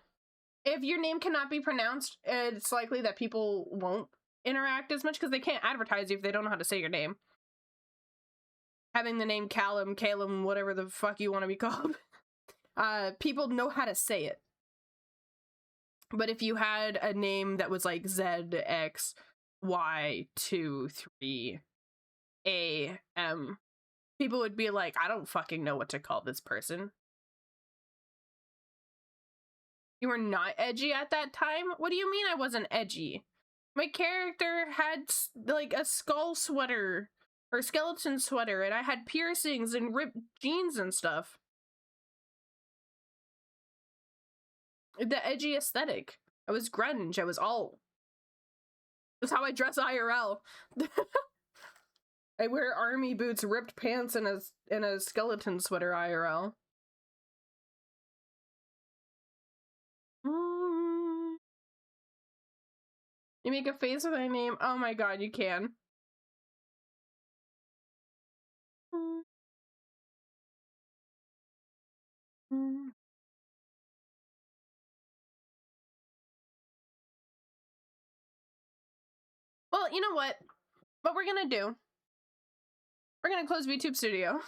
If your name cannot be pronounced, it's likely that people won't. interact as much because they can't advertise you if they don't know how to say your name. Having the name Callum, Calum, whatever the fuck you want to be called, people know how to say it. But if you had a name that was like ZXY23AM, people would be like, I don't fucking know what to call this person. You were not edgy at that time? What do you mean I wasn't edgy? My character had like a skull sweater or skeleton sweater, and I had piercings and ripped jeans and stuff. The edgy aesthetic. I was grunge. I was alt. That's how I dress IRL. I wear army boots, ripped pants, and a skeleton sweater IRL. You make a face with my name? Oh my god, you can. Well, you know what? What we're gonna do? We're gonna close VTube Studio.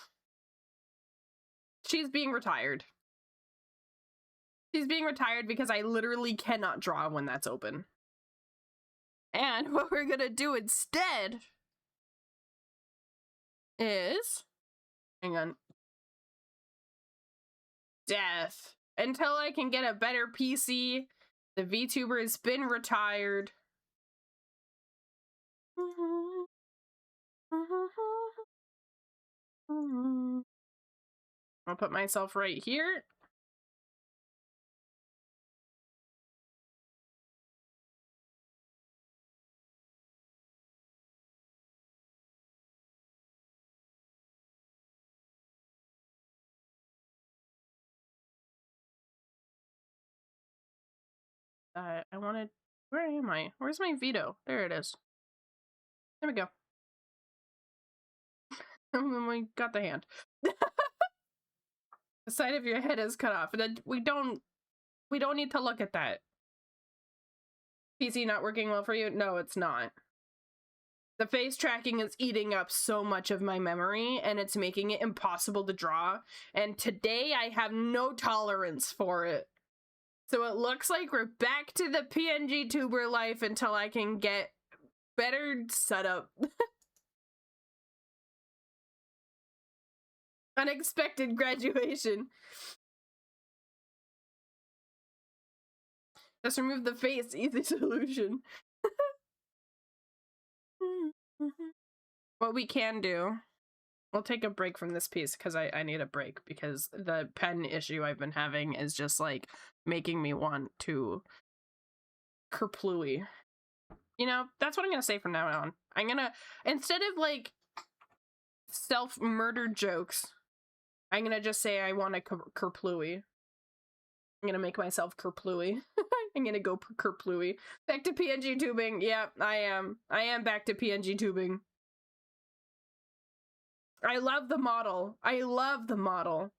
She's being retired. She's being retired because I literally cannot draw when that's open. And what we're gonna do instead is... Hang on. Death. Until I can get a better PC, the VTuber has been retired. I'll put myself right here. I wanted... Where am I? Where's my veto? There it is. There we go. We got the hand. The side of your head is cut off. We don't need to look at that. PC not working well for you? No, it's not. The face tracking is eating up so much of my memory, and it's making it impossible to draw. And today I have no tolerance for it. So it looks like we're back to the PNG tuber life until I can get better setup. Unexpected graduation. Just remove the face, easy solution. What we can do, we'll take a break from this piece because I need a break because the pen issue I've been having is just like making me want to kerplooey. You know, that's what I'm gonna say from now on. I'm gonna, instead of like self-murder jokes, I'm gonna just say I want a kerplooey. I'm gonna make myself kerplooey. I'm gonna go kerplooey. Back to PNG tubing. Yep, I am. I am back to PNG tubing. I love the model. I love the model.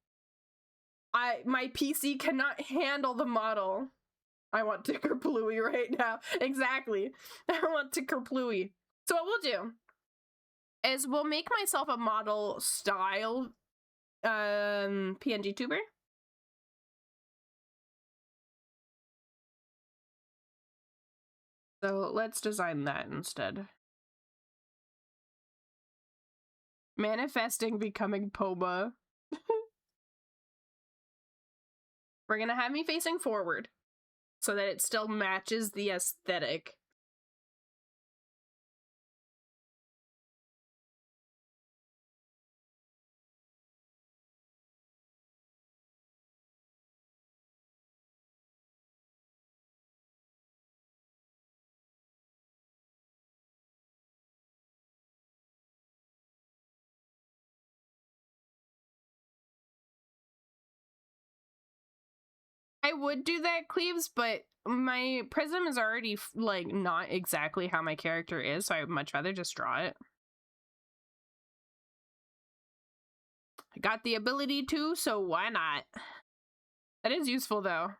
My PC cannot handle the model. I want to kerplooey right now. Exactly. I want to kerplooey. So what we'll do is we'll make myself a model style PNG tuber. So let's design that instead. Manifesting becoming Poba. We're gonna have me facing forward so that it still matches the aesthetic. I would do that, Cleaves, but my prism is already like not exactly how my character is, so I would much rather just draw it. I got the ability to, so why not? That is useful though.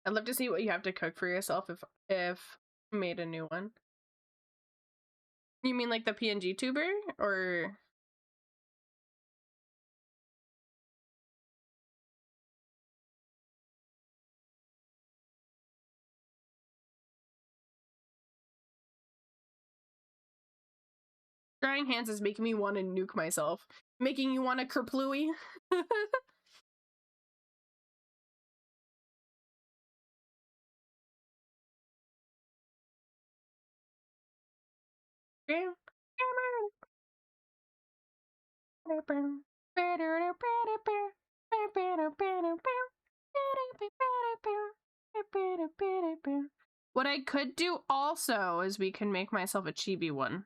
I'd love to see what you have to cook for yourself if you made a new one. You mean like the PNG tuber or? Drying hands is making me want to nuke myself. Making you want to kerplooey? What I could do also is we can make myself a chibi one.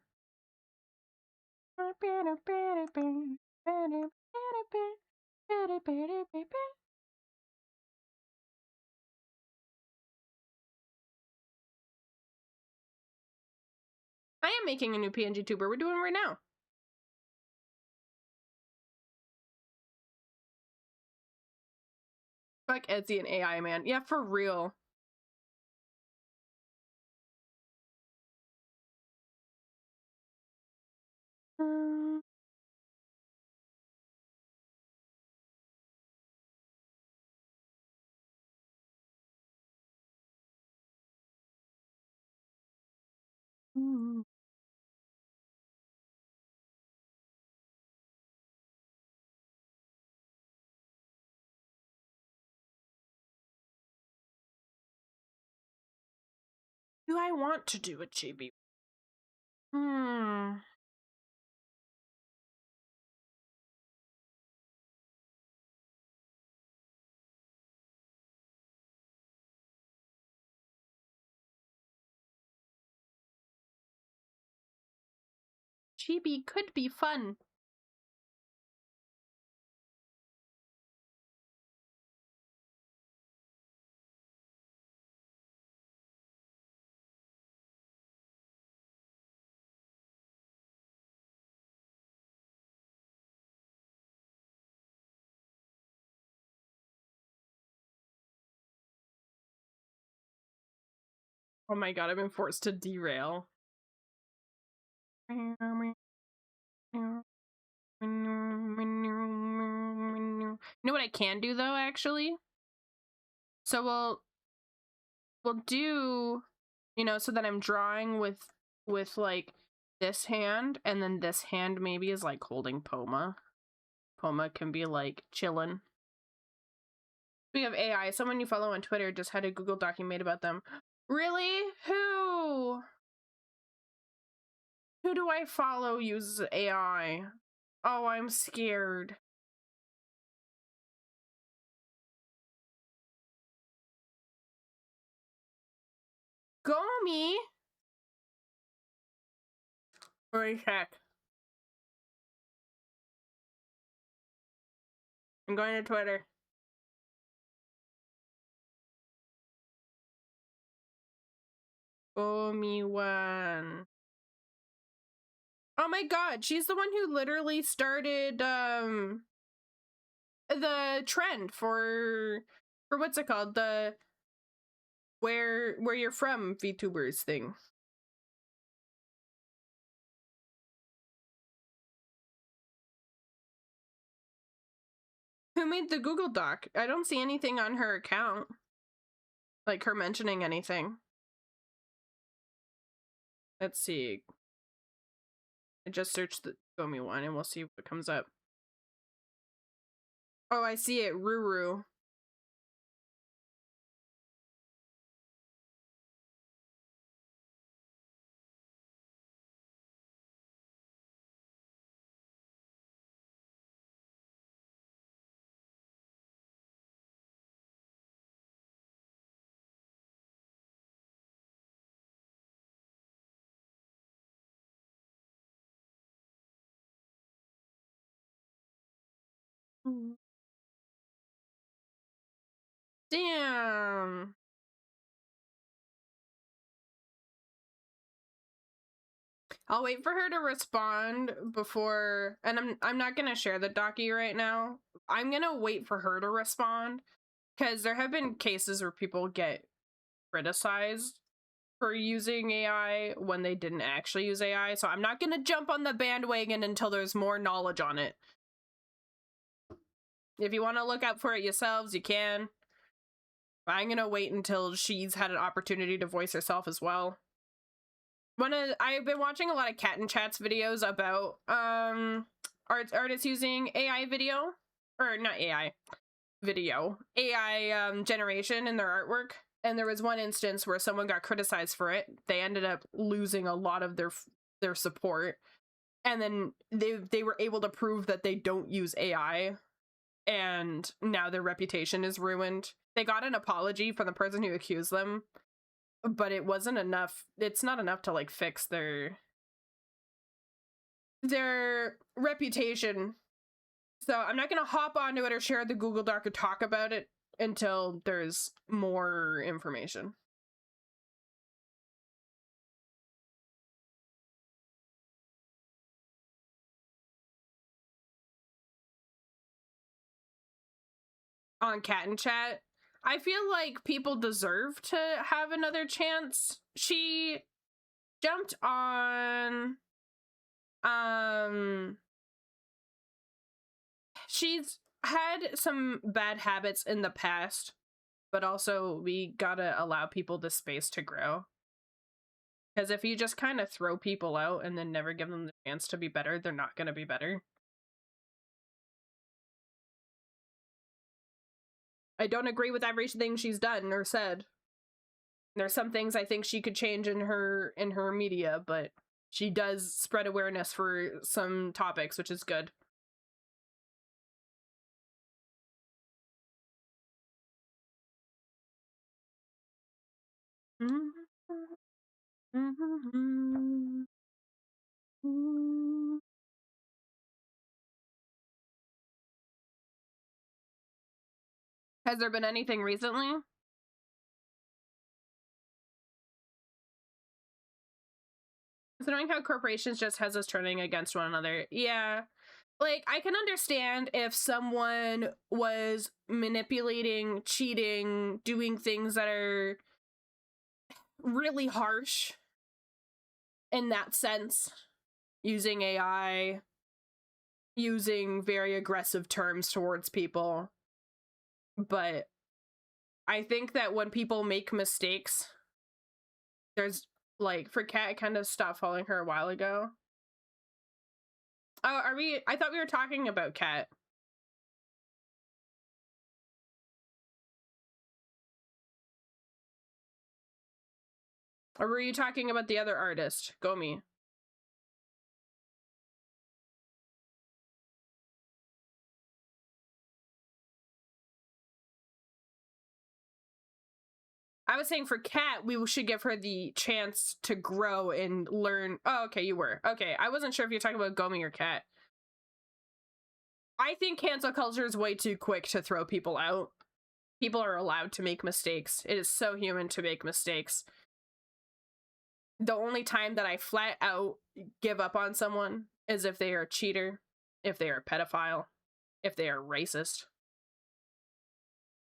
I am making a new PNG tuber. We're doing it right now. Fuck Etsy and AI, man. Yeah, for real. Do I want to do a chibi? Chibi could be fun. Oh my god, I've been forced to derail. You know what I can do though, actually? So we'll do, you know, so that I'm drawing with like this hand, and then this hand maybe is like holding Poma. Poma can be like chillin'. We have AI. Someone you follow on Twitter just had a Google Doc made about them. Really? Who? Who do I follow uses AI? Oh, I'm scared. Go me. Let me check. I'm going to Twitter. Go me one. Oh my god, she's the one who literally started the trend for what's it called? The where you're from VTubers thing. Who made the Google Doc? I don't see anything on her account. Like her mentioning anything. Let's see. I just searched the Gomi one and we'll see what comes up. Oh, I see it. Ruru. Damn. I'll wait for her to respond before, and I'm not gonna share the docu right now. I'm gonna wait for her to respond because there have been cases where people get criticized for using AI when they didn't actually use AI. So I'm not gonna jump on the bandwagon until there's more knowledge on it. If you want to look out for it yourselves, you can. But I'm gonna wait until she's had an opportunity to voice herself as well. I've been watching a lot of Cat and Chats videos about artists using AI video, or not AI video, AI generation in their artwork. And there was one instance where someone got criticized for it. They ended up losing a lot of their support, and then they were able to prove that they don't use AI, and now their reputation is ruined. They got an apology from the person who accused them, but it wasn't enough. It's not enough to like fix their reputation. So I'm not gonna hop onto it or share the Google Doc or talk about it until there's more information. On Cat and Chat, I feel like people deserve to have another chance. She jumped on she's had some bad habits in the past, but also we gotta allow people the space to grow. Because if you just kind of throw people out and then never give them the chance to be better, they're not gonna be better. I don't agree with everything she's done or said. There's some things I think she could change in her media, but she does spread awareness for some topics, which is good. Has there been anything recently? Considering how corporations just has us turning against one another. Yeah. Like, I can understand if someone was manipulating, cheating, doing things that are really harsh in that sense, using AI, using very aggressive terms towards people. But I think that when people make mistakes, there's like, for Kat, I kind of stopped following her a while ago. Oh, I thought we were talking about Kat. Or were you talking about the other artist, Gomi? I was saying for Kat, we should give her the chance to grow and learn. Oh, okay, you were. Okay, I wasn't sure if you're talking about Gomi or Kat. I think cancel culture is way too quick to throw people out. People are allowed to make mistakes. It is so human to make mistakes. The only time that I flat out give up on someone is if they are a cheater, if they are a pedophile, if they are racist,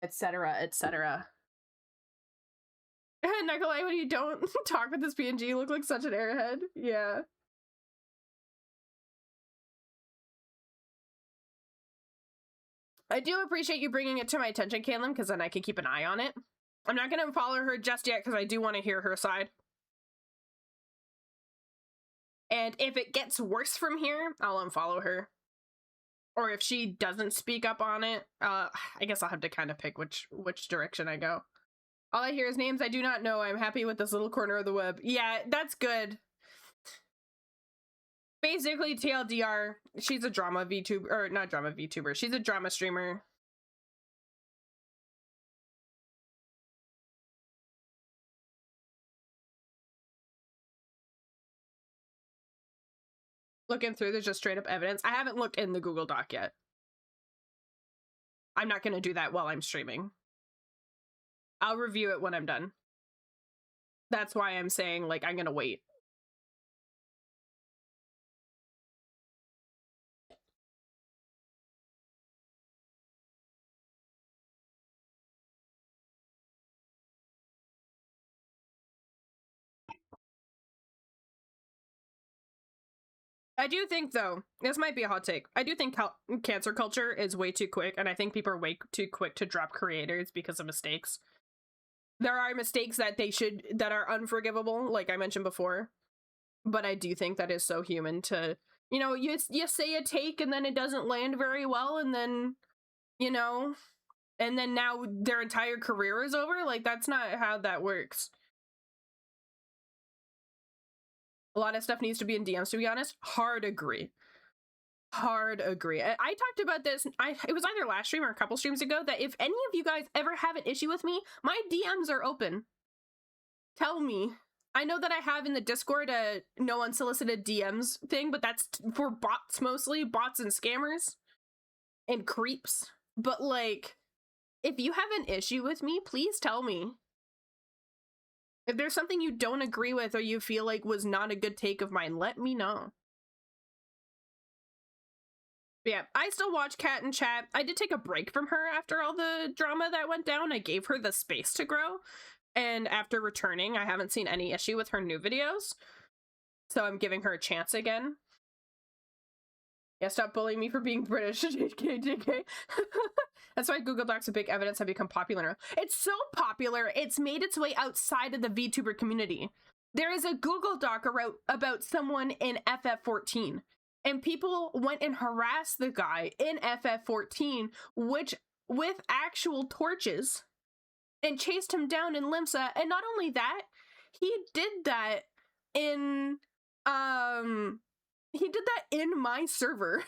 etc., etc. Nikolai, when you don't talk with this PNG, you look like such an airhead. Yeah. I do appreciate you bringing it to my attention, Caitlin, because then I can keep an eye on it. I'm not going to follow her just yet because I do want to hear her side. And if it gets worse from here, I'll unfollow her. Or if she doesn't speak up on it, I guess I'll have to kind of pick which direction I go. All I hear is names I do not know. I'm happy with this little corner of the web. Yeah, that's good. Basically, TLDR, she's a drama VTuber, or not drama VTuber, she's a drama streamer. Looking through, there's just straight up evidence. I haven't looked in the Google Doc yet. I'm not going to do that while I'm streaming. I'll review it when I'm done. That's why I'm saying, like, I'm gonna wait. I do think, though, this might be a hot take. I do think cancer culture is way too quick, and I think people are way too quick to drop creators because of mistakes. There are mistakes that are unforgivable, like I mentioned before, but I do think that is so human to, you know, you say a take and then it doesn't land very well, and then, you know, and then now their entire career is over. Like, that's not how that works. A lot of stuff needs to be in DMs, to be honest. Hard agree. I talked about this, it was either last stream or a couple streams ago, that if any of you guys ever have an issue with me, my DMs are open. Tell me. I know that I have in the Discord a no unsolicited DMs thing, but that's for bots mostly, bots and scammers and creeps. But like, if you have an issue with me, please tell me. If there's something you don't agree with or you feel like was not a good take of mine, let me know. But yeah, I still watch Cat and Chat. I did take a break from her after all the drama that went down. I gave her the space to grow. And after returning, I haven't seen any issue with her new videos. So I'm giving her a chance again. Yeah, stop bullying me for being British. JK. That's why Google Docs of big evidence have become popular. It's so popular, it's made its way outside of the VTuber community. There is a Google Doc about someone in FF14. And people went and harassed the guy in FF14, with actual torches, and chased him down in Limsa. And not only that, he did that in my server.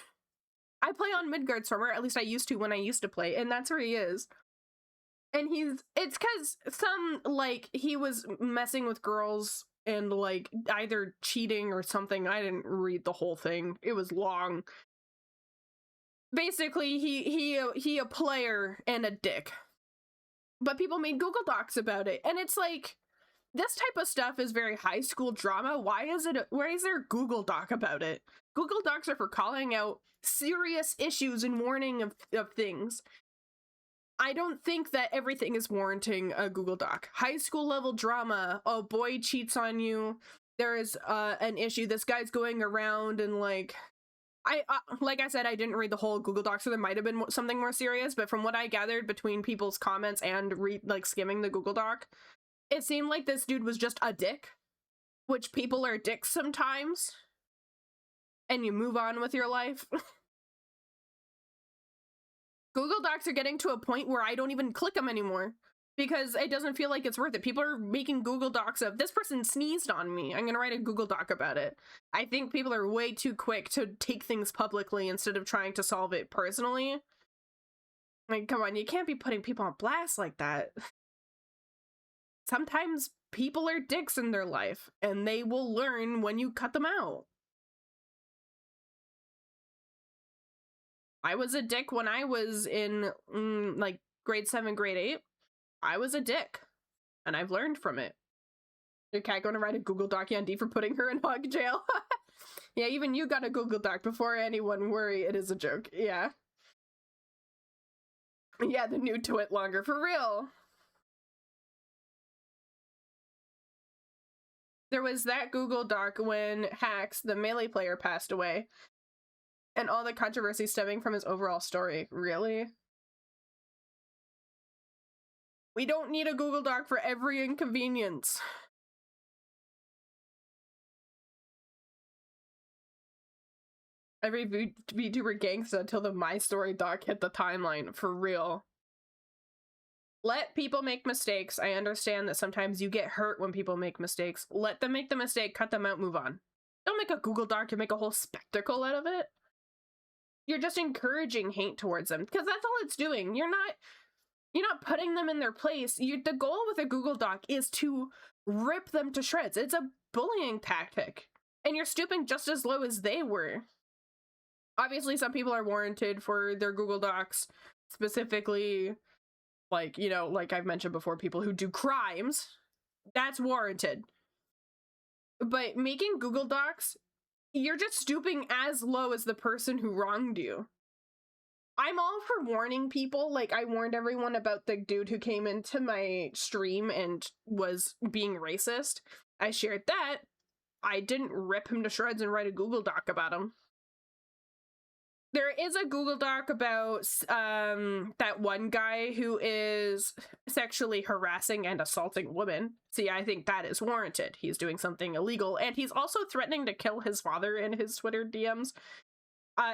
I play on Midgard server, at least I used to when I used to play, and that's where he is. And it's because he was messing with girls and like either cheating or something. I didn't read the whole thing. It was long. Basically, he a player and a dick. But people made Google Docs about it, and it's like, this type of stuff is very high school drama. Why is there a Google Doc about it? Google Docs are for calling out serious issues and warning of things. I don't think that everything is warranting a Google Doc. High school level drama, oh, boy cheats on you, there is an issue, this guy's going around, and like I said, I didn't read the whole Google Doc, so there might have been something more serious, but from what I gathered between people's comments and skimming the Google Doc, it seemed like this dude was just a dick, which people are dicks sometimes, and you move on with your life. Google Docs are getting to a point where I don't even click them anymore because it doesn't feel like it's worth it. People are making Google Docs of, this person sneezed on me, I'm gonna write a Google Doc about it. I think people are way too quick to take things publicly instead of trying to solve it personally. Like, come on, you can't be putting people on blast like that. Sometimes people are dicks in their life, and they will learn when you cut them out. I was a dick when I was in, like, grade 7, grade 8. I was a dick, and I've learned from it. Your cat going to write a Google Doc, Yandy, for putting her in hog jail? Yeah, even you got a Google Doc before anyone worry it is a joke. Yeah. Yeah, the new twit longer, for real. There was that Google Doc when Hacks, the Melee player, passed away. And all the controversy stemming from his overall story. Really? We don't need a Google Doc for every inconvenience. Every VTuber gangsta until the My Story doc hit the timeline. For real. Let people make mistakes. I understand that sometimes you get hurt when people make mistakes. Let them make the mistake, cut them out, move on. Don't make a Google Doc and make a whole spectacle out of it. You're just encouraging hate towards them, because that's all it's doing. You're not putting them in their place. The goal with a Google Doc is to rip them to shreds. It's a bullying tactic, and you're stooping just as low as they were. Obviously, some people are warranted for their Google Docs, specifically like, you know, like I've mentioned before, people who do crimes, that's warranted. But making Google Docs, you're just stooping as low as the person who wronged you. I'm all for warning people. Like, I warned everyone about the dude who came into my stream and was being racist. I shared that. I didn't rip him to shreds and write a Google Doc about him. There is a Google Doc about that one guy who is sexually harassing and assaulting women. See, I think that is warranted. He's doing something illegal, and he's also threatening to kill his father in his Twitter DMs.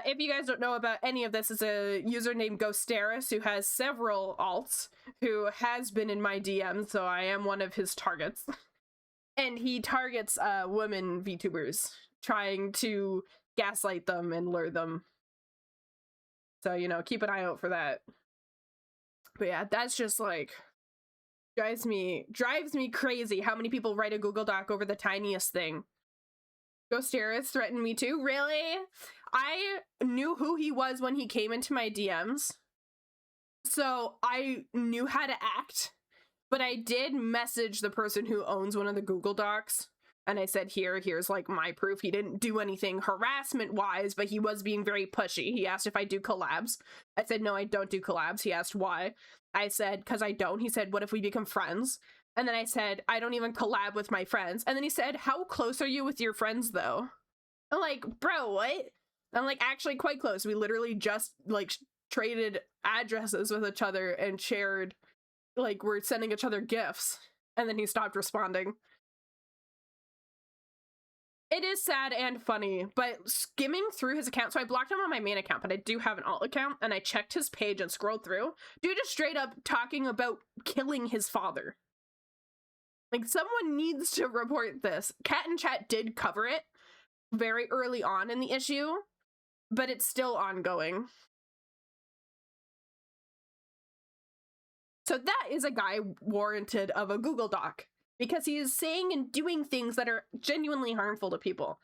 If you guys don't know about any of this, is a user named Ghosteris who has several alts, who has been in my DMs, so I am one of his targets. And he targets women VTubers, trying to gaslight them and lure them. So, you know, keep an eye out for that. But yeah, that's just like, drives me crazy how many people write a Google Doc over the tiniest thing. Ghosteris threatened me too. Really? I knew who he was when he came into my DMs, so I knew how to act. But I did message the person who owns one of the Google Docs, and I said, here's like my proof. He didn't do anything harassment wise, but he was being very pushy. He asked if I do collabs. I said, no, I don't do collabs. He asked why. I said, because I don't. He said, what if we become friends? And then I said, I don't even collab with my friends. And then he said, how close are you with your friends though? I'm like, bro, what? I'm like, actually quite close. We literally just like traded addresses with each other and shared, like, we're sending each other gifts. And then he stopped responding. It is sad and funny, but skimming through his account, so I blocked him on my main account, but I do have an alt account, and I checked his page and scrolled through. Dude just straight up talking about killing his father. Like, someone needs to report this. Cat and Chat did cover it very early on in the issue, but it's still ongoing. So that is a guy warranted of a Google Doc, because he is saying and doing things that are genuinely harmful to people.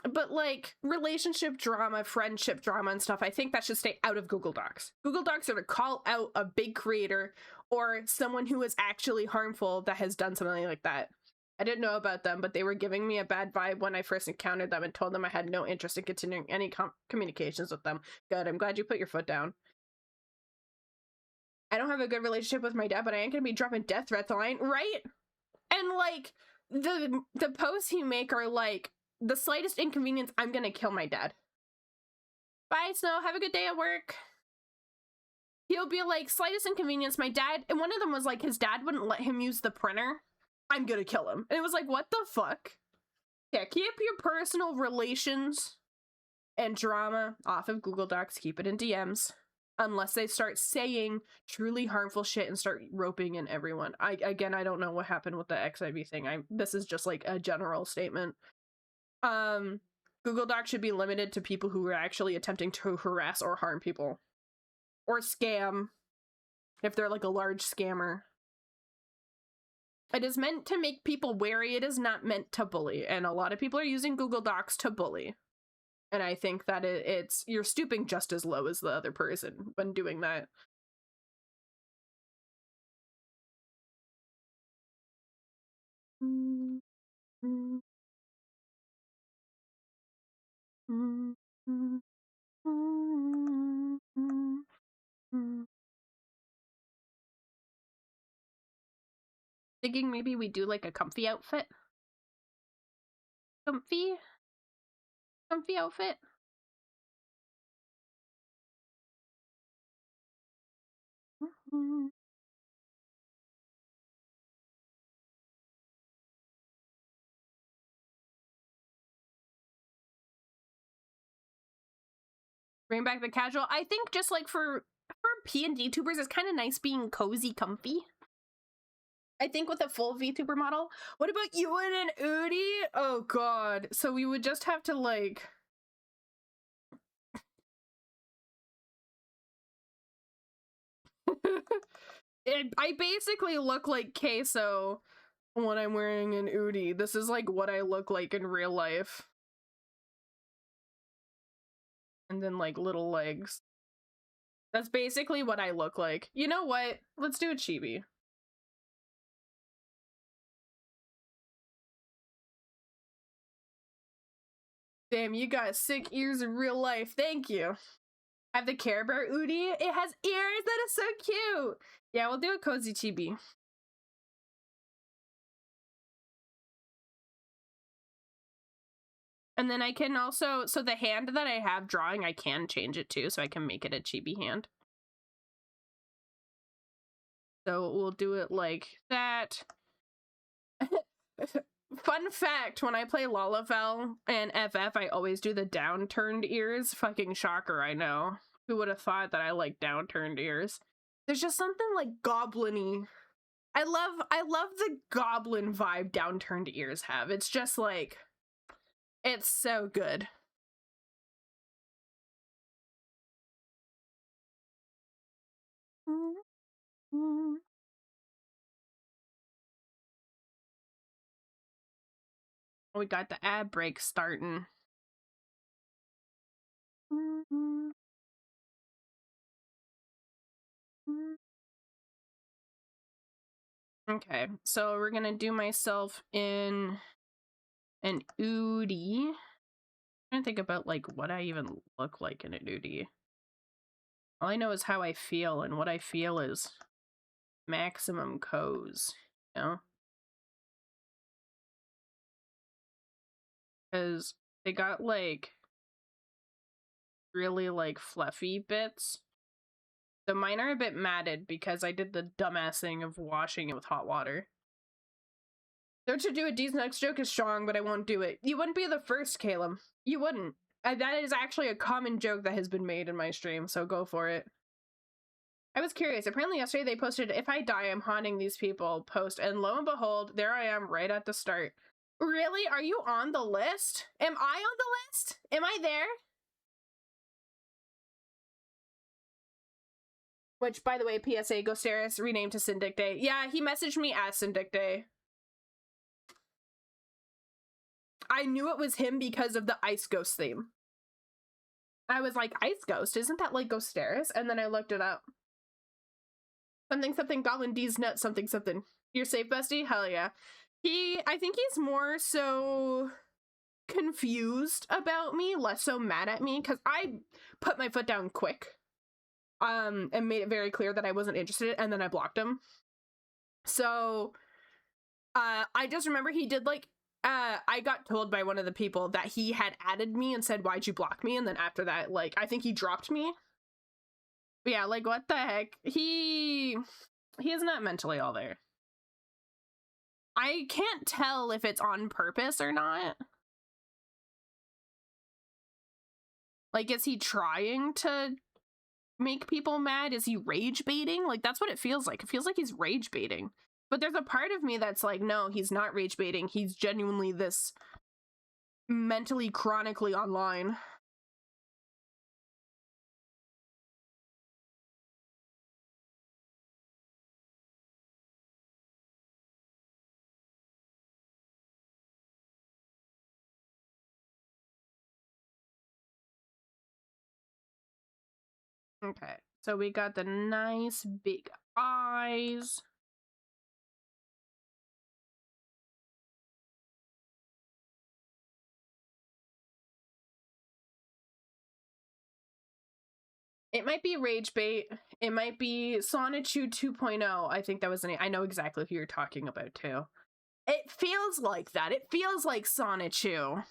But like relationship drama, friendship drama and stuff, I think that should stay out of Google Docs. Google Docs are to call out a big creator or someone who is actually harmful that has done something like that. I didn't know about them, but they were giving me a bad vibe when I first encountered them and told them I had no interest in continuing any communications with them. Good, I'm glad you put your foot down. I don't have a good relationship with my dad, but I ain't gonna be dropping death threats online, right? And like, the posts you make are like, the slightest inconvenience, I'm gonna kill my dad. Bye, Snow, have a good day at work. He'll be like, slightest inconvenience, my dad, and one of them was like, his dad wouldn't let him use the printer. I'm gonna kill him. And it was like, what the fuck? Yeah, keep your personal relations and drama off of Google Docs, keep it in DMs. Unless they start saying truly harmful shit and start roping in everyone. I don't know what happened with the XIV thing. This is just like a general statement. Google Docs should be limited to people who are actually attempting to harass or harm people. Or scam. If they're like a large scammer. It is meant to make people wary. It is not meant to bully. And a lot of people are using Google Docs to bully. And I think that you're stooping just as low as the other person when doing that. Thinking maybe we do like a comfy outfit. Comfy outfit. Bring back the casual. I think just like for P&D tubers, it's kind of nice being cozy, comfy. I think with a full VTuber model. What about you and an Udi? Oh god. So we would just have to like... I basically look like Queso when I'm wearing an Udi. This is like what I look like in real life. And then like little legs. That's basically what I look like. You know what? Let's do a chibi. Damn, you got sick ears in real life. Thank you. I have the Care Bear Udi. It has ears. That is so cute. Yeah, we'll do a cozy chibi. And then I can also, so the hand that I have drawing, I can change it too, so I can make it a chibi hand. So we'll do it like that. Fun fact, when I play Lalafell and FF, I always do the downturned ears. Fucking shocker, I know. Who would have thought that I like downturned ears? There's just something like goblin-y. I love the goblin vibe downturned ears have. It's just like, it's so good. We got the ad break starting. Okay, so we're gonna do myself in an Udi. I'm trying to think about like what I even look like in an Udi. All I know is how I feel, and what I feel is maximum cozy, you know? Because they got like really like fluffy bits. So mine are a bit matted because I did the dumbass thing of washing it with hot water. Though to do a D's next joke is strong, but I won't do it. You wouldn't be the first, Caleb. You wouldn't. That is actually a common joke that has been made in my stream, so go for it. I was curious. Apparently yesterday they posted, "If I die, I'm haunting these people" post, and lo and behold, there I am right at the start. Really? Are you on the list? Am I on the list? Am I there? Which, by the way, PSA, Ghosteris renamed to Syndicte. Yeah, he messaged me as Syndicte. I knew it was him because of the Ice Ghost theme. I was like, Ice Ghost? Isn't that like Ghosteris? And then I looked it up. Something Goblin D's nut something. You're safe, bestie? Hell yeah. I think he's more so confused about me, less so mad at me, because I put my foot down quick. And made it very clear that I wasn't interested, and then I blocked him. So, I just remember he did like, I got told by one of the people that he had added me and said, "Why'd you block me?" And then after that, like, I think he dropped me. But yeah, like, what the heck? He is not mentally all there. I can't tell if it's on purpose or not. Like, is he trying to make people mad? Is he rage baiting? Like, that's what it feels like. It feels like he's rage baiting. But there's a part of me that's like, no, he's not rage baiting. He's genuinely this mentally chronically online. Okay, so we got the nice big eyes. It might be rage bait. It might be Sonichu 2.0. I think that was the name. I know exactly who you're talking about too. It feels like that. It feels like Sonichu.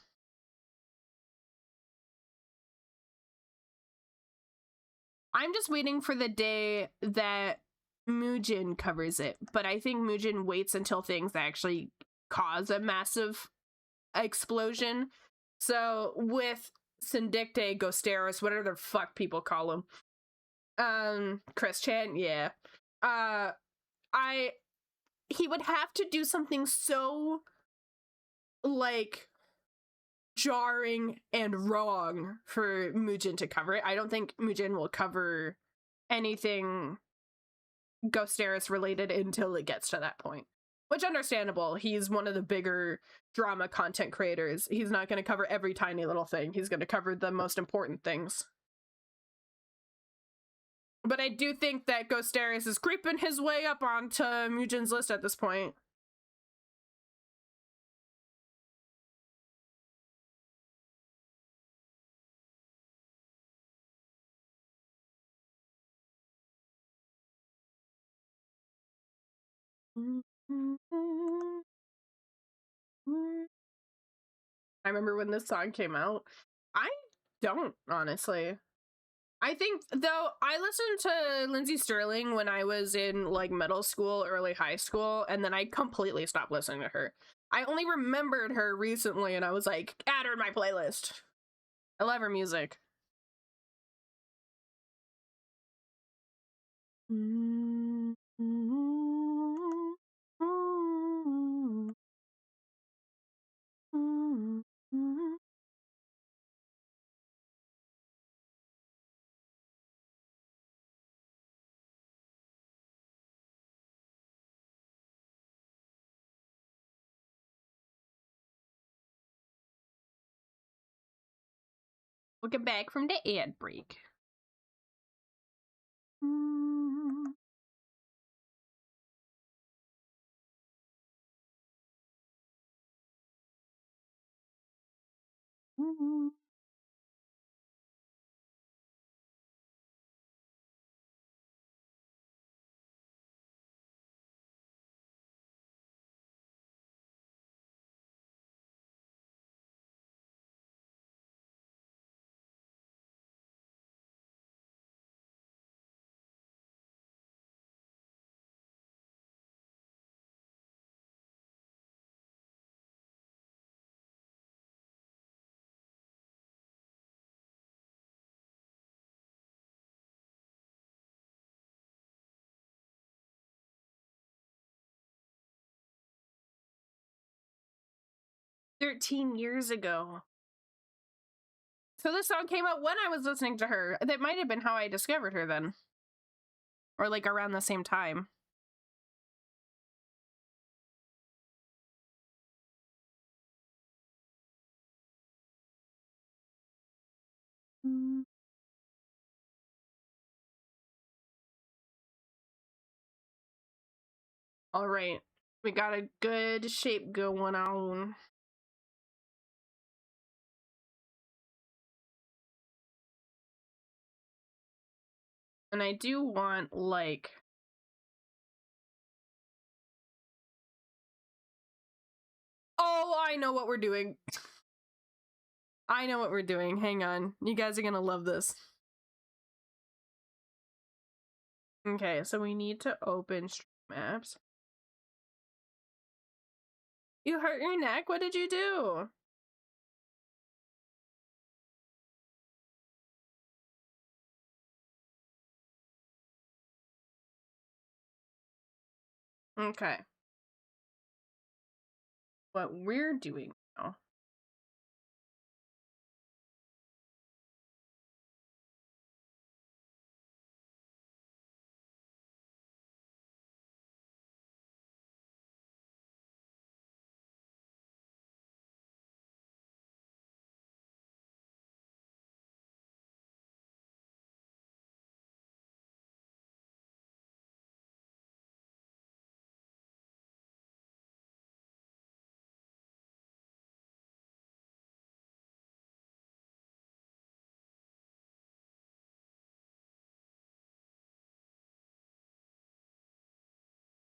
I'm just waiting for the day that Muujin covers it, but I think Muujin waits until things actually cause a massive explosion. So with Syndicte, Ghosteris, whatever the fuck people call him, Chris Chan, yeah, he would have to do something so like jarring and wrong for Muujin to cover it. I don't think Muujin will cover anything Ghosteris related until it gets to that point. Which, understandable. He's one of the bigger drama content creators. He's not going to cover every tiny little thing. He's going to cover the most important things. But I do think that Ghostarius is creeping his way up onto Mugen's list at this point. I remember when this song came out. I don't, honestly. I think, though, I listened to Lindsey Sterling when I was in, like, middle school, early high school, and then I completely stopped listening to her. I only remembered her recently, and I was like, add her in my playlist. I love her music. We'll get back from the ad break. $13 years ago. So this song came out when I was listening to her. That might have been how I discovered her then. Or like around the same time. All right. We got a good shape going on. And I do want, like... Oh, I know what we're doing. I know what we're doing. Hang on. You guys are gonna love this. Okay, so we need to open Stream Apps. You hurt your neck? What did you do? Okay. What we're doing now...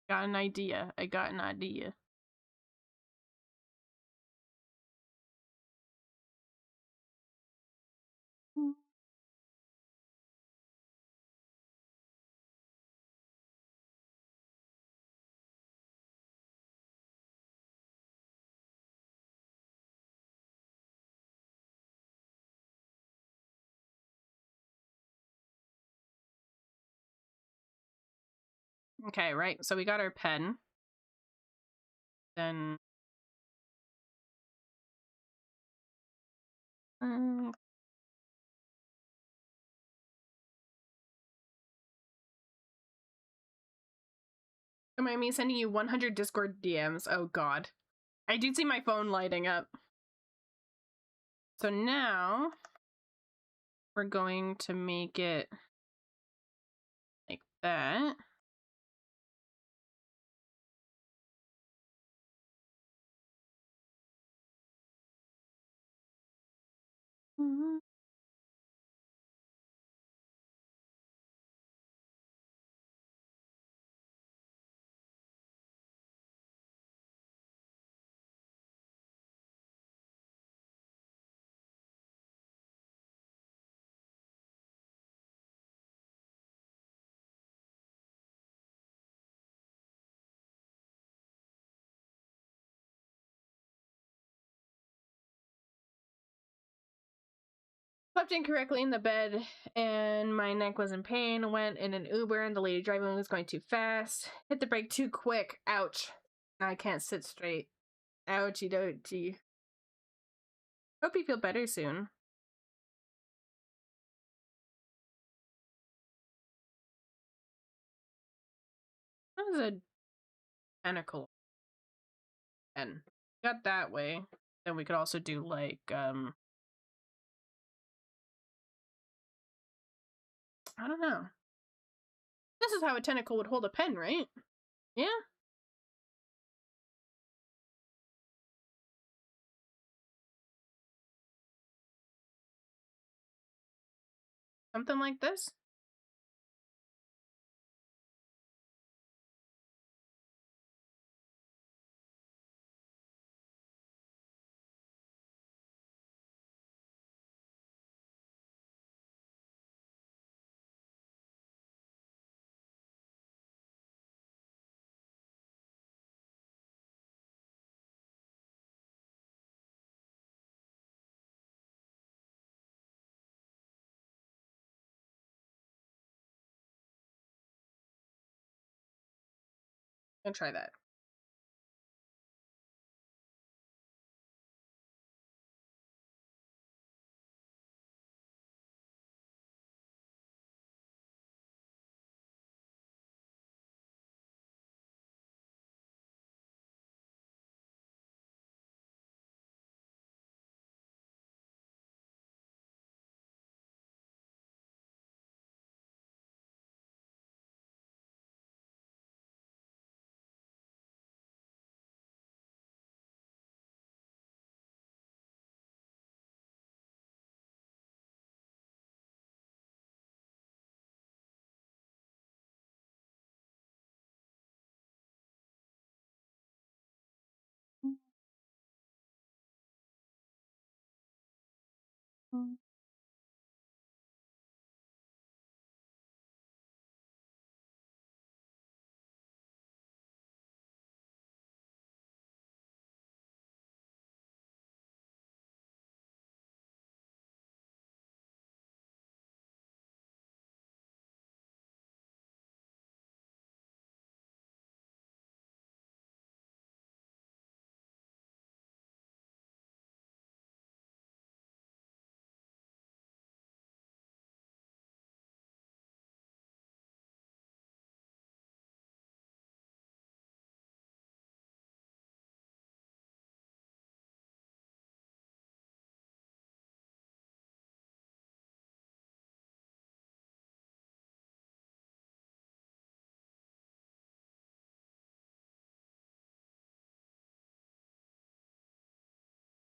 Got an idea. I got an idea. Okay, right. So we got our pen. Then... Am I me sending you 100 Discord DMs? Oh god. I do see my phone lighting up. So now... we're going to make it... that. Mhm. Slept incorrectly in the bed and my neck was in pain. Went in an Uber and the lady driving was going too fast. Hit the brake too quick. Ouch. Now I can't sit straight. Ouchie dochie. Hope you feel better soon. That was a tentacle. And got that way. Then we could also do like I don't know. This is how a tentacle would hold a pen, right? Yeah? Something like this? I'll try that.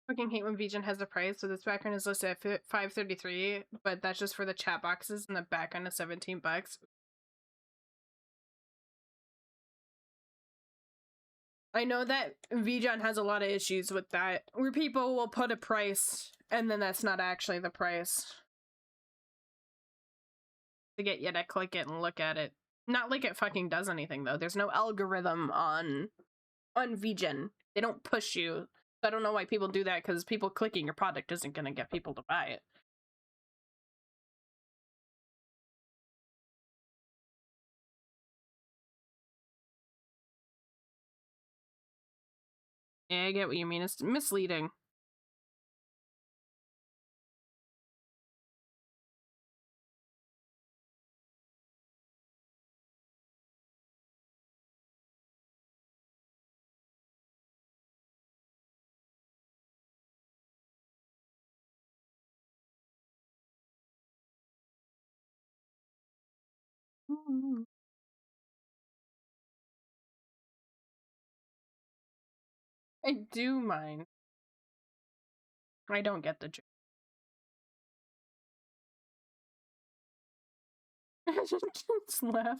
Fucking hate when VGen has the price, so this background is listed at $533, but that's just for the chat boxes and the background is $17. I know that VGen has a lot of issues with that, where people will put a price and then that's not actually the price. To get you to click it and look at it. Not like it fucking does anything though. There's no algorithm on VGen. They don't push you. I don't know why people do that, because people clicking your product isn't gonna get people to buy it. Yeah, I get what you mean. It's misleading. I do mind. I don't get the joke. Just laugh.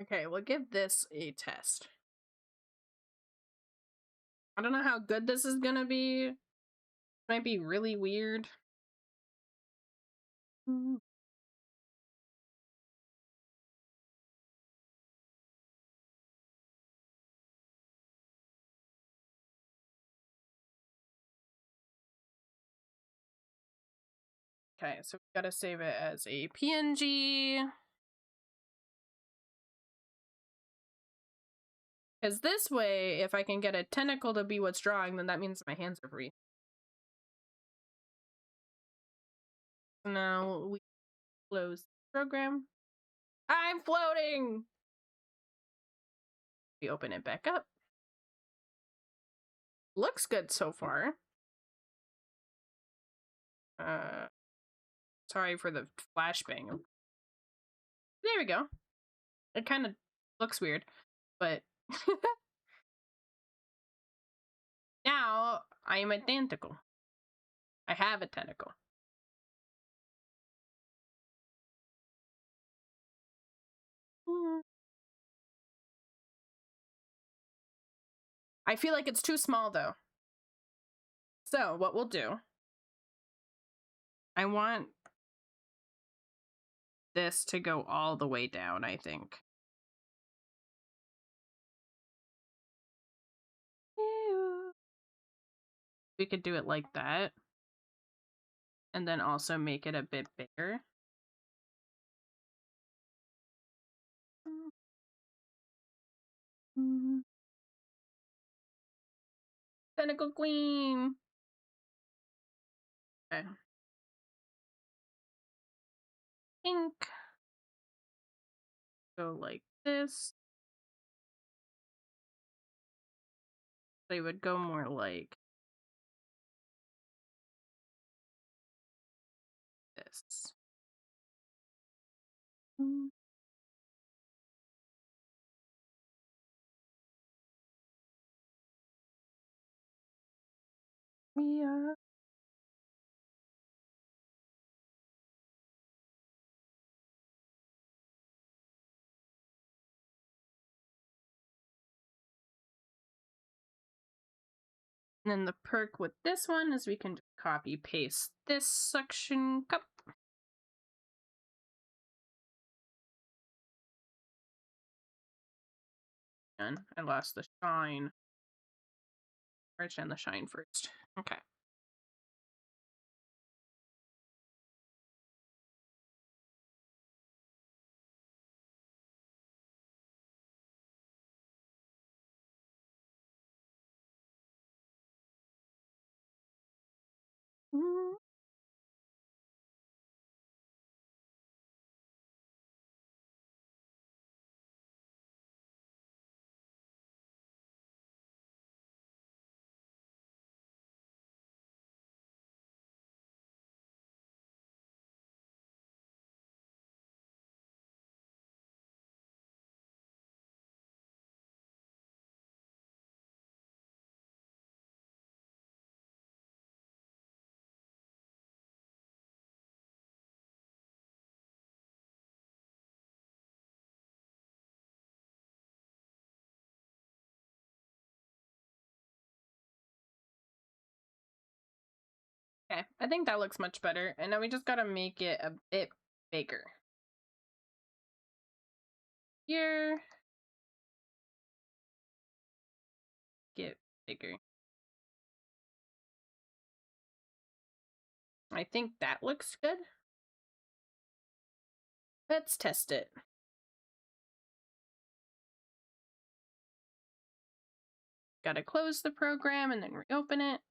Okay, we'll give this a test. I don't know how good this is gonna be. It might be really weird. Okay, so we gotta save it as a PNG. Because this way, if I can get a tentacle to be what's drawing, then that means my hands are free. Now we close the program. I'm floating! We open it back up. Looks good so far. Sorry for the flashbang. There we go. It kind of looks weird, but now I am a tentacle. I have a tentacle. I feel like it's too small though. So what we'll do, I want this to go all the way down, I think. We could do it like that. And then also make it a bit bigger. Tentacle Queen! Okay. Pink. Go like this. They would go more like this. Yeah. And then the perk with this one is we can copy paste this suction cup. And I lost the shine. Write down the shine first. Okay. Okay, I think that looks much better. And now we just gotta make it a bit bigger. Here. Get bigger. I think that looks good. Let's test it. Gotta close the program and then reopen it.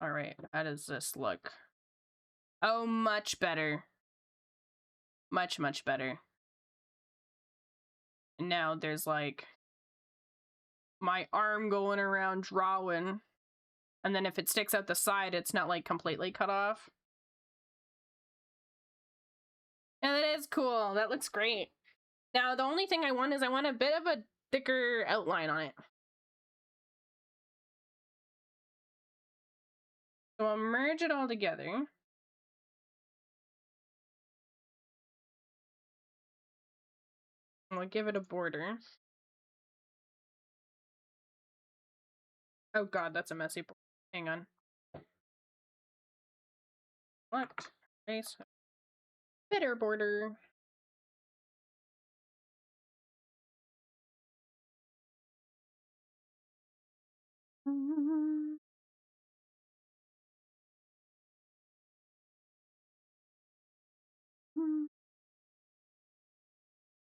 All right, how does this look? Oh, much better. Much, much better. And now there's like my arm going around drawing. And then if it sticks out the side, it's not like completely cut off. And that is cool. That looks great. Now, the only thing I want is I want a bit of a thicker outline on it. So I'll merge it all together. I'll give it a border. Oh god, that's a messy border. Hang on. Select. Base. Better border.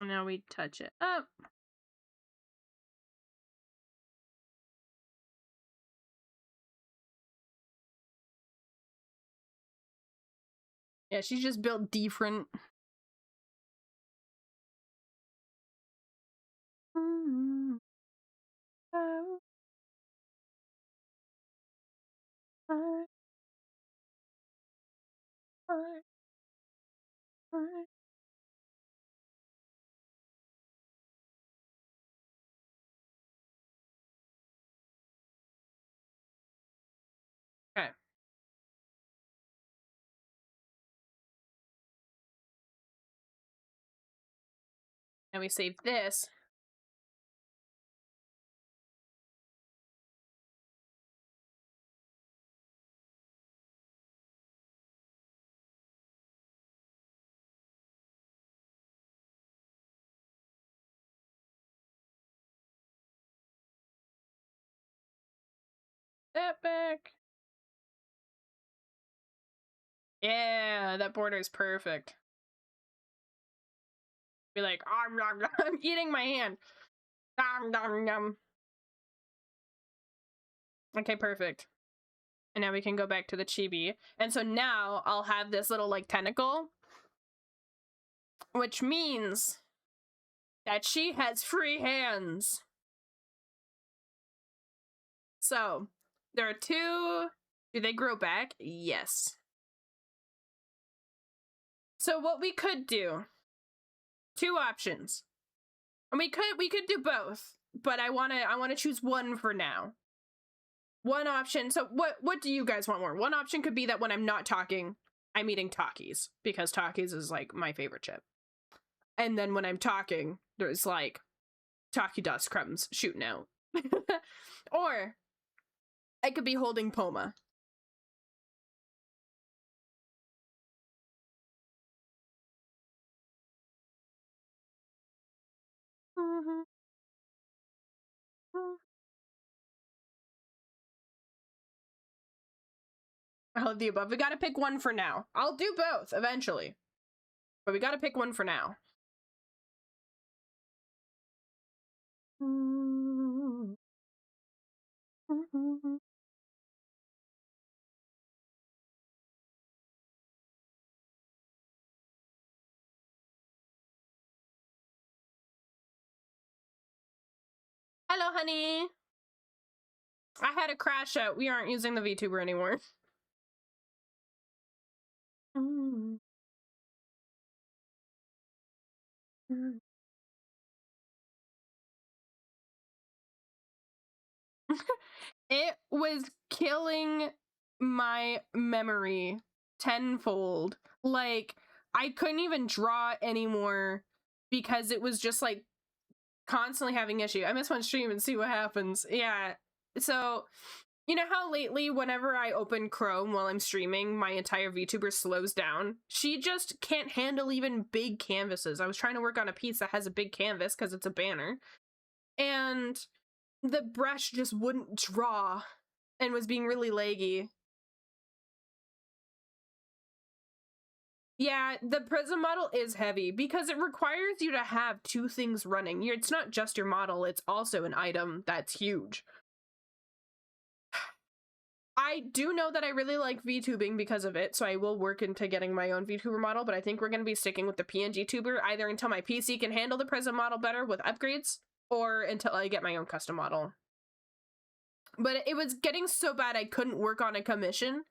Now we touch it up. Yeah, she's just built different. Okay. And we save this. Epic. Yeah, that border is perfect. Be like, I'm eating my hand. Okay, perfect. And now we can go back to the chibi. And so now I'll have this little like tentacle, which means that she has free hands. So there are two. Do they grow back? Yes. So what we could do, two options. And we could do both, but I wanna choose one for now. One option. So what do you guys want more? One option could be that when I'm not talking, I'm eating Takis, because Takis is like my favorite chip. And then when I'm talking, there's like Taki dust crumbs shooting out. Or I could be holding Poma. All of the above. We gotta pick one for now. I'll do both eventually, but we gotta pick one for now. Hello, honey. I had a crash out. We aren't using the VTuber anymore. It was killing my memory tenfold. Like, I couldn't even draw anymore because it was just like constantly having issue. I miss one stream and see what happens. Yeah. So, you know how lately whenever I open Chrome while I'm streaming, my entire VTuber slows down? She just can't handle even big canvases. I was trying to work on a piece that has a big canvas because it's a banner, and the brush just wouldn't draw and was being really laggy. Yeah, the Prism model is heavy because it requires you to have two things running. It's not just your model, it's also an item that's huge. I do know that I really like VTubing because of it, so I will work into getting my own VTuber model, but I think we're going to be sticking with the PNG tuber either until my PC can handle the Prism model better with upgrades, or until I get my own custom model. But it was getting so bad I couldn't work on a commission,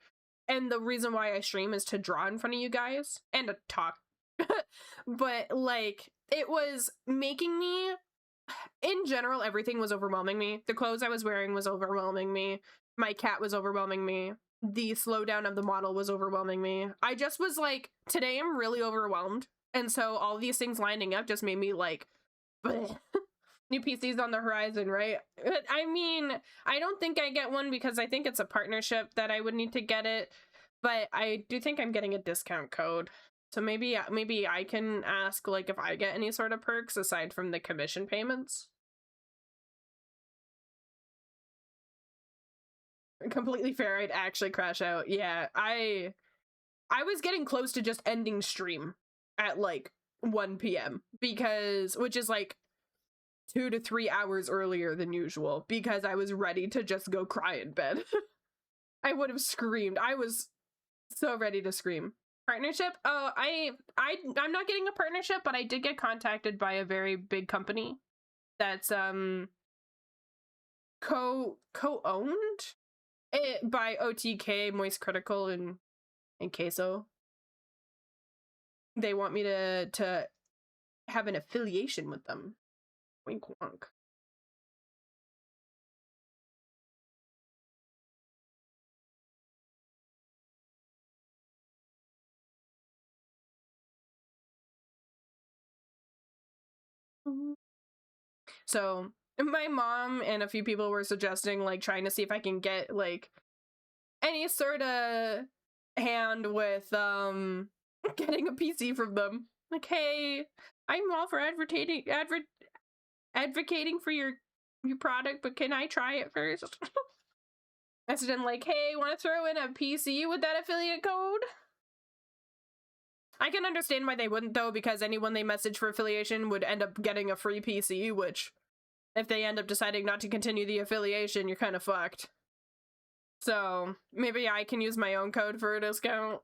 and the reason why I stream is to draw in front of you guys and to talk. But like, it was making me, in general, everything was overwhelming me. The clothes I was wearing was overwhelming me. My cat was overwhelming me. The slowdown of the model was overwhelming me. I just was like, today I'm really overwhelmed. And so all these things lining up just made me like, new PCs on the horizon, right? But I mean, I don't think I get one because I think it's a partnership that I would need to get it. But I do think I'm getting a discount code. So maybe I can ask like if I get any sort of perks aside from the commission payments. Completely fair, I'd actually crash out. Yeah, I was getting close to just ending stream at like 1 p.m. because, which is like 2 to 3 hours earlier than usual, because I was ready to just go cry in bed. I would have screamed. I was so ready to scream. Partnership? Oh, I'm not getting a partnership, but I did get contacted by a very big company that's co-owned by OTK, Moist Critical, and Queso. They want me to have an affiliation with them. Wink wonk. So my mom and a few people were suggesting like trying to see if I can get like any sort of hand with getting a PC from them. Like, hey, I'm all for advocating for your product, but can I try it first? Message in like, hey, want to throw in a PC with that affiliate code? I can understand why they wouldn't, though, because anyone they message for affiliation would end up getting a free PC, which, if they end up deciding not to continue the affiliation, you're kind of fucked. So, maybe I can use my own code for a discount.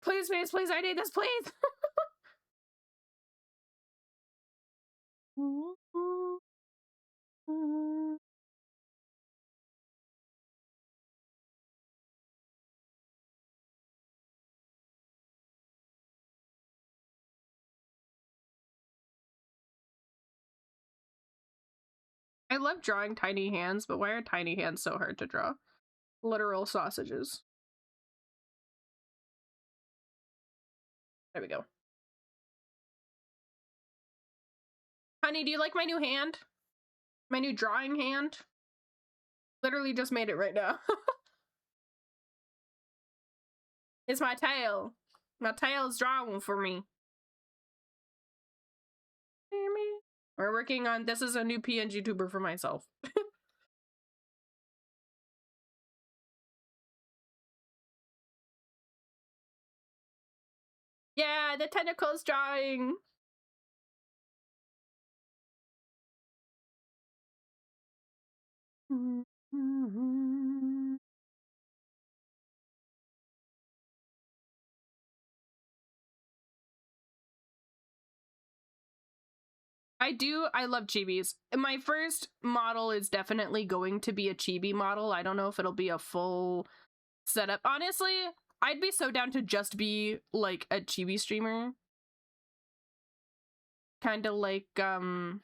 Please, please, please, I need this, please! I love drawing tiny hands, but why are tiny hands so hard to draw? Literal sausages. There we go. Honey, do you like my new hand? My new drawing hand? Literally just made it right now. It's my tail. My tail's drawn for me. We're working on, this is a new PNG tuber for myself. Yeah, the tentacles drawing. I love chibis. My first model is definitely going to be a chibi model. I don't know if it'll be a full setup. Honestly, I'd be so down to just be like a chibi streamer. Kind of like Chibi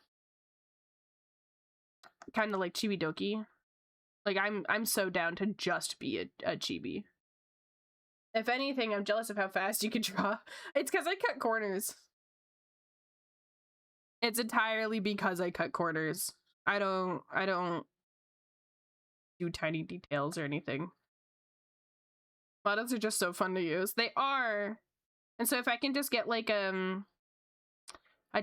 Doki. Like I'm so down to just be a chibi. If anything, I'm jealous of how fast you can draw. It's because I cut corners. It's entirely because I cut corners. I don't do tiny details or anything. Models are just so fun to use. They are. And so if I can just get like a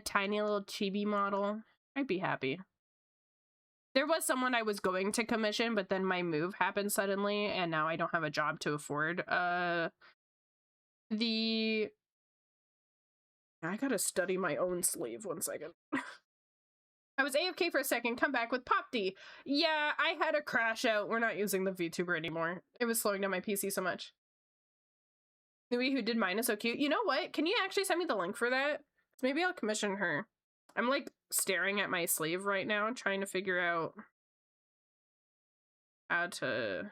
tiny little chibi model, I'd be happy. There was someone I was going to commission, but then my move happened suddenly, and now I don't have a job to afford. I gotta study my own sleeve, 1 second. I was AFK for a second, come back with Pop D. Yeah, I had a crash out. We're not using the VTuber anymore. It was slowing down my PC so much. Nui, who did mine, is so cute. You know what? Can you actually send me the link for that? Maybe I'll commission her. I'm like staring at my sleeve right now, trying to figure out how to...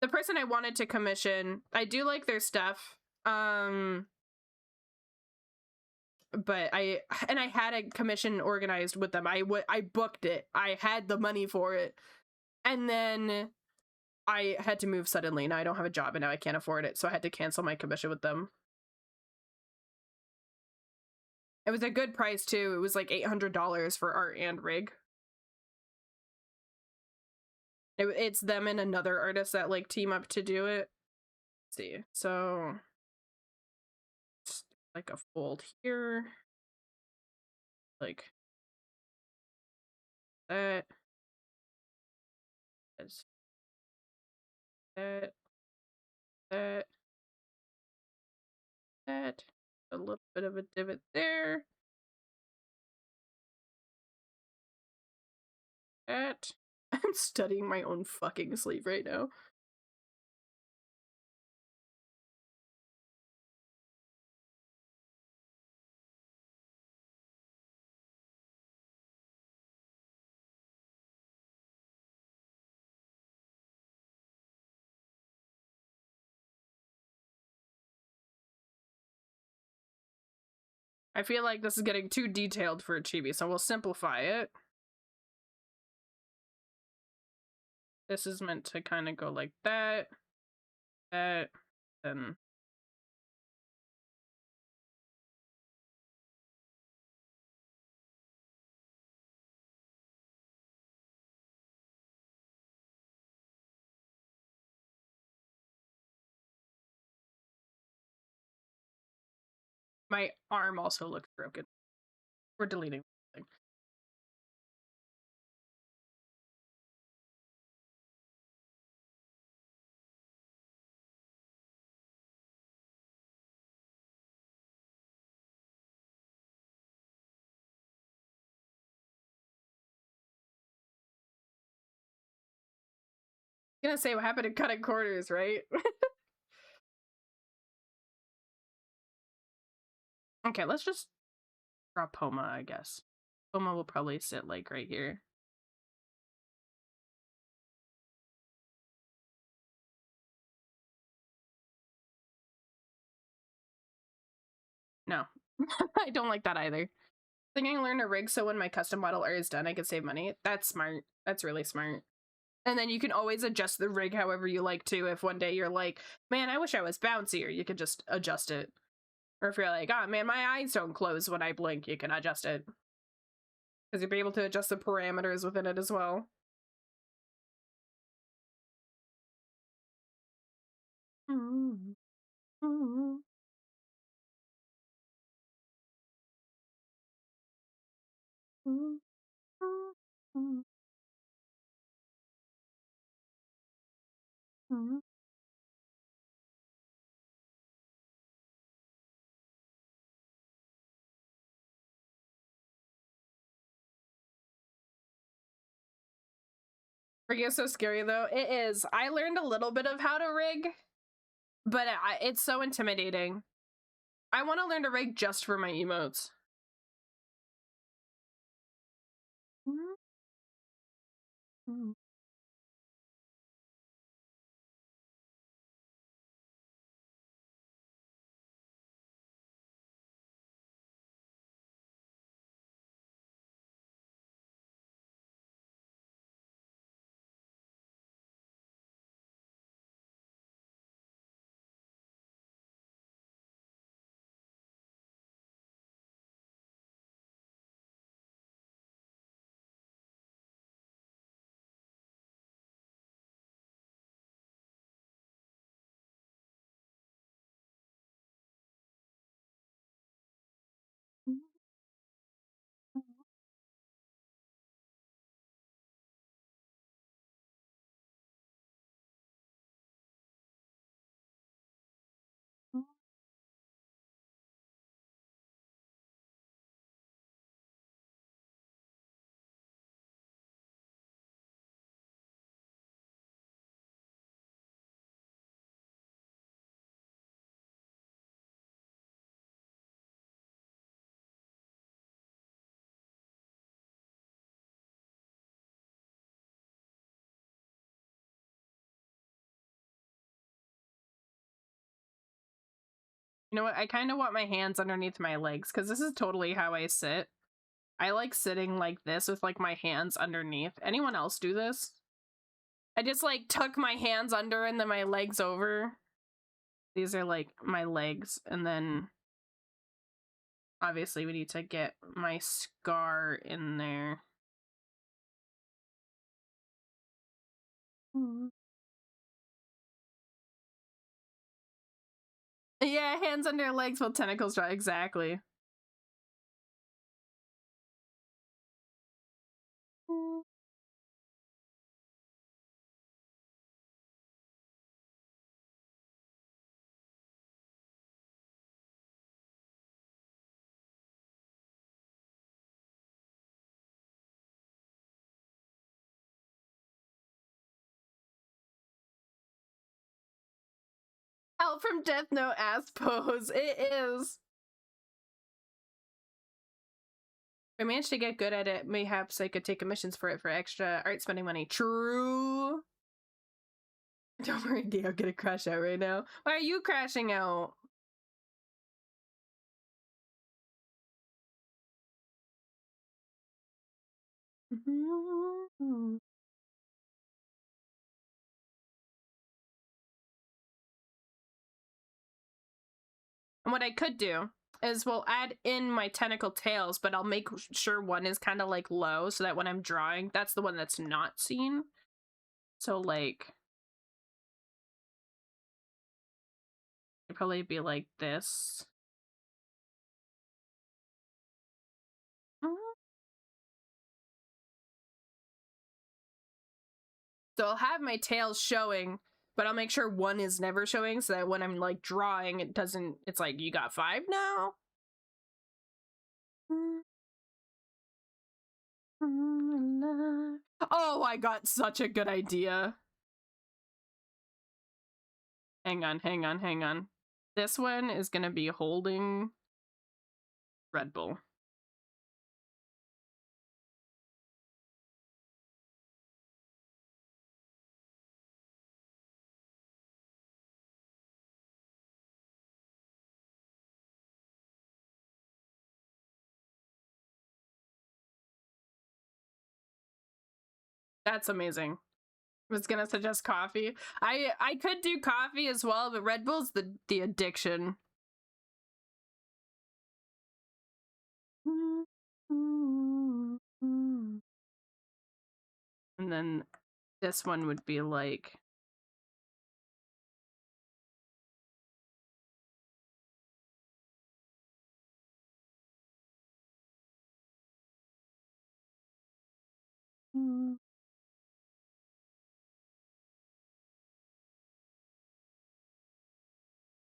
The person I wanted to commission, I do like their stuff. But I had a commission organized with them. I booked it. I had the money for it. And then I had to move suddenly. Now I don't have a job and now I can't afford it. So I had to cancel my commission with them. It was a good price too. It was like $800 for art and rig. It's them and another artist that like team up to do it. Let's see. So like a fold here. Like that. That. That. That. A little bit of a divot there. That. I'm studying my own fucking sleeve right now. I feel like this is getting too detailed for a chibi, so we'll simplify it. This is meant to kind of go like that, that, then my arm also looks broken. We're deleting the thing. Gonna say what happened to cutting corners, right? Okay, let's just draw Poma, I guess. Poma will probably sit like right here. No, I don't like that either. Thinking I learned a rig so when my custom model art is done, I can save money. That's smart. That's really smart. And then you can always adjust the rig however you like to. If one day you're like, man, I wish I was bouncier, you could just adjust it. Or if you're like, oh man, my eyes don't close when I blink, you can adjust it. Because you'll be able to adjust the parameters within it as well. Mm-hmm. Mm-hmm. Mm-hmm. Mm-hmm. Rigging is so scary though. It is. I learned a little bit of how to rig, but it's so intimidating. I want to learn to rig just for my emotes. Mm-hmm. You know what? I kind of want my hands underneath my legs because this is totally how I sit. I like sitting like this with like my hands underneath. Anyone else do this? I just like tuck my hands under and then my legs over. These are like my legs, and then obviously we need to get my scar in there. Yeah, hands under legs while tentacles draw. Exactly. Help from Death Note ass pose. It is. I managed to get good at it. Mayhaps I could take commissions for it for extra art spending money. True. Don't worry, D. I'm gonna crash out right now. Why are you crashing out? And what I could do is we'll add in my tentacle tails, but I'll make sure one is kind of like low so that when I'm drawing, that's the one that's not seen. So like, it'd probably be like this. So I'll have my tails showing, but I'll make sure one is never showing so that when I'm like drawing, it doesn't, it's like, you got 5 now? Oh, I got such a good idea. Hang on. This one is gonna be holding Red Bull. That's amazing. I was gonna suggest coffee. I could do coffee as well, but Red Bull's the addiction. And then this one would be like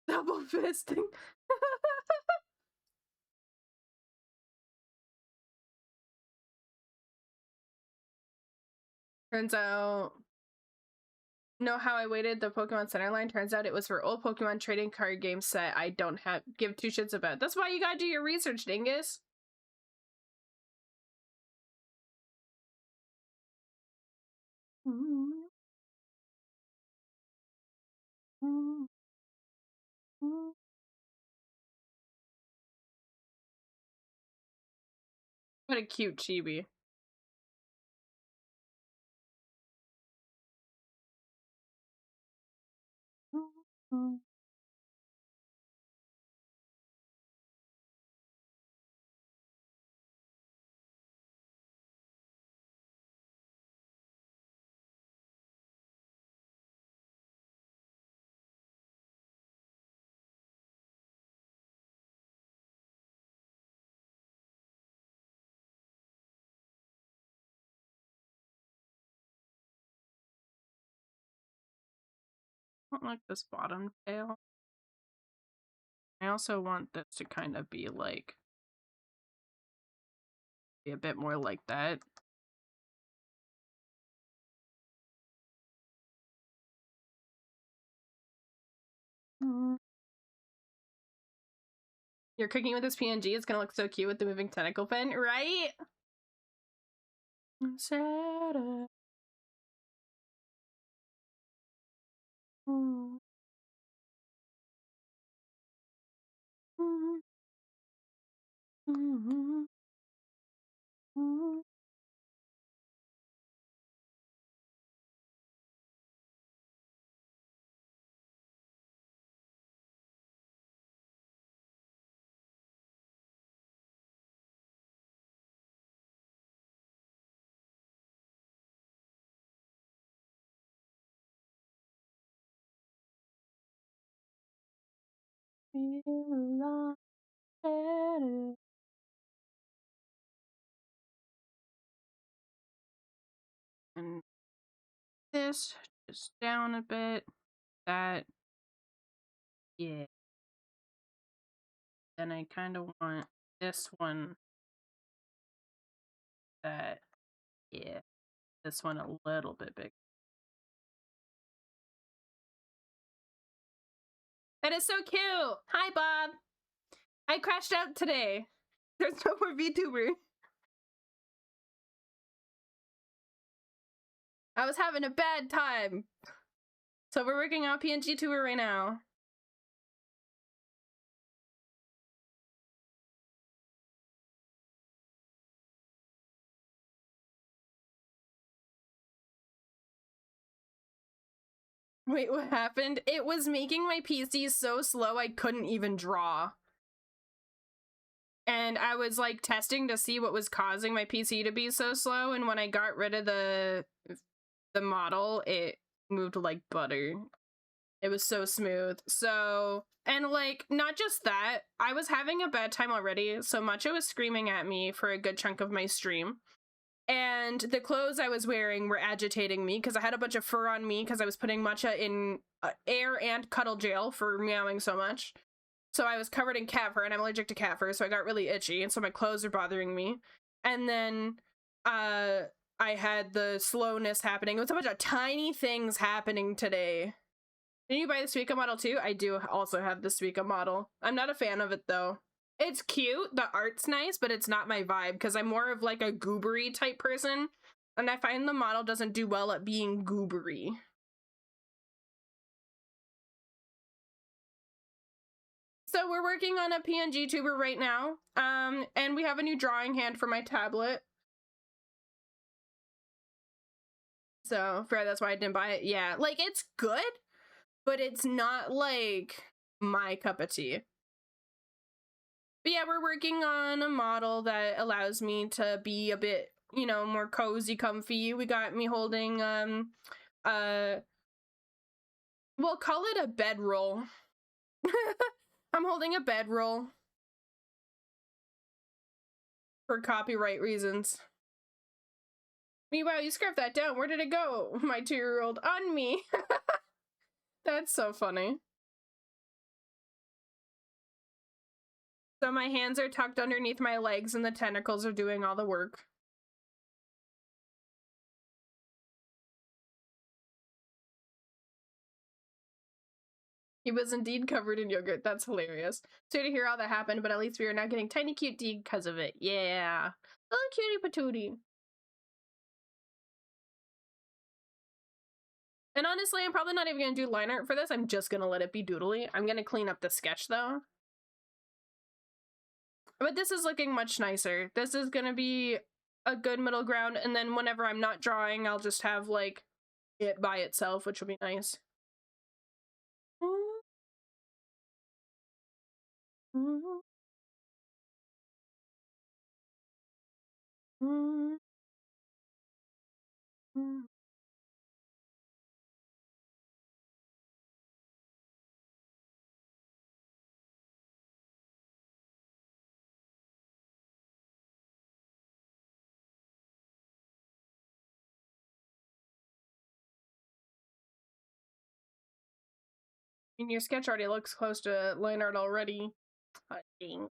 double fisting. Turns out, know how I waited the Pokemon Center line? Turns out it was for old Pokemon trading card game set I don't give two shits about. That's why you gotta do your research, dingus. What a cute chibi. I don't like this bottom tail. I also want this to kind of be like, be a bit more like that. You're cooking with this PNG, it's gonna look so cute with the moving tentacle fin, right? Sarah. And this just down a bit. That, yeah. Then I kind of want this one. That, yeah. This one a little bit big. That is so cute. Hi, Bob. I crashed out today. There's no more VTuber. I was having a bad time. So we're working on PNG Tuber right now. Wait, what happened? It was making my PC so slow I couldn't even draw. And I was like testing to see what was causing my PC to be so slow, and when I got rid of the model, it moved like butter. It was so smooth. So, and like, not just that, I was having a bad time already, so Matcha was screaming at me for a good chunk of my stream. And the clothes I was wearing were agitating me because I had a bunch of fur on me because I was putting Matcha in air and cuddle jail for meowing so much. So I was covered in cat fur, and I'm allergic to cat fur, so I got really itchy, and so my clothes are bothering me. And then I had the slowness happening. It was a bunch of tiny things happening today. Did you buy the Suica model too? I do also have the Suica model. I'm not a fan of it though. It's cute, the art's nice, but it's not my vibe because I'm more of like a goobery type person. And I find the model doesn't do well at being goobery. So we're working on a PNG tuber right now. And we have a new drawing hand for my tablet. So that's why I didn't buy it. Yeah, like it's good, but it's not like my cup of tea. But yeah, we're working on a model that allows me to be a bit, you know, more cozy, comfy. We got me holding we'll call it a bedroll. I'm holding a bedroll for copyright reasons. Meanwhile, you scarfed that down. Where did it go? My 2-year-old on me. That's so funny. So my hands are tucked underneath my legs and the tentacles are doing all the work. He was indeed covered in yogurt. That's hilarious. Sorry to hear all that happened, but at least we are not getting tiny cute D because of it. Yeah. Little cutie patootie. And honestly, I'm probably not even going to do line art for this. I'm just going to let it be doodly. I'm going to clean up the sketch though. But this is looking much nicer. This is going to be a good middle ground. And then whenever I'm not drawing, I'll just have like it by itself, which will be nice. And your sketch already looks close to line art already. Dang.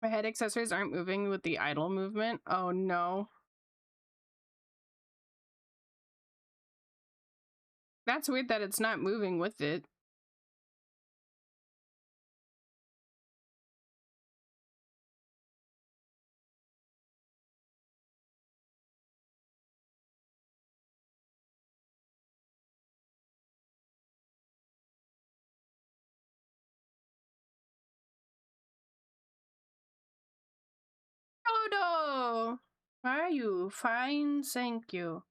My head accessories aren't moving with the idle movement. Oh no. That's weird that it's not moving with it. Dodo! How are you? Fine, thank you.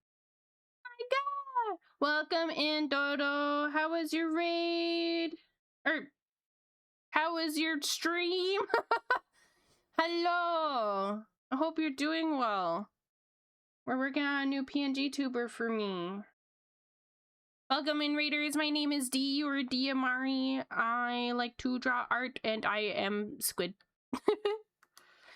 My god! Welcome in, Dodo. How was your raid? How was your stream? Hello! I hope you're doing well. We're working on a new PNG tuber for me. Welcome in, Raiders. My name is D or D Amari. I like to draw art and I am Squid.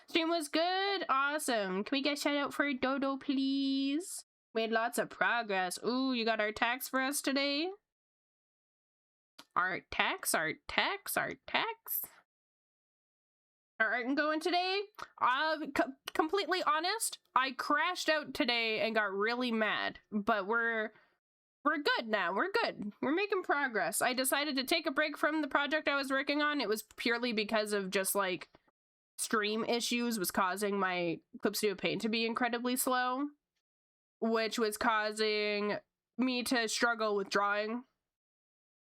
Stream was good. Awesome. Can we get a shout out for Dodo, please? Made lots of progress. Ooh, you got art tax for us today? Art tax, art tax, art tax. Art going today? Completely honest, I crashed out today and got really mad, but we're good now. We're good. We're making progress. I decided to take a break from the project I was working on. It was purely because of just like stream issues was causing my Clip Studio Paint to be incredibly slow, which was causing me to struggle with drawing.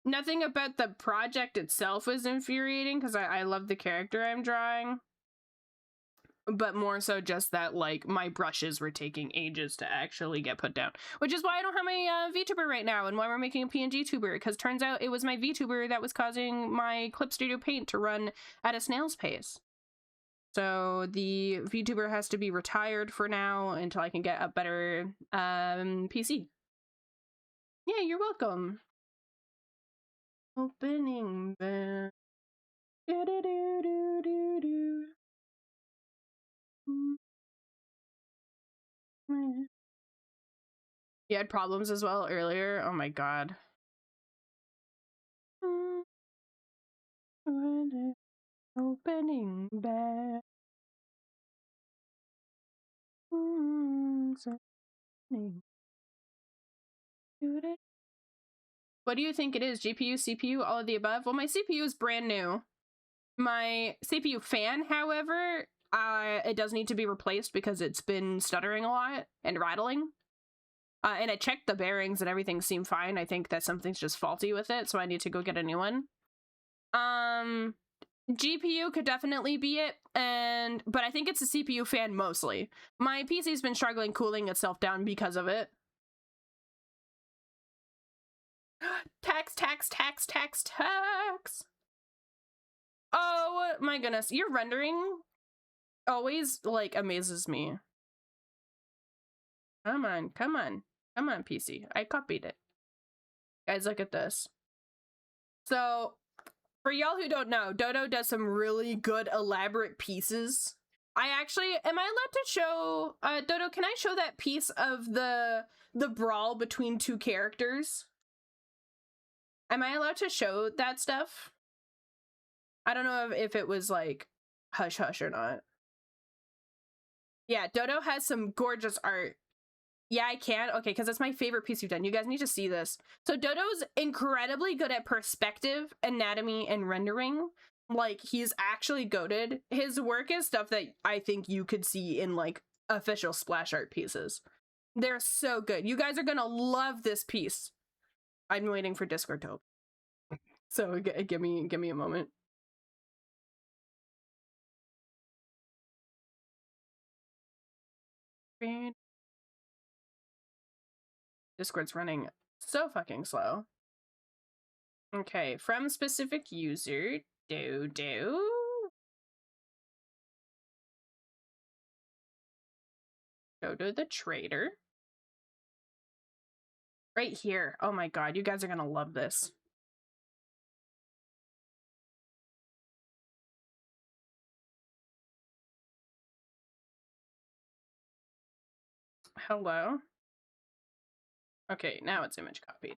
Nothing about the project itself was infuriating because I love the character I'm drawing, but more so just that like my brushes were taking ages to actually get put down, which is why I don't have my VTuber right now and why we're making a PNG tuber, because turns out it was my VTuber that was causing my Clip Studio Paint to run at a snail's pace. So the VTuber has to be retired for now until I can get a better PC. Yeah, you're welcome. Opening bell. Do do do do do do. You had problems as well earlier? Oh my god. Opening bell. What do you think it is? GPU, CPU, all of the above? Well, my CPU is brand new. My CPU fan, however, it does need to be replaced because it's been stuttering a lot and rattling. And I checked the bearings and everything seemed fine. I think that something's just faulty with it, so I need to go get a new one. GPU could definitely be it, but I think it's a CPU fan mostly. My PC's been struggling cooling itself down because of it. Tax, tax, tax, tax, tax. Oh my goodness, your rendering always like amazes me. Come on, come on, come on, PC. I copied it. Guys, look at this. So, for y'all who don't know, Dodo does some really good elaborate pieces. I actually, am I allowed to show, Dodo, can I show that piece of the brawl between two characters? Am I allowed to show that stuff? I don't know if it was like hush hush or not. Yeah, Dodo has some gorgeous art. Yeah, I can. Okay, because that's my favorite piece you've done. You guys need to see this. So Dodo's incredibly good at perspective, anatomy, and rendering. Like, he's actually goated. His work is stuff that I think you could see in, like, official splash art pieces. They're so good. You guys are gonna love this piece. I'm waiting for Discord to open. So give me a moment. Discord's running so fucking slow. Okay, from specific user, Dodo. Dodo the trader. Right here. Oh my god, you guys are gonna love this. Hello? Okay, now it's image copied.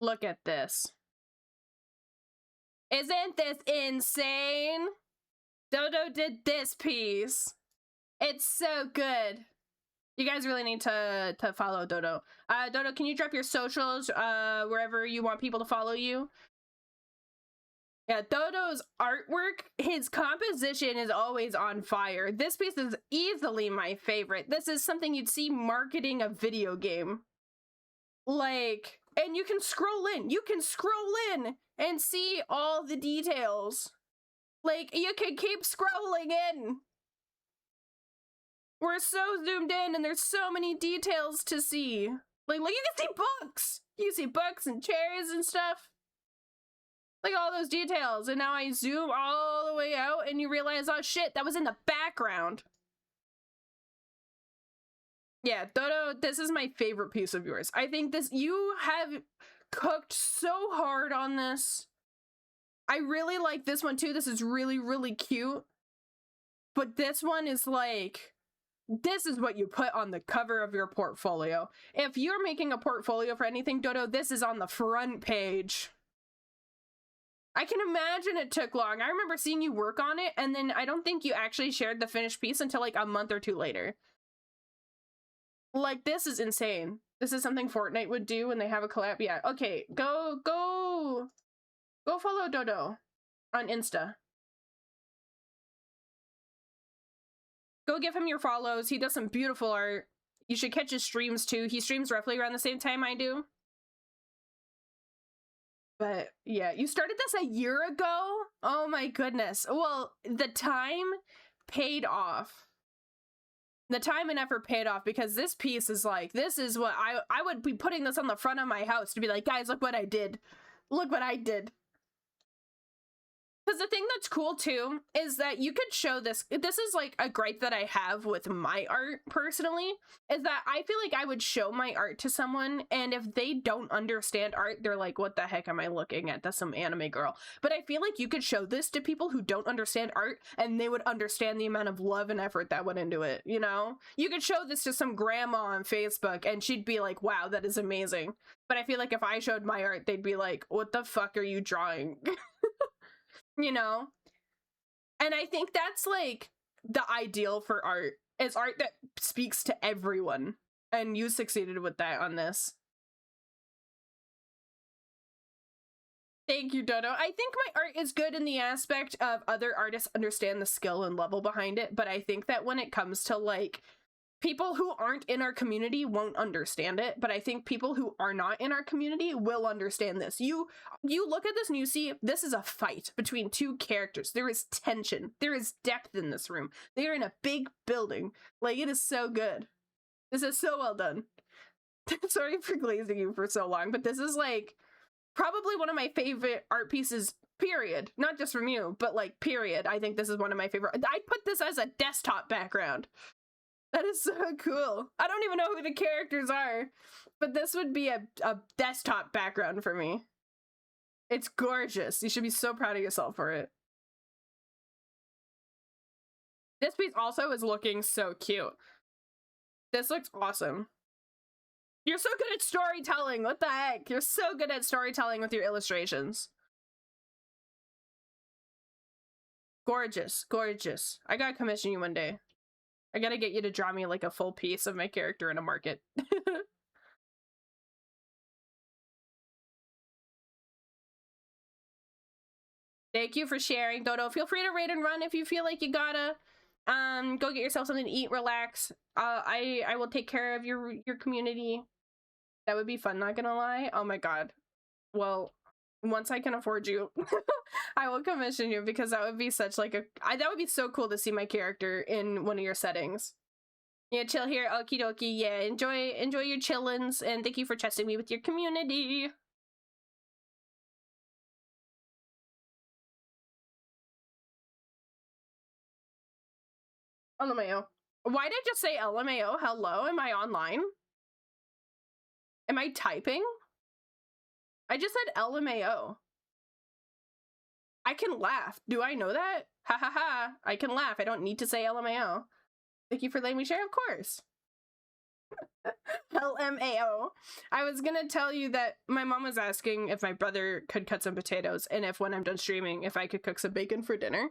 Look at this. Isn't this insane? Dodo did this piece. It's so good. You guys really need to follow Dodo. Dodo, can you drop your socials wherever you want people to follow you? Yeah, Dodo's artwork, his composition is always on fire. This piece is easily my favorite. This is something you'd see marketing a video game. Like, and you can scroll in and see all the details. Like, you can keep scrolling in. We're so zoomed in and there's so many details to see. Like, you can see books. You can see books and chairs and stuff. Look at all those details. And now I zoom all the way out and you realize, oh shit, that was in the background. Yeah, Dodo, this is my favorite piece of yours. I think this, you have cooked so hard on this. I really like this one too. This is really, really cute. But this one is like, this is what you put on the cover of your portfolio. If you're making a portfolio for anything, Dodo, this is on the front page. I can imagine it took long. I remember seeing you work on it, and then I don't think you actually shared the finished piece until like a month or two later. Like, this is insane. This is something Fortnite would do when they have a collab. Yeah, okay, go follow Dodo on Insta. Go give him your follows. He does some beautiful art. You should catch his streams too. He streams roughly around the same time I do. But yeah, you started this a year ago? Oh my goodness. Well, the time paid off. The time and effort paid off, because this piece is like, this is what I would be putting this on the front of my house to be like, guys, look what I did. Look what I did. Because the thing that's cool too is that you could show this. This is like a gripe that I have with my art personally, is that I feel like I would show my art to someone, and if they don't understand art, they're like, what the heck am I looking at? That's some anime girl. But I feel like you could show this to people who don't understand art, and they would understand the amount of love and effort that went into it, you know? You could show this to some grandma on Facebook, and she'd be like, wow, that is amazing. But I feel like if I showed my art, they'd be like, what the fuck are you drawing? You know? And I think that's like the ideal for art, is art that speaks to everyone. And you succeeded with that on this. Thank you, Dodo. I think my art is good in the aspect of other artists understand the skill and level behind it, but I think that when it comes to like people who aren't in our community won't understand it, but I think people who are not in our community will understand this. You look at this and you see this is a fight between two characters. There is tension. There is depth in this room. They are in a big building. Like, it is so good. This is so well done. Sorry for glazing you for so long, but this is like probably one of my favorite art pieces, period. Not just from you, but like period. I think this is one of my favorite. I'd put this as a desktop background. That is so cool. I don't even know who the characters are, but this would be a desktop background for me. It's gorgeous. You should be so proud of yourself for it. This piece also is looking so cute. This looks awesome. You're so good at storytelling. What the heck? You're so good at storytelling with your illustrations. Gorgeous, gorgeous. I gotta commission you one day. I gotta get you to draw me like a full piece of my character in a market. Thank you for sharing, Dodo. Feel free to raid and run if you feel like you gotta. Go get yourself something to eat, relax. I will take care of your community. That would be fun, not gonna lie. Oh my god. Well, once I can afford you, I will commission you, because that would be such like that would be so cool to see my character in one of your settings. Yeah, chill here, okie dokie. Yeah, enjoy your chillins, and thank you for trusting me with your community. LMAO. Why did I just say LMAO? Hello? Am I online? Am I typing? I just said LMAO. I can laugh. Do I know that? Ha ha ha. I can laugh. I don't need to say LMAO. Thank you for letting me share, of course. LMAO. I was gonna tell you that my mom was asking if my brother could cut some potatoes, and if when I'm done streaming, if I could cook some bacon for dinner.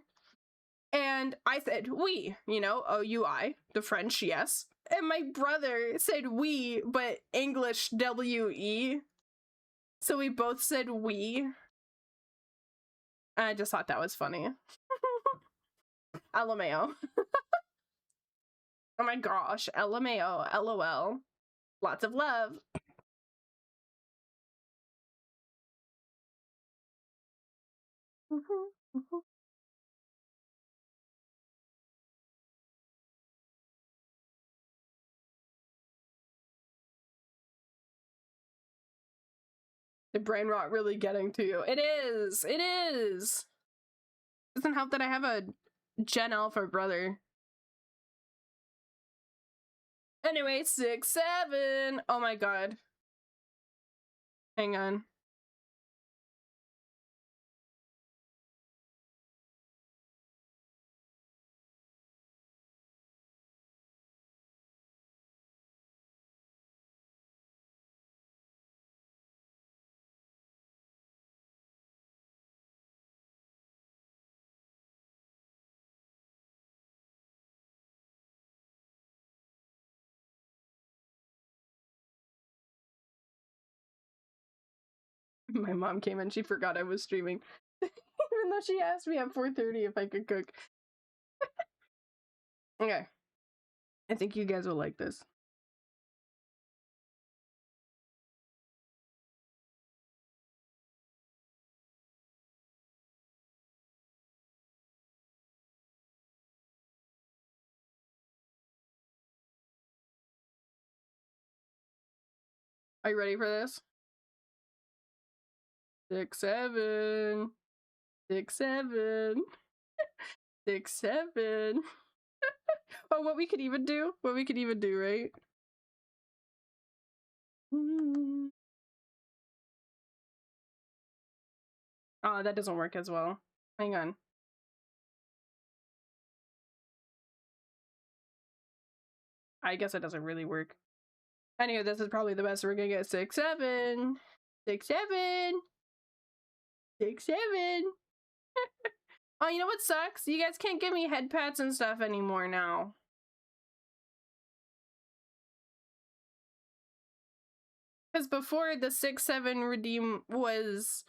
And I said, oui, you know, O-U-I, the French, yes. And my brother said oui, but English W-E. So we both said oui. I just thought that was funny. LMAO. Oh my gosh, LMAO, LOL. Lots of love. The brain rot really getting to you. It is. It is. Doesn't help that I have a Gen Alpha brother. Anyway, 6, 7. Oh my god. Hang on. My mom came in, she forgot I was streaming. Even though she asked me at 4:30 if I could cook. Okay. I think you guys will like this. Are you ready for this? 6, 7. 6, 7. 6, 7. Oh, what we could even do? What we could even do, right? Oh, that doesn't work as well. Hang on. I guess it doesn't really work. Anyway, this is probably the best we're gonna get. 6, 7. 6, 7. 6, 7. Oh, you know what sucks? You guys can't give me head pats and stuff anymore now. Because before the 6, 7 redeem was,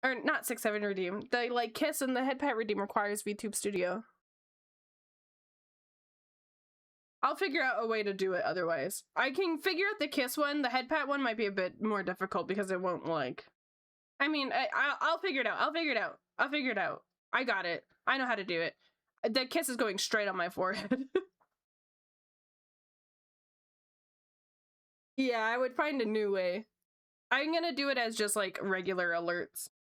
or not 6, 7 redeem, the like kiss and the head pat redeem requires VTube Studio. I'll figure out a way to do it otherwise. I can figure out the kiss one. The head pat one might be a bit more difficult because it won't like. I mean, I'll figure it out. I'll figure it out. I'll figure it out. I got it. I know how to do it. The kiss is going straight on my forehead. Yeah, I would find a new way. I'm gonna do it as just like regular alerts.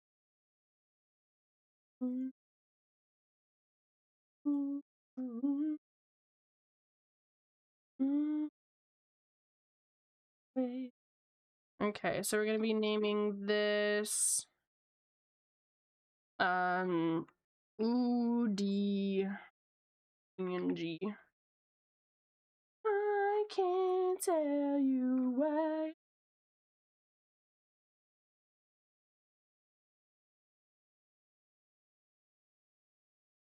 Okay, so we're gonna be naming this UDNG. I can't tell you why.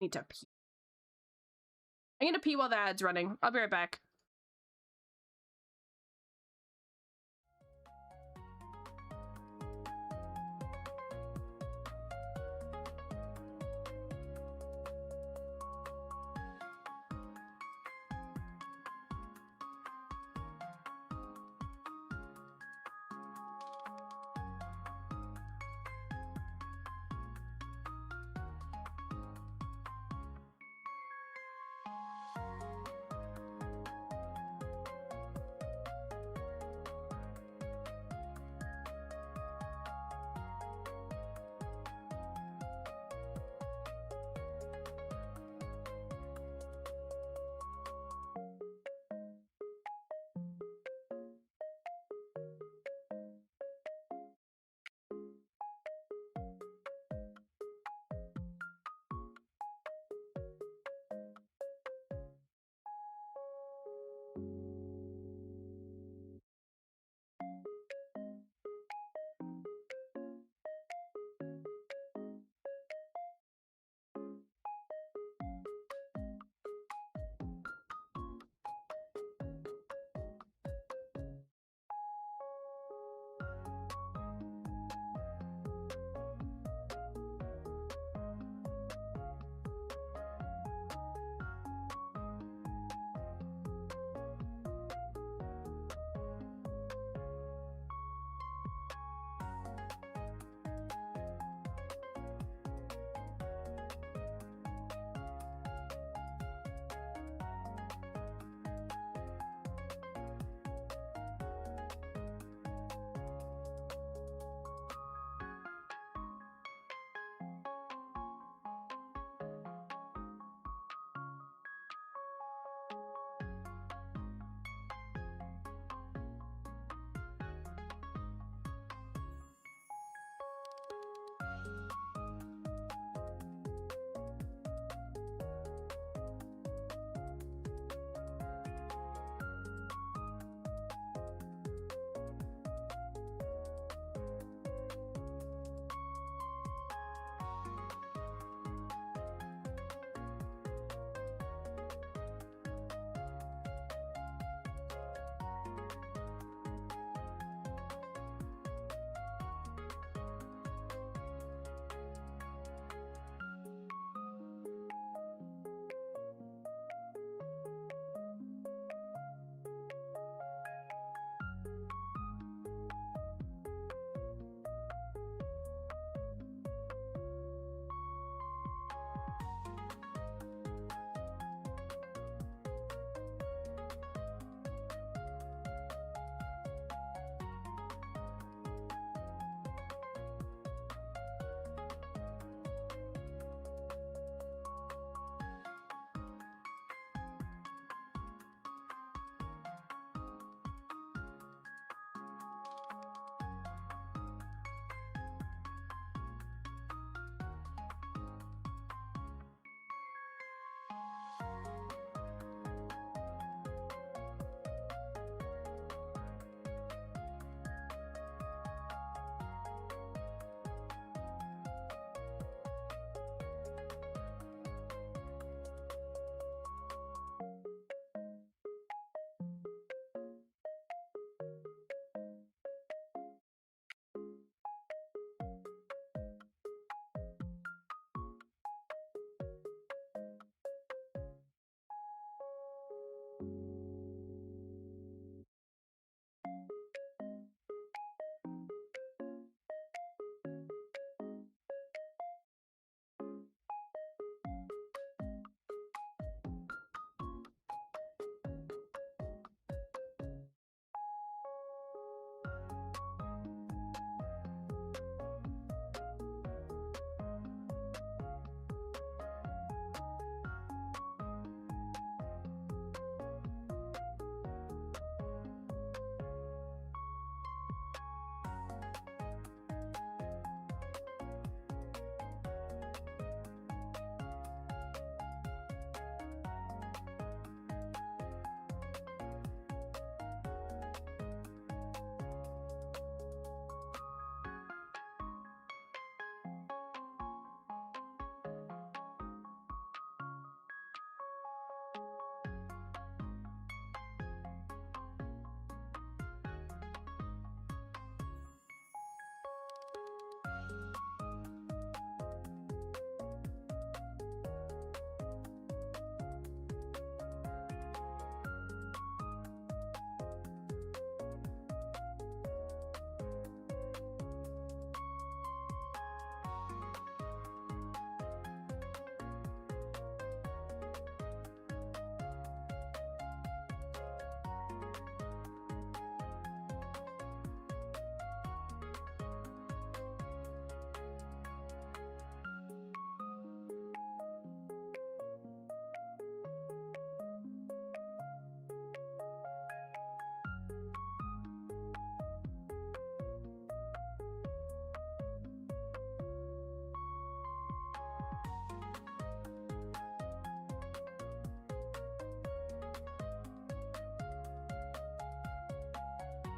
Need to pee. I'm gonna pee while the ad's running. I'll be right back.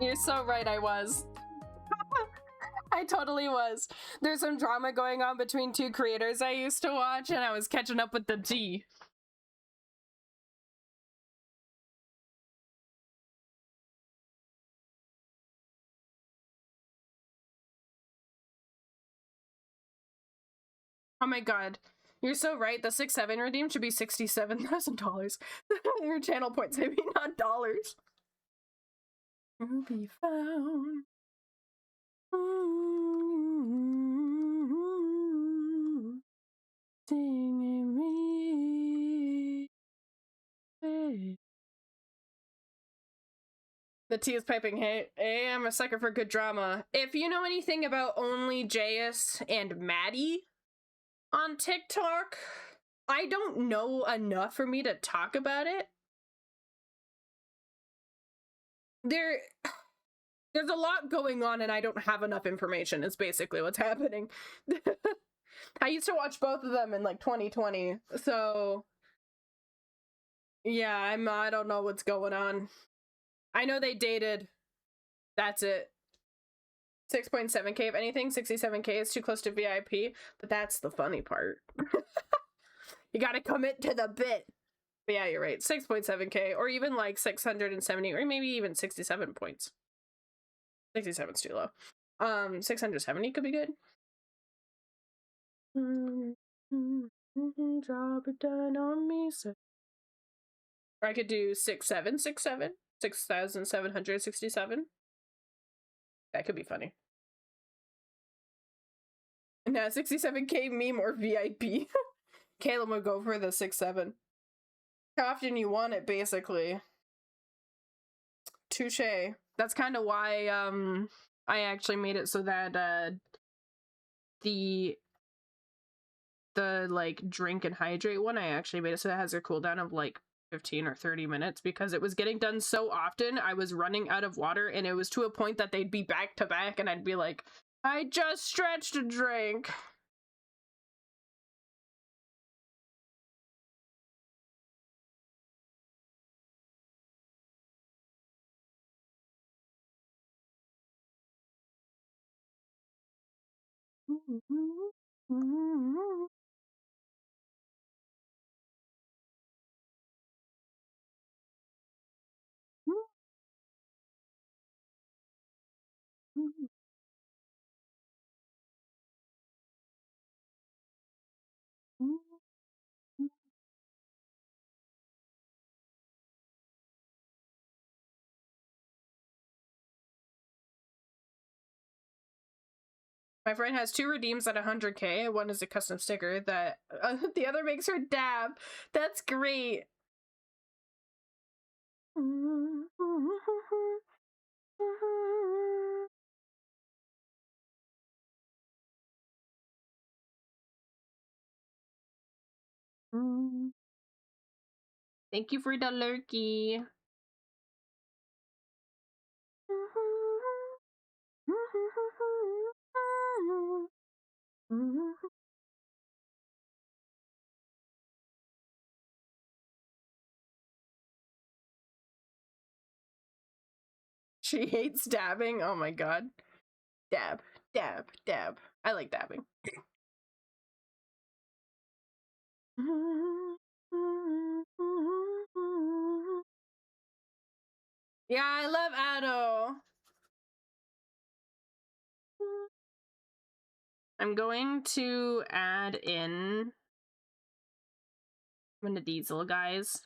You're so right, I was. I totally was. There's some drama going on between two creators I used to watch, and I was catching up with the tea. Oh my god. You're so right. The 6-7 redeem should be $67,000. Your channel points, I mean, not dollars. Will be found. Singing me. The tea is piping. Hey, I'm a sucker for good drama. If you know anything about only JS and Maddie on TikTok, I don't know enough for me to talk about it. There's a lot going on and I don't have enough information is basically what's happening. I used to watch both of them in like 2020, so yeah, I don't know what's going on. I know they dated. That's it. 6.7k if anything. 67k is too close to VIP, but that's the funny part. You gotta commit to the bit. But yeah, you're right. 6.7k or even like 670 or maybe even 67 points. 67's too low. 670 could be good. Drop it down on me, sir. Or I could do 6767, 6,767. That could be funny. Now 67k meme or VIP. Caleb would go for the 6-7. How often you want it, basically. Touche. That's kind of why I actually made it so that the like drink and hydrate one, I actually made it so it has a cooldown of like 15 or 30 minutes because it was getting done so often. I was running out of water and it was to a point that they'd be back to back and I'd be like, I just stretched a drink. My friend has 2 redeems at 100k. One is a custom sticker that the other makes her dab. That's great. Thank you for the lurky. She hates dabbing. Oh my god. Dab, dab, dab. I like dabbing. Yeah, I love Addo. I'm going to add in one of these little guys.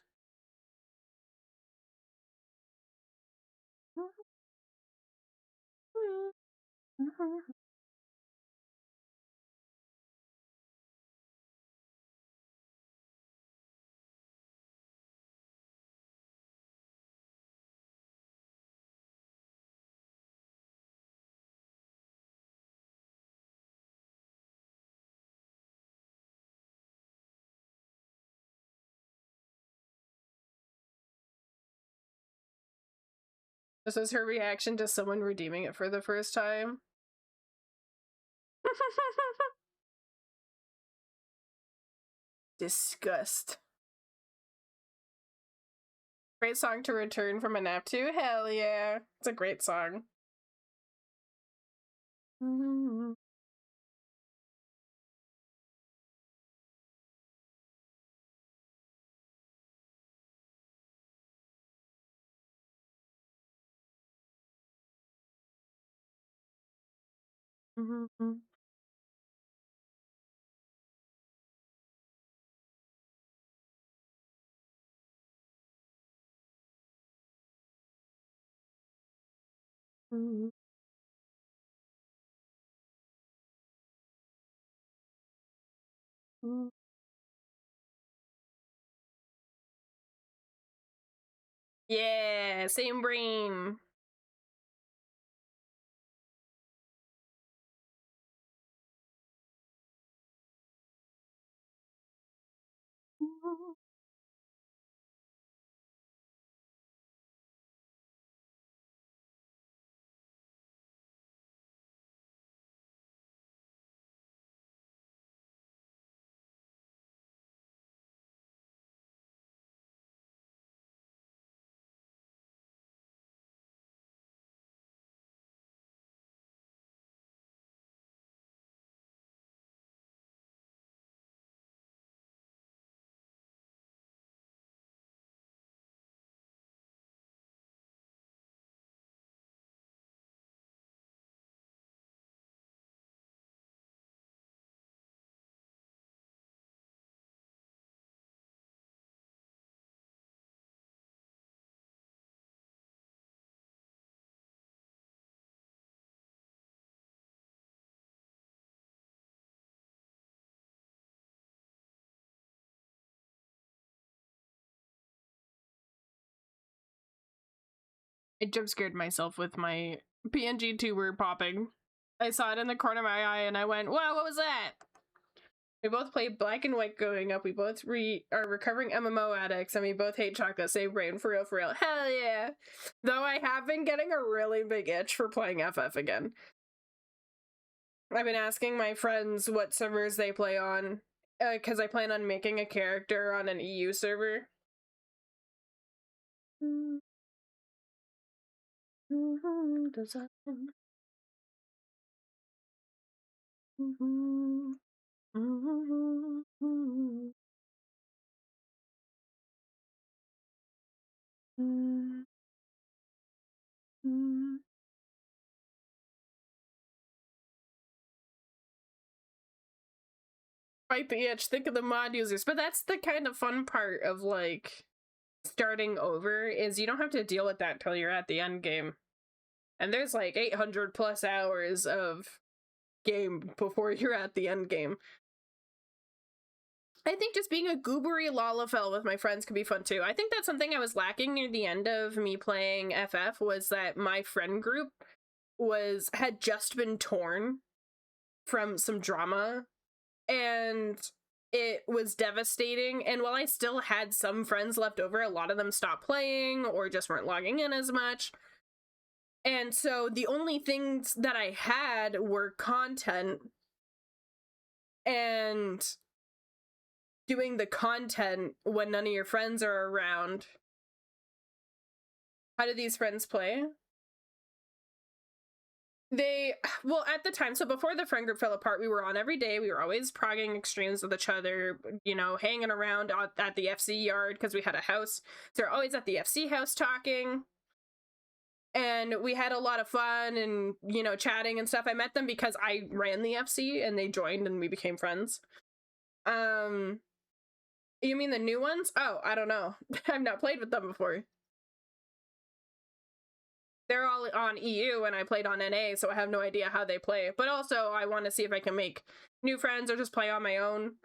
This was her reaction to someone redeeming it for the first time. Disgust. Great song to return from a nap to. Hell yeah. It's a great song. Mm-hmm. Mm-hmm. Mm-hmm. Yeah, same brain. I jump scared myself with my PNG tuber popping. I saw it in the corner of my eye and I went, wow, what was that? We both played Black and White growing up. We both are recovering MMO addicts and we both hate chocolate. Same brain. For real, for real. Hell yeah. Though I have been getting a really big itch for playing FF again. I've been asking my friends what servers they play on because I plan on making a character on an EU server. Does that... Fight the itch, think of the mod users. But that's the kind of fun part of like starting over, is you don't have to deal with that till you're at the end game. And there's like 800 plus hours of game before you're at the end game. I think just being a goobery Lalafell with my friends could be fun too. I think that's something I was lacking near the end of me playing FF, was that my friend group had just been torn from some drama, and it was devastating. And while I still had some friends left over, a lot of them stopped playing or just weren't logging in as much. And so the only things that I had were content, and doing the content when none of your friends are around. How do these friends play? Well, at the time, so before the friend group fell apart, we were on every day. We were always progging extremes with each other, you know, hanging around at the FC yard because we had a house. So we're always at the FC house talking. And we had a lot of fun and, you know, chatting and stuff. I met them because I ran the FC and they joined and we became friends. You mean the new ones? Oh, I don't know. I've not played with them before. They're all on EU and I played on NA, so I have no idea how they play. But also, I want to see if I can make new friends or just play on my own.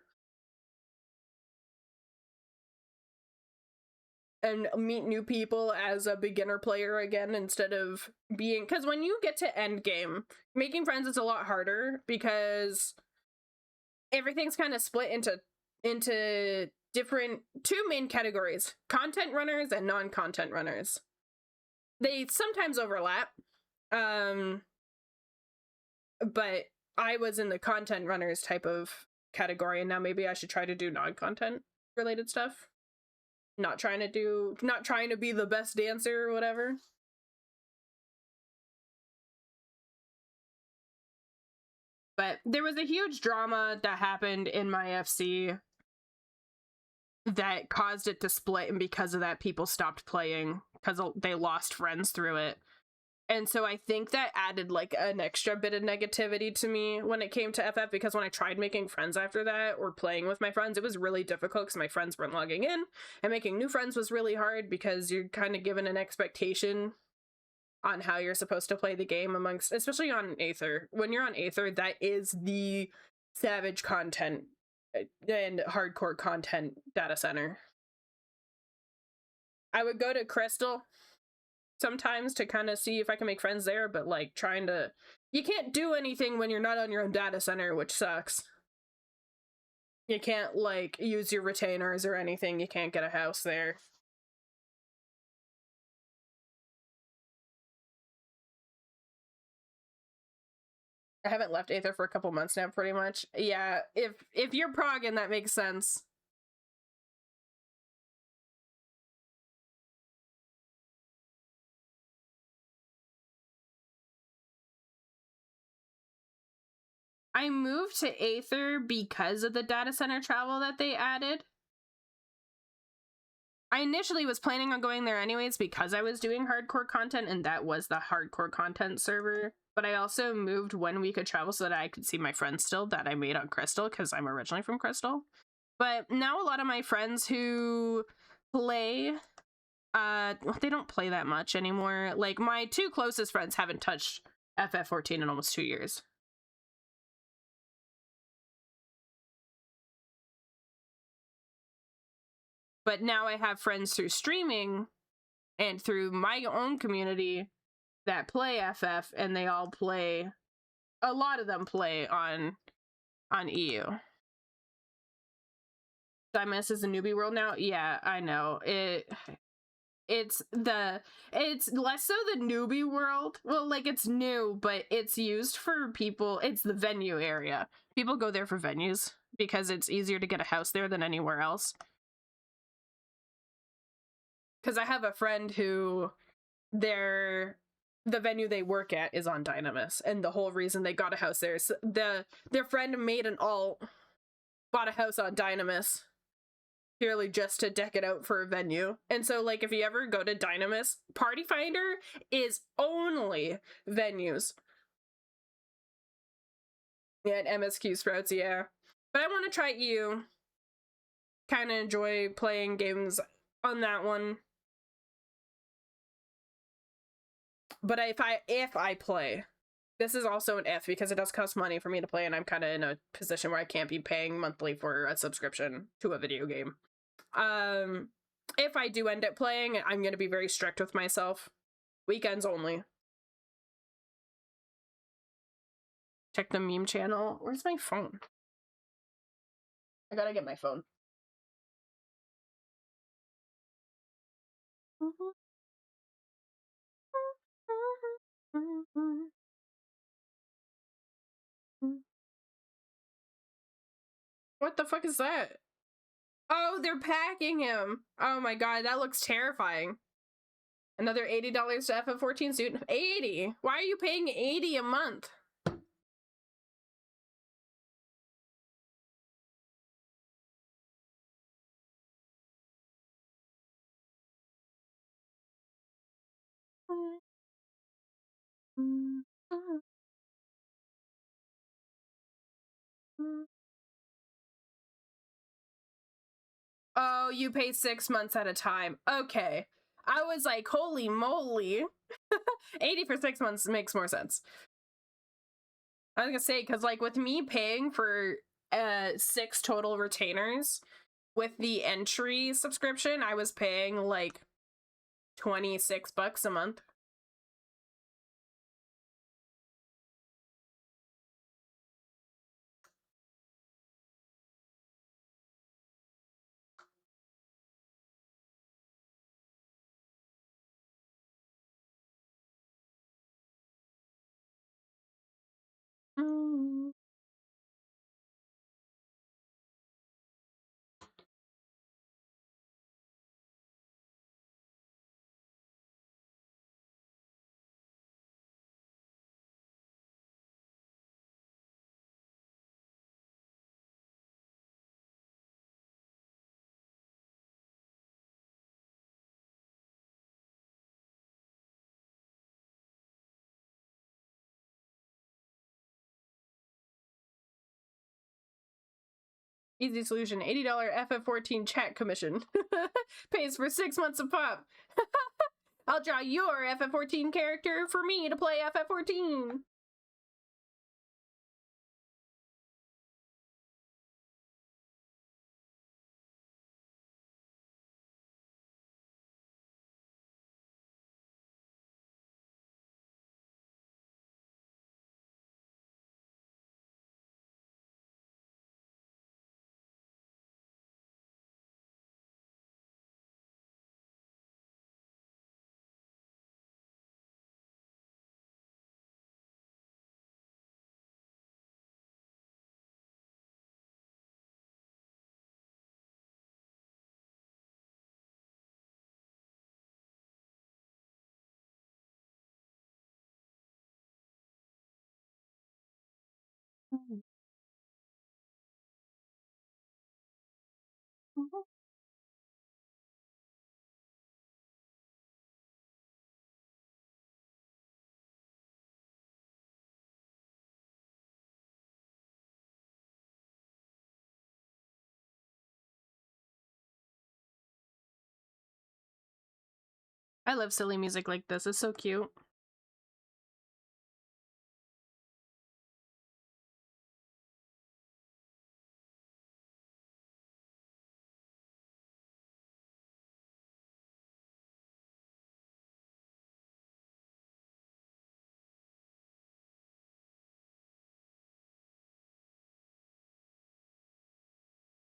And meet new people as a beginner player again, instead of being... Because when you get to end game, making friends is a lot harder because everything's kind of split into different... two main categories. Content runners and non-content runners. They sometimes overlap. But I was in the content runners type of category, and now maybe I should try to do non-content related stuff. not trying to be the best dancer or whatever. But there was a huge drama that happened in my FC that caused it to split, and because of that, people stopped playing because they lost friends through it. And so I think that added like an extra bit of negativity to me when it came to FF, because when I tried making friends after that or playing with my friends, it was really difficult because my friends weren't logging in, and making new friends was really hard because you're kind of given an expectation on how you're supposed to play the game amongst, especially on Aether. When you're on Aether, that is the savage content and hardcore content data center. I would go to Crystal sometimes to kind of see if I can make friends there, but like you can't do anything when you're not on your own data center, which sucks. You can't like use your retainers or anything. You can't get a house there. I haven't left Aether for a couple months now, pretty much. Yeah, if you're progging, that makes sense. I moved to Aether because of the data center travel that they added. I initially was planning on going there anyways because I was doing hardcore content, and that was the hardcore content server. But I also moved when we could travel so that I could see my friends still that I made on Crystal, because I'm originally from Crystal. But now a lot of my friends who play, they don't play that much anymore. Like, my two closest friends haven't touched FF14 in almost 2 years. But now I have friends through streaming and through my own community that play FF, and they all play, a lot of them play on EU. Dymas is a newbie world now? Yeah, I know. It's less so the newbie world. Well, like, it's new, but it's used for people. It's the venue area. People go there for venues because it's easier to get a house there than anywhere else. Because I have a friend who the venue they work at is on Dynamis, and the whole reason they got a house there is their friend made an alt, bought a house on Dynamis purely just to deck it out for a venue. And so, like, if you ever go to Dynamis, Party Finder is only venues. Yeah, and MSQ Sprouts, yeah. But I want to try EU. Kind of enjoy playing games on that one. But if I play, this is also an if, because it does cost money for me to play, and I'm kind of in a position where I can't be paying monthly for a subscription to a video game. If I do end up playing, I'm going to be very strict with myself. Weekends only. Check the meme channel. Where's my phone? I gotta get my phone. What the fuck is that? Oh, they're packing him. Oh my god, that looks terrifying. Another $80 to FF14 suit. 80? Why are you paying 80 a month? Oh, you pay 6 months at a time. Okay. I was like, holy moly. 80 for 6 months makes more sense. I was gonna say, because like with me paying for 6 total retainers with the entry subscription, I was paying like $26 a month. Easy solution, $80 FF14 chat commission. Pays for 6 months of pop. I'll draw your FF14 character for me to play FF14. I love silly music like this. It's so cute.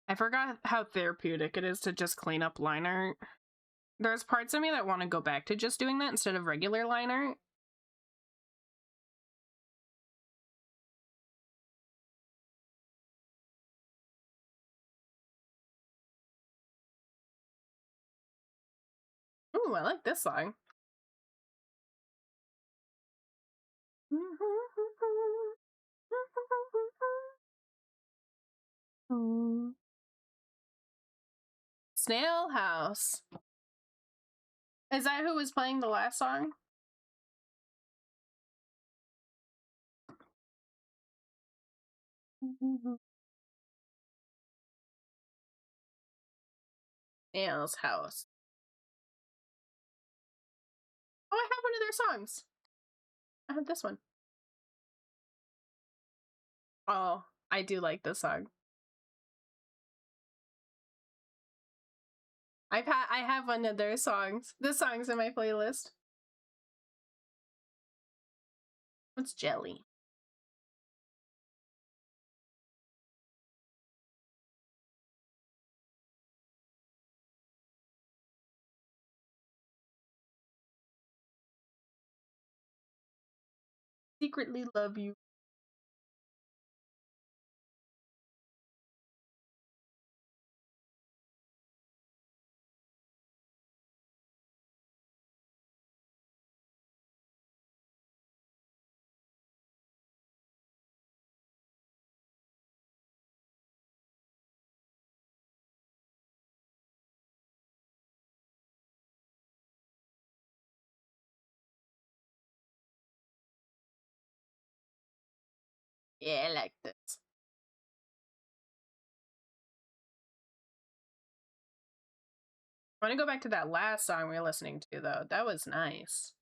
I forgot how therapeutic it is to just clean up line art. There's parts of me that want to go back to just doing that instead of regular line art. Ooh, I like this song. Snail House. Is that who was playing the last song? Snail's House. Oh, I have one of their songs. I have this one. Oh, I do like this song. I have one of their songs. This song's in my playlist. What's Jelly? Secretly love you. Yeah, I like this. I want to go back to that last song we were listening to, though. That was nice.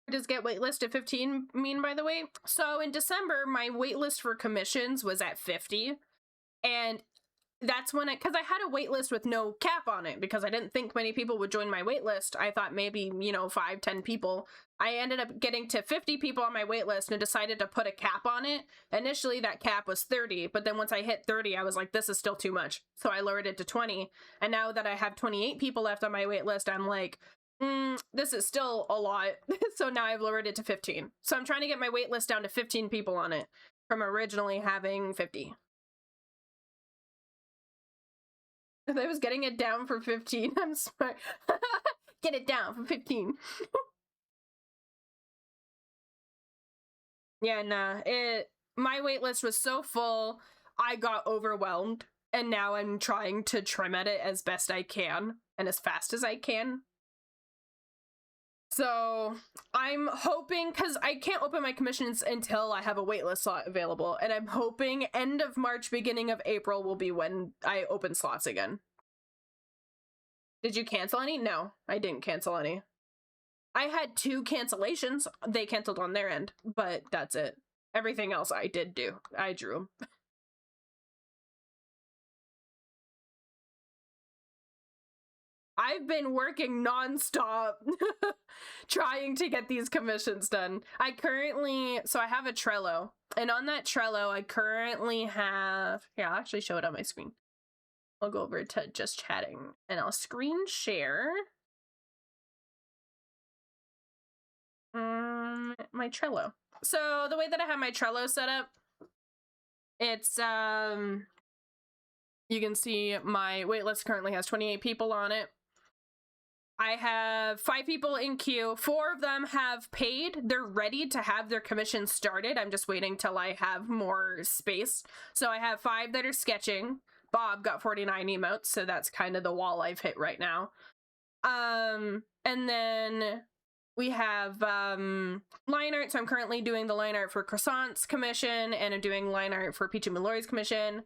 Does get waitlist at 15 mean, by the way? So in December, my waitlist for commissions was at 50. And that's when because I had a wait list with no cap on it because I didn't think many people would join my wait list. I thought maybe, you know, 5-10 people. I ended up getting to 50 people on my wait list and decided to put a cap on it. Initially, that cap was 30, but then once I hit 30, I was like, this is still too much. So I lowered it to 20. And now that I have 28 people left on my wait list, I'm like, this is still a lot. So now I've lowered it to 15. So I'm trying to get my wait list down to 15 people on it from originally having 50. If I was getting it down for 15, I'm smart. Get it down for 15. Yeah, nah. My wait list was so full, I got overwhelmed, and now I'm trying to trim at it as best I can and as fast as I can. So I'm hoping, because I can't open my commissions until I have a waitlist slot available, and I'm hoping end of March, beginning of April will be when I open slots again. Did you cancel any? No, I didn't cancel any. I had 2 cancellations. They canceled on their end, but that's it. Everything else I did do. I drew. I've been working nonstop trying to get these commissions done. I have a Trello, and on that Trello, I currently have, here, I'll actually show it on my screen. I'll go over to just chatting, and I'll screen share my Trello. So the way that I have my Trello set up, it's, you can see my waitlist currently has 28 people on it. I have 5 people in queue. 4 of them have paid. They're ready to have their commission started. I'm just waiting till I have more space. So I have 5 that are sketching. Bob got 49 emotes, so that's kind of the wall I've hit right now. And then we have line art. So I'm currently doing the line art for Croissant's commission, and I'm doing line art for Peachy Mallory's commission.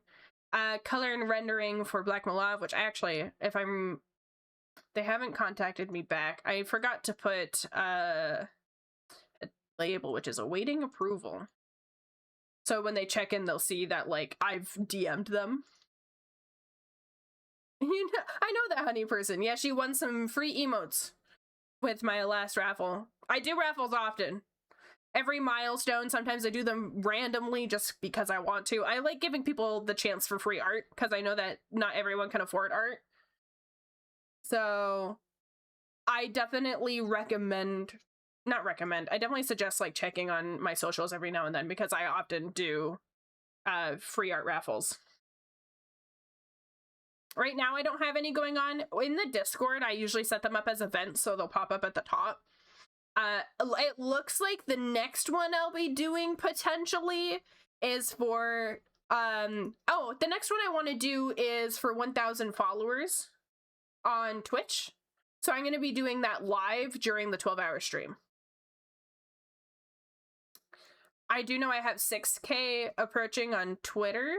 Color and rendering for Black Malav, which actually, they haven't contacted me back. I forgot to put a label, which is awaiting approval. So when they check in, they'll see that, like, I've DM'd them. You know, I know that honey person. Yeah, she won some free emotes with my last raffle. I do raffles often. Every milestone, sometimes I do them randomly just because I want to. I like giving people the chance for free art because I know that not everyone can afford art. So I definitely I definitely suggest like checking on my socials every now and then because I often do free art raffles. Right now I don't have any going on. In the Discord, I usually set them up as events so they'll pop up at the top. It looks like the next one I'll be doing potentially is for the next one I want to do is for 1,000 followers on Twitch. So I'm going to be doing that live during the 12-hour stream. I do know I have 6K approaching on Twitter,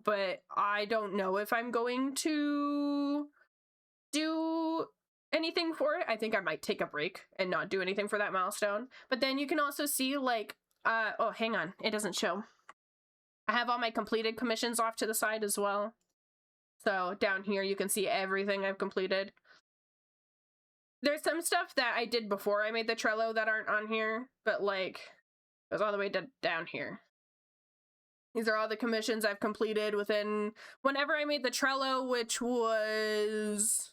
but I don't know if I'm going to do anything for it. I think I might take a break and not do anything for that milestone. But then you can also see like, oh, hang on, it doesn't show. I have all my completed commissions off to the side as well. So down here you can see everything I've completed. There's some stuff that I did before I made the Trello that aren't on here, but like, it was all the way down here. These are all the commissions I've completed whenever I made the Trello, which was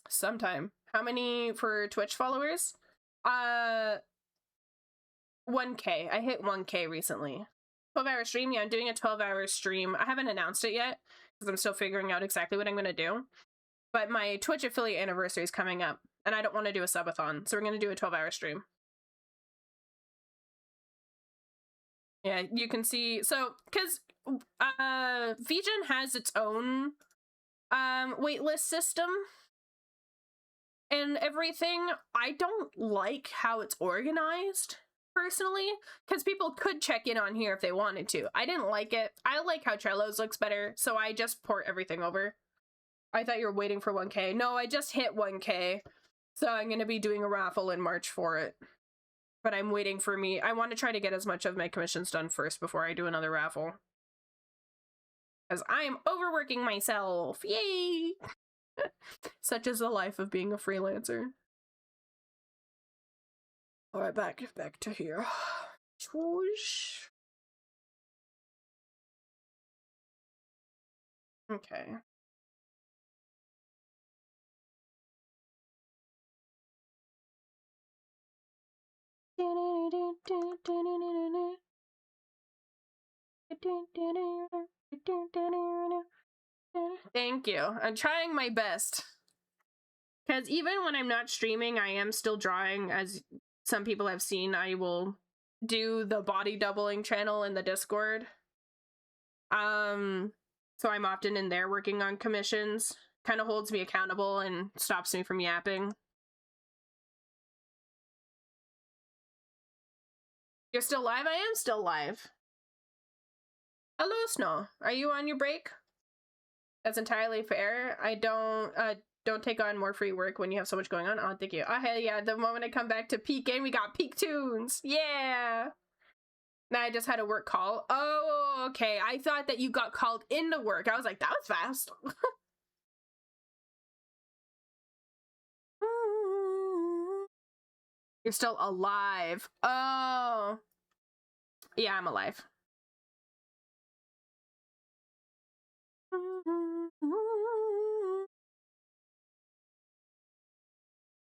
sometime. How many for Twitch followers? 1K. I hit 1K recently. 12-hour stream? Yeah, I'm doing a 12-hour stream. I haven't announced it yet because I'm still figuring out exactly what I'm going to do. But my Twitch affiliate anniversary is coming up, and I don't want to do a subathon, so we're going to do a 12-hour stream. Yeah, you can see, so, because VGen has its own waitlist system and everything. I don't like how it's organized, personally, because people could check in on here if they wanted to. I didn't like it. I like how Trello's looks better, so I just port everything over. I thought you were waiting for 1K. No, I just hit 1K, so I'm going to be doing a raffle in March for it. But I'm waiting for I want to try to get as much of my commissions done first before I do another raffle. Because I am overworking myself. Yay! Such is the life of being a freelancer. All right, back to here. Swoosh. Okay. Thank you. I'm trying my best. Because even when I'm not streaming, I am still drawing. As some people have seen, I will do the body doubling channel in the Discord. So I'm often in there working on commissions. Kind of holds me accountable and stops me from yapping. You're still live? I am still live. Hello, Snow. Are you on your break? That's entirely fair. I don't take on more free work when you have so much going on. Oh, thank you. Oh, hell yeah. The moment I come back to peak game, we got peak tunes. Yeah. Now I just had a work call. Oh, okay. I thought that you got called into work. I was like, that was fast. You're still alive. Oh. Yeah, I'm alive.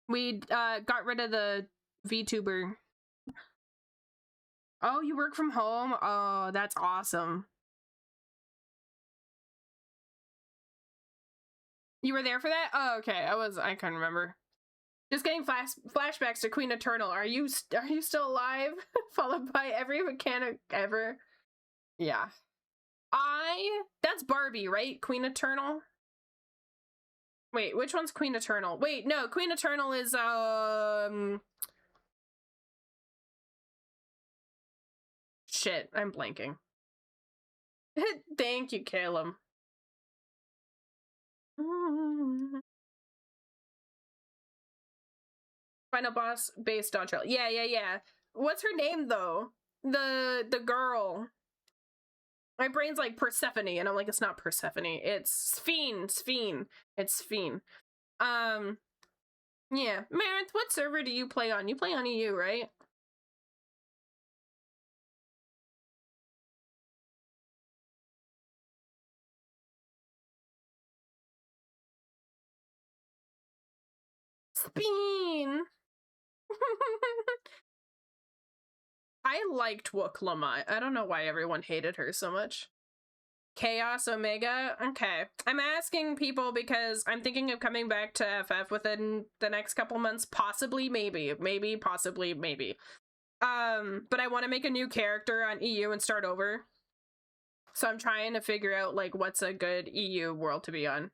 We got rid of the VTuber. Oh, you work from home? Oh, that's awesome. You were there for that? Oh, okay. I couldn't remember. Just getting flashbacks to Queen Eternal. Are you still alive? Followed by every mechanic ever. Yeah. That's Barbie, right? Queen Eternal? Wait, which one's Queen Eternal? Wait, no, Queen Eternal is shit, I'm blanking. Thank you, Caleb. Final boss based on Trill. Yeah. What's her name though? The girl. My brain's like Persephone, and I'm like, it's not Persephone. It's Sphene. It's Sphene. Yeah. Marinth, what server do you play on? You play on EU, right? Sphene! I liked Wooklama. I don't know why everyone hated her so much. Chaos Omega? Okay. I'm asking people because I'm thinking of coming back to FF within the next couple months. Possibly, maybe. Maybe, possibly, maybe. But I want to make a new character on EU and start over. So I'm trying to figure out, like, what's a good EU world to be on.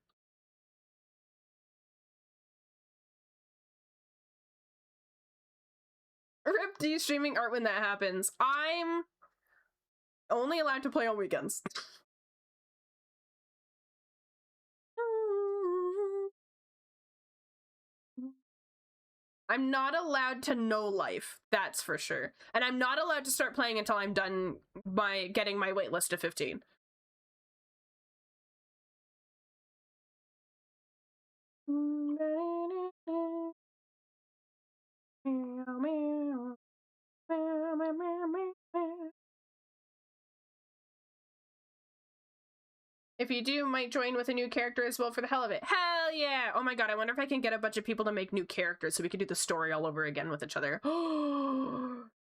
Rip D streaming art when that happens. I'm only allowed to play on weekends. I'm not allowed to know life, that's for sure. And I'm not allowed to start playing until I'm done by getting my waitlist to 15. If you do, might join with a new character as well for the hell of it. Hell yeah! Oh my god, I wonder if I can get a bunch of people to make new characters so we can do the story all over again with each other.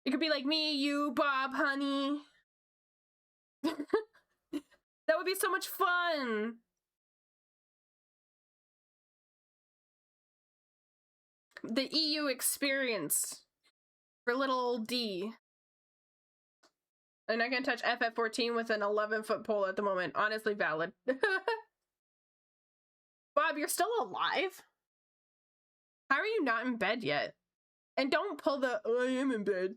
It could be like me, you, Bob, honey. That would be so much fun! The EU experience for little old D. I'm not gonna touch FF14 with an 11-foot pole at the moment. Honestly valid. Bob, you're still alive? How are you not in bed yet? And don't pull the, oh, I am in bed.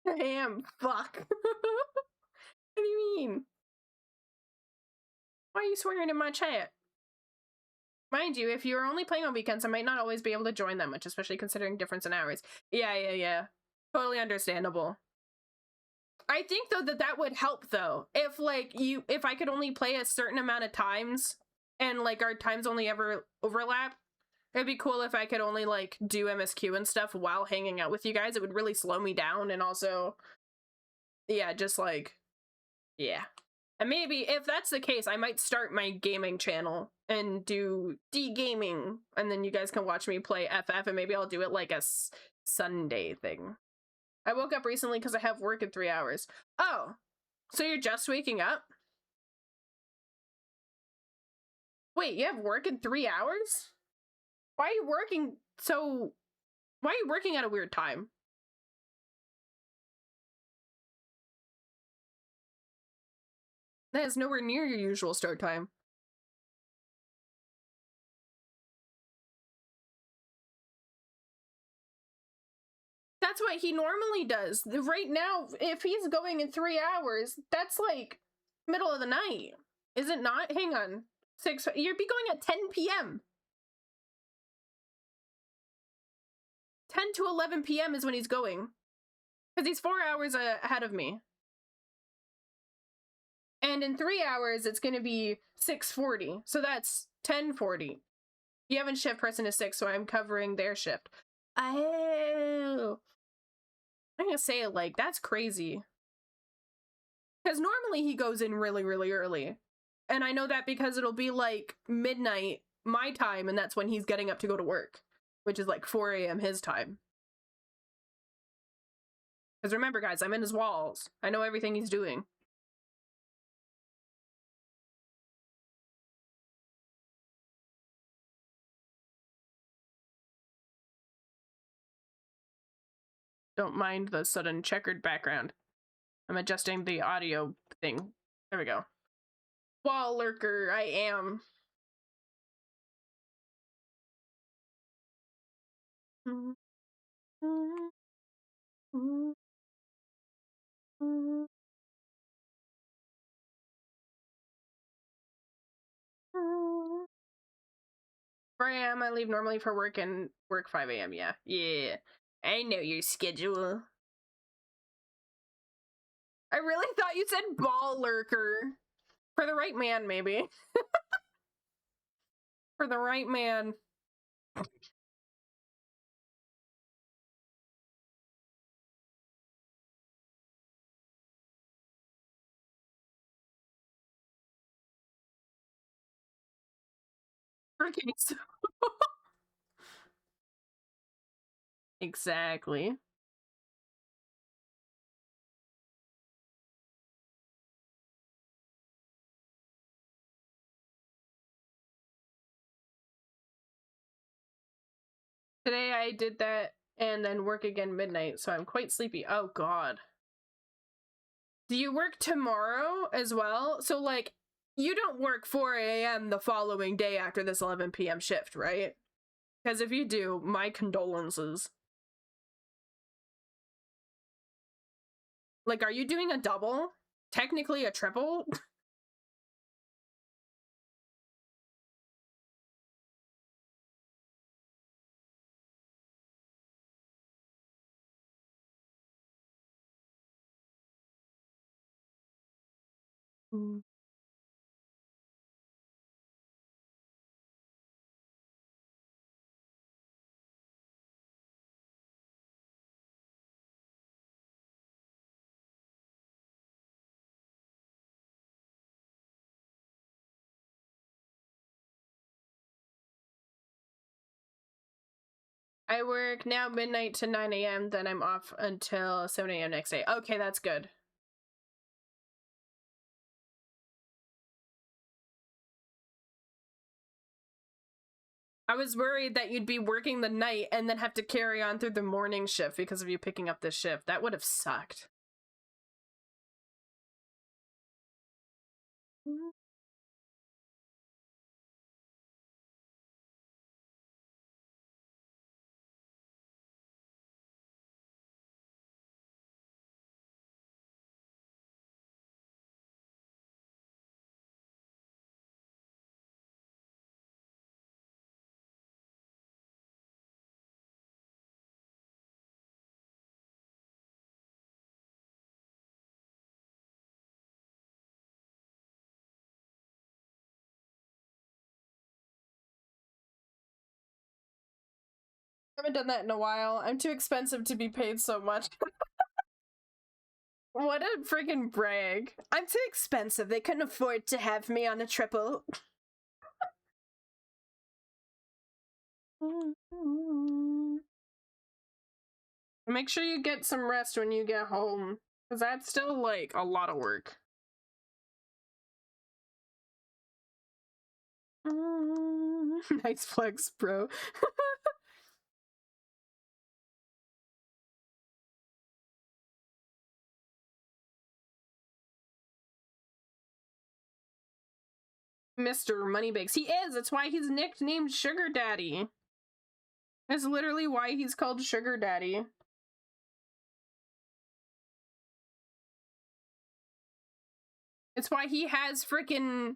I am. Fuck. What do you mean? Why are you swearing in my chat? Mind you, if you're only playing on weekends, I might not always be able to join that much, especially considering difference in hours. Yeah. Totally understandable. I think though that would help though. If like if I could only play a certain amount of times and like our times only ever overlap, it'd be cool if I could only like do MSQ and stuff while hanging out with you guys. It would really slow me down, and also yeah, just like yeah. And maybe if that's the case, I might start my gaming channel and do D-gaming, and then you guys can watch me play FF, and maybe I'll do it like a Sunday thing. I woke up recently because I have work in 3 hours. Oh, so you're just waking up? Wait, you have work in 3 hours? Why are you working why are you working at a weird time? That is nowhere near your usual start time. That's what he normally does. Right now, if he's going in 3 hours, that's like middle of the night. Is it not? Hang on. You'd be going at 10 p.m. 10 to 11 p.m. is when he's going. Because he's 4 hours ahead of me. And in 3 hours, it's going to be 6:40. So that's 10:40. You haven't shift person to 6, so I'm covering their shift. Oh. I'm going to say it like, that's crazy. Because normally he goes in really, really early. And I know that because it'll be like midnight my time, and that's when he's getting up to go to work, which is like 4 a.m. his time. Because remember, guys, I'm in his walls. I know everything he's doing. Don't mind the sudden checkered background. I'm adjusting the audio thing. There we go. Wall lurker, I am. I am. I leave normally for work and work 5 a.m. Yeah. I know your schedule. I really thought you said ball lurker. For the right man, maybe. For the right man. Okay, so exactly. Today I did that and then work again midnight, so I'm quite sleepy. Oh god. Do you work tomorrow as well? So like, you don't work 4 a.m. the following day after this 11 p.m. shift, right? Because if you do, my condolences. Like, are you doing a double? Technically a triple? I work now midnight to 9 a.m., then I'm off until 7 a.m. next day. Okay, that's good. I was worried that you'd be working the night and then have to carry on through the morning shift because of you picking up this shift. That would have sucked. haven't done that in a while. I'm too expensive to be paid so much. What a freaking brag. I'm too expensive. They couldn't afford to have me on a triple. Make sure you get some rest when you get home, because that's still, like, a lot of work. Nice flex, bro. Mr. Moneybags. He is! That's why he's nicknamed Sugar Daddy. That's literally why he's called Sugar Daddy. It's why he has freaking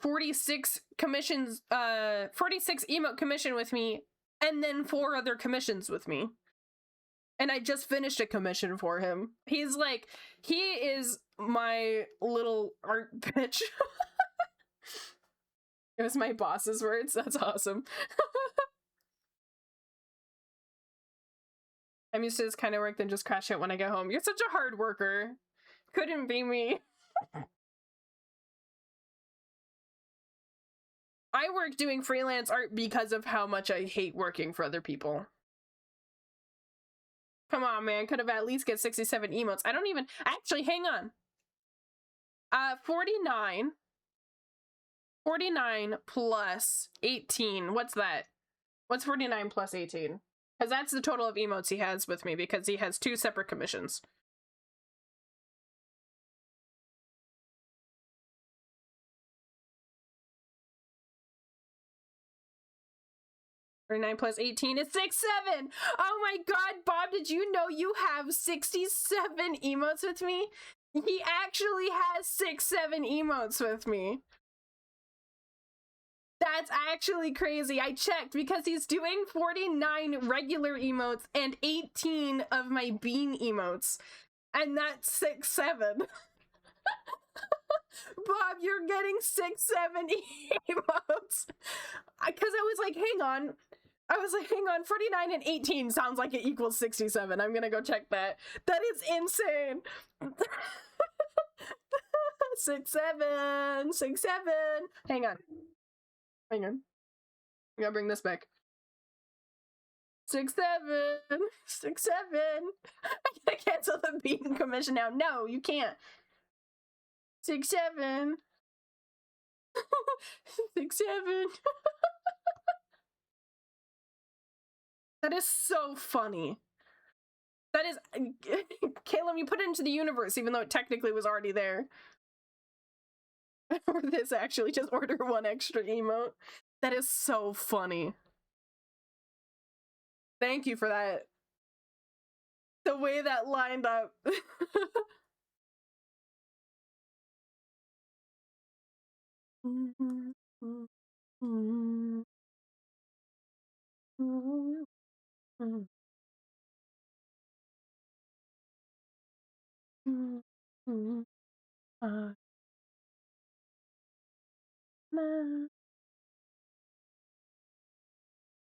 46 commissions, 46 emote commission with me, and then 4 other commissions with me. And I just finished a commission for him. He's like, he is my little art bitch. It was my boss's words. That's awesome. I'm used to this kind of work, then just crash out when I get home. You're such a hard worker. Couldn't be me. I work doing freelance art because of how much I hate working for other people. Come on, man. Could have at least get 67 emotes. I don't even... Actually, hang on. 49. 49 plus 18. What's that? What's 49 plus 18? Because that's the total of emotes he has with me, because he has 2 separate commissions. Nine plus 18 is 67. Oh my god, Bob, did you know you have 67 emotes with me? He actually has 67 emotes with me. That's actually crazy. I checked because he's doing 49 regular emotes and 18 of my bean emotes. And that's 67. Bob, you're getting 67 emotes. Because I was like, hang on. 49 and 18 sounds like it equals 67. I'm gonna go check that. That is insane. 67. Hang on. I gotta bring this back. 67. I gotta cancel the bean commission now. No, you can't. 67. 67. That is so funny. That is... Caleb, you put it into the universe, even though it technically was already there. Or this, actually. Just order 1 extra emote. That is so funny. Thank you for that. The way that lined up.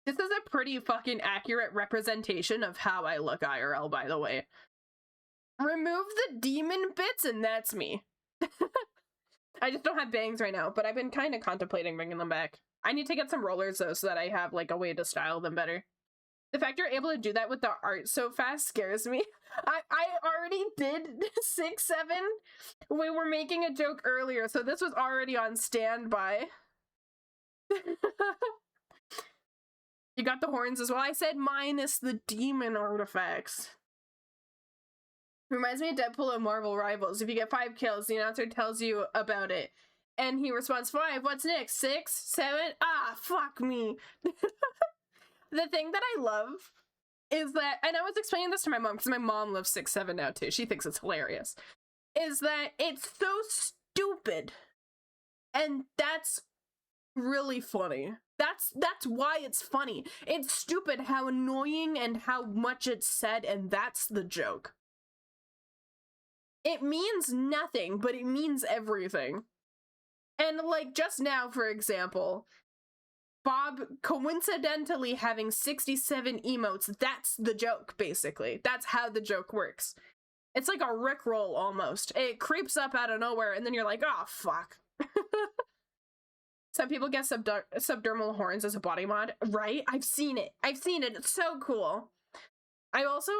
This is a pretty fucking accurate representation of how I look IRL, by the way. Remove the demon bits and that's me. I just don't have bangs right now, but I've been kind of contemplating bringing them back. I need to get some rollers though, so that I have like a way to style them better. The fact you're able to do that with the art so fast scares me. I already did 6-7. We were making a joke earlier, so this was already on standby. You got the horns as well. I said minus the demon artifacts. Reminds me of Deadpool and Marvel Rivals. If you get 5 kills, the announcer tells you about it. And he responds, 5, what's next? 6, 7? Ah, fuck me. The thing that I love is that, and I was explaining this to my mom, because my mom loves 6-7 now too. She thinks it's hilarious. Is that it's so stupid. And that's really funny. That's why it's funny. It's stupid how annoying and how much it's said, and that's the joke. It means nothing, but it means everything. And like just now, for example, Bob coincidentally having 67 emotes. That's the joke, basically. That's how the joke works. It's like a Rickroll almost. It creeps up out of nowhere, and then you're like, oh, fuck. Some people get subdermal horns as a body mod, right? I've seen it. It's so cool. I also,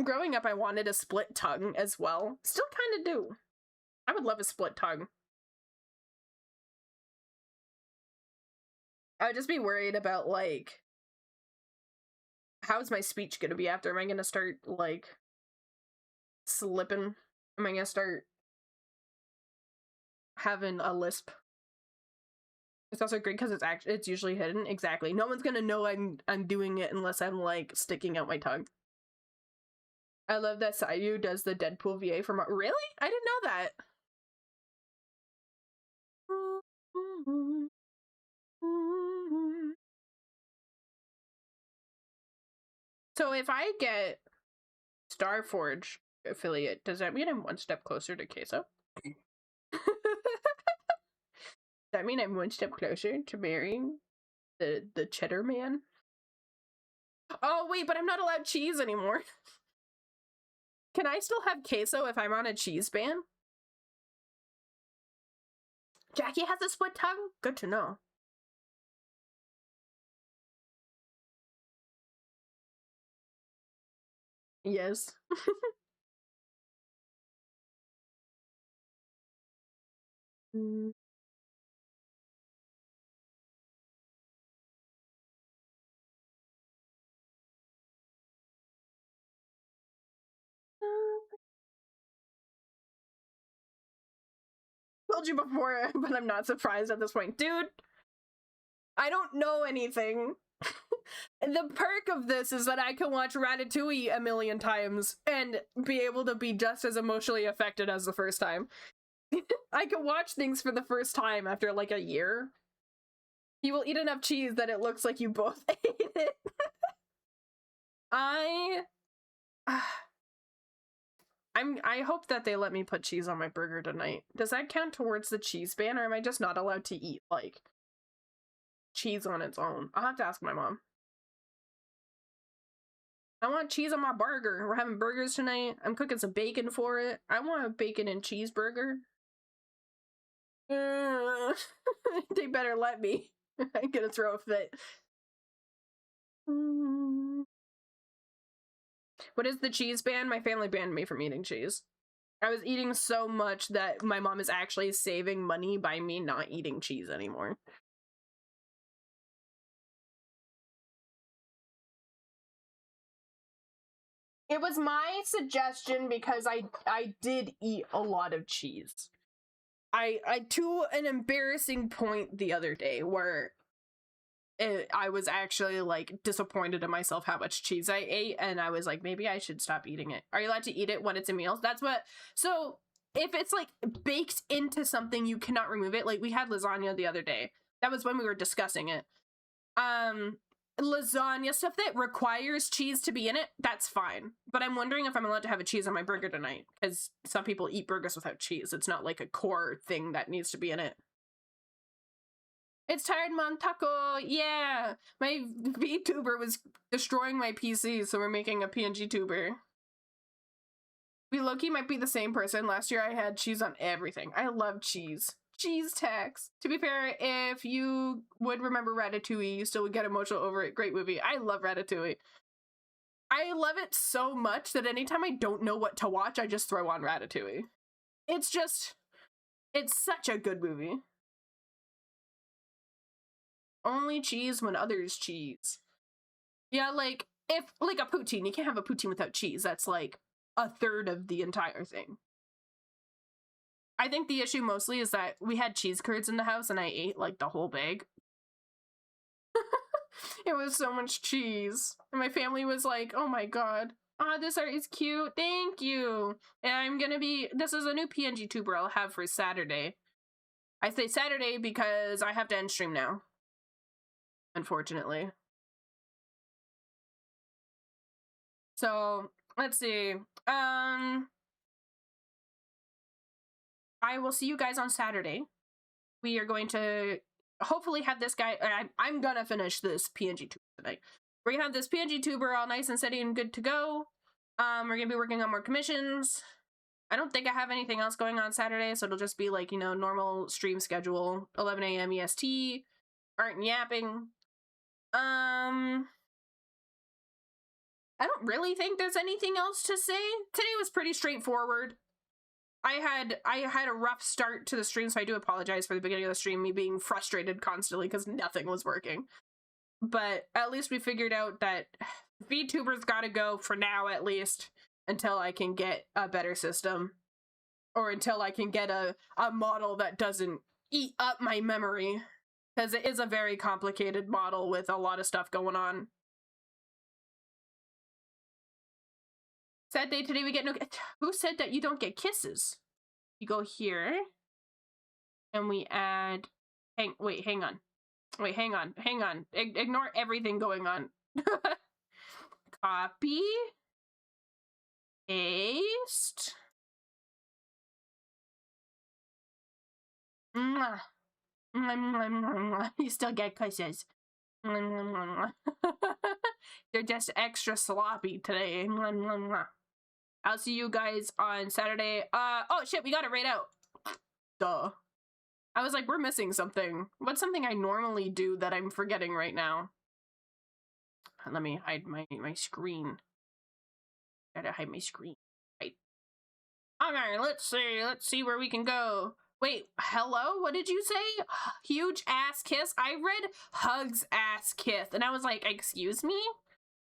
growing up, I wanted a split tongue as well. Still kind of do. I would love a split tongue. I would just be worried about, like, how's my speech gonna be after? Am I gonna start, like, slipping? Am I gonna start having a lisp? It's also great because it's usually hidden. Exactly. No one's gonna know I'm doing it unless I'm, like, sticking out my tongue. I love that Sayu does the Deadpool VA from... Really? I didn't know that. So if I get Starforge affiliate, does that mean I'm one step closer to Queso? Does that mean I'm one step closer to marrying the cheddar man? Oh wait, but I'm not allowed cheese anymore. Can I still have queso if I'm on a cheese ban? Jackie has a split tongue? Good to know. Yes. Told you before, but I'm not surprised at this point. Dude, I don't know anything. The perk of this is that I can watch Ratatouille a million times and be able to be just as emotionally affected as the first time. I can watch things for the first time after like a year. You will eat enough cheese that it looks like you both ate it. I hope that they let me put cheese on my burger tonight. Does that count towards the cheese ban, or am I just not allowed to eat, like, cheese on its own? I'll have to ask my mom. I want cheese on my burger. We're having burgers tonight. I'm cooking some bacon for it. I want a bacon and cheeseburger. They better let me. I'm gonna throw a fit. What is the cheese ban? My family banned me from eating cheese. I was eating so much that my mom is actually saving money by me not eating cheese anymore. It was my suggestion because I did eat a lot of cheese. I to an embarrassing point the other day where I was actually like disappointed in myself how much cheese I ate, and I was like, maybe I should stop eating it. Are you allowed to eat it when it's in meals? That's what. So if it's like baked into something, you cannot remove it. Like we had lasagna the other day. That was when we were discussing it. Lasagna stuff that requires cheese to be in it, that's fine. But I'm wondering if I'm allowed to have a cheese on my burger tonight, because some people eat burgers without cheese. It's not like a core thing that needs to be in it. It's Tired Mom Taco! Yeah! My VTuber was destroying my PC, so we're making a PNG tuber. We low-key might be the same person. Last year I had cheese on everything. I love cheese. Cheese tax. To be fair, if you would remember Ratatouille, you still would get emotional over it. Great movie. I love Ratatouille. I love it so much that anytime I don't know what to watch, I just throw on Ratatouille. It's such a good movie. Only cheese when others cheese. Yeah, like, if, like a poutine, you can't have a poutine without cheese. That's like a third of the entire thing. I think the issue mostly is that we had cheese curds in the house and I ate like the whole bag. It was so much cheese. And my family was like, oh my god. Ah, this art is cute. Thank you. And this is a new PNG tuber I'll have for Saturday. I say Saturday because I have to end stream now. Unfortunately. So, let's see. I will see you guys on Saturday. We are going to hopefully have this guy. I'm gonna finish this PNG tuber tonight. We're gonna have this PNG tuber all nice and steady and good to go. We're gonna be working on more commissions. I don't think I have anything else going on Saturday, so it'll just be like, you know, normal stream schedule, 11 a.m. EST, art and yapping. I don't really think there's anything else to say. Today was pretty straightforward. I had a rough start to the stream, so I do apologize for the beginning of the stream, me being frustrated constantly because nothing was working. But at least we figured out that VTuber's gotta go for now, at least, until I can get a better system. Or until I can get a model that doesn't eat up my memory. Because it is a very complicated model with a lot of stuff going on. Sad day today, we get no... Who said that you don't get kisses? You go here. And we add... Wait, hang on. Ignore everything going on. Copy. Paste. Mwah. You still get kisses. They're just extra sloppy today. I'll see you guys on Saturday. Oh shit, we got it right out. Duh. I was like, we're missing something. What's something I normally do that I'm forgetting right now? Let me hide my screen. Gotta hide my screen. Right. Okay, let's see where we can go. Wait, hello? What did you say? Huge ass kiss? I read hugs ass kiss, and I was like, excuse me?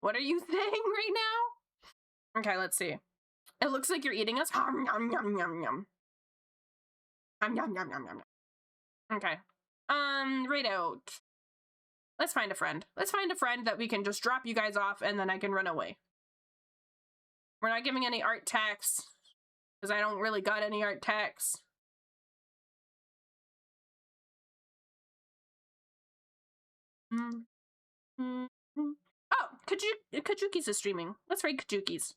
What are you saying right now? Okay, let's see. It looks like you're eating us. Yum, yum, yum, yum, yum. Yum, yum, yum, yum, yum. Okay. Right out. Let's find a friend. Let's find a friend that we can just drop you guys off, and then I can run away. We're not giving any art tax, because I don't really got any art tax. Oh, Kajuki's is streaming. Let's raid Kajuki's.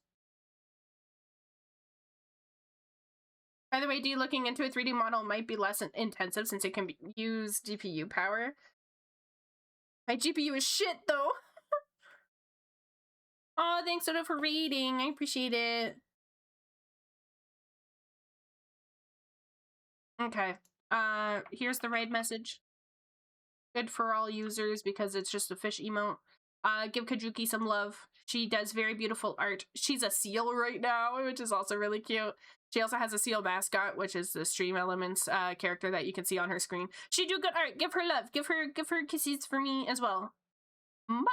By the way, looking into a 3D model might be less intensive since it can use GPU power. My GPU is shit, though. Oh, thanks, Soda, for reading. I appreciate it. Okay. Here's the raid message. Good for all users because it's just a fish emote. Give Kajuki some love. She does very beautiful art. She's a seal right now, which is also really cute. She also has a seal mascot, which is the Stream Elements character that you can see on her screen. She do good art. Give her love. Give her kisses for me as well. Bye.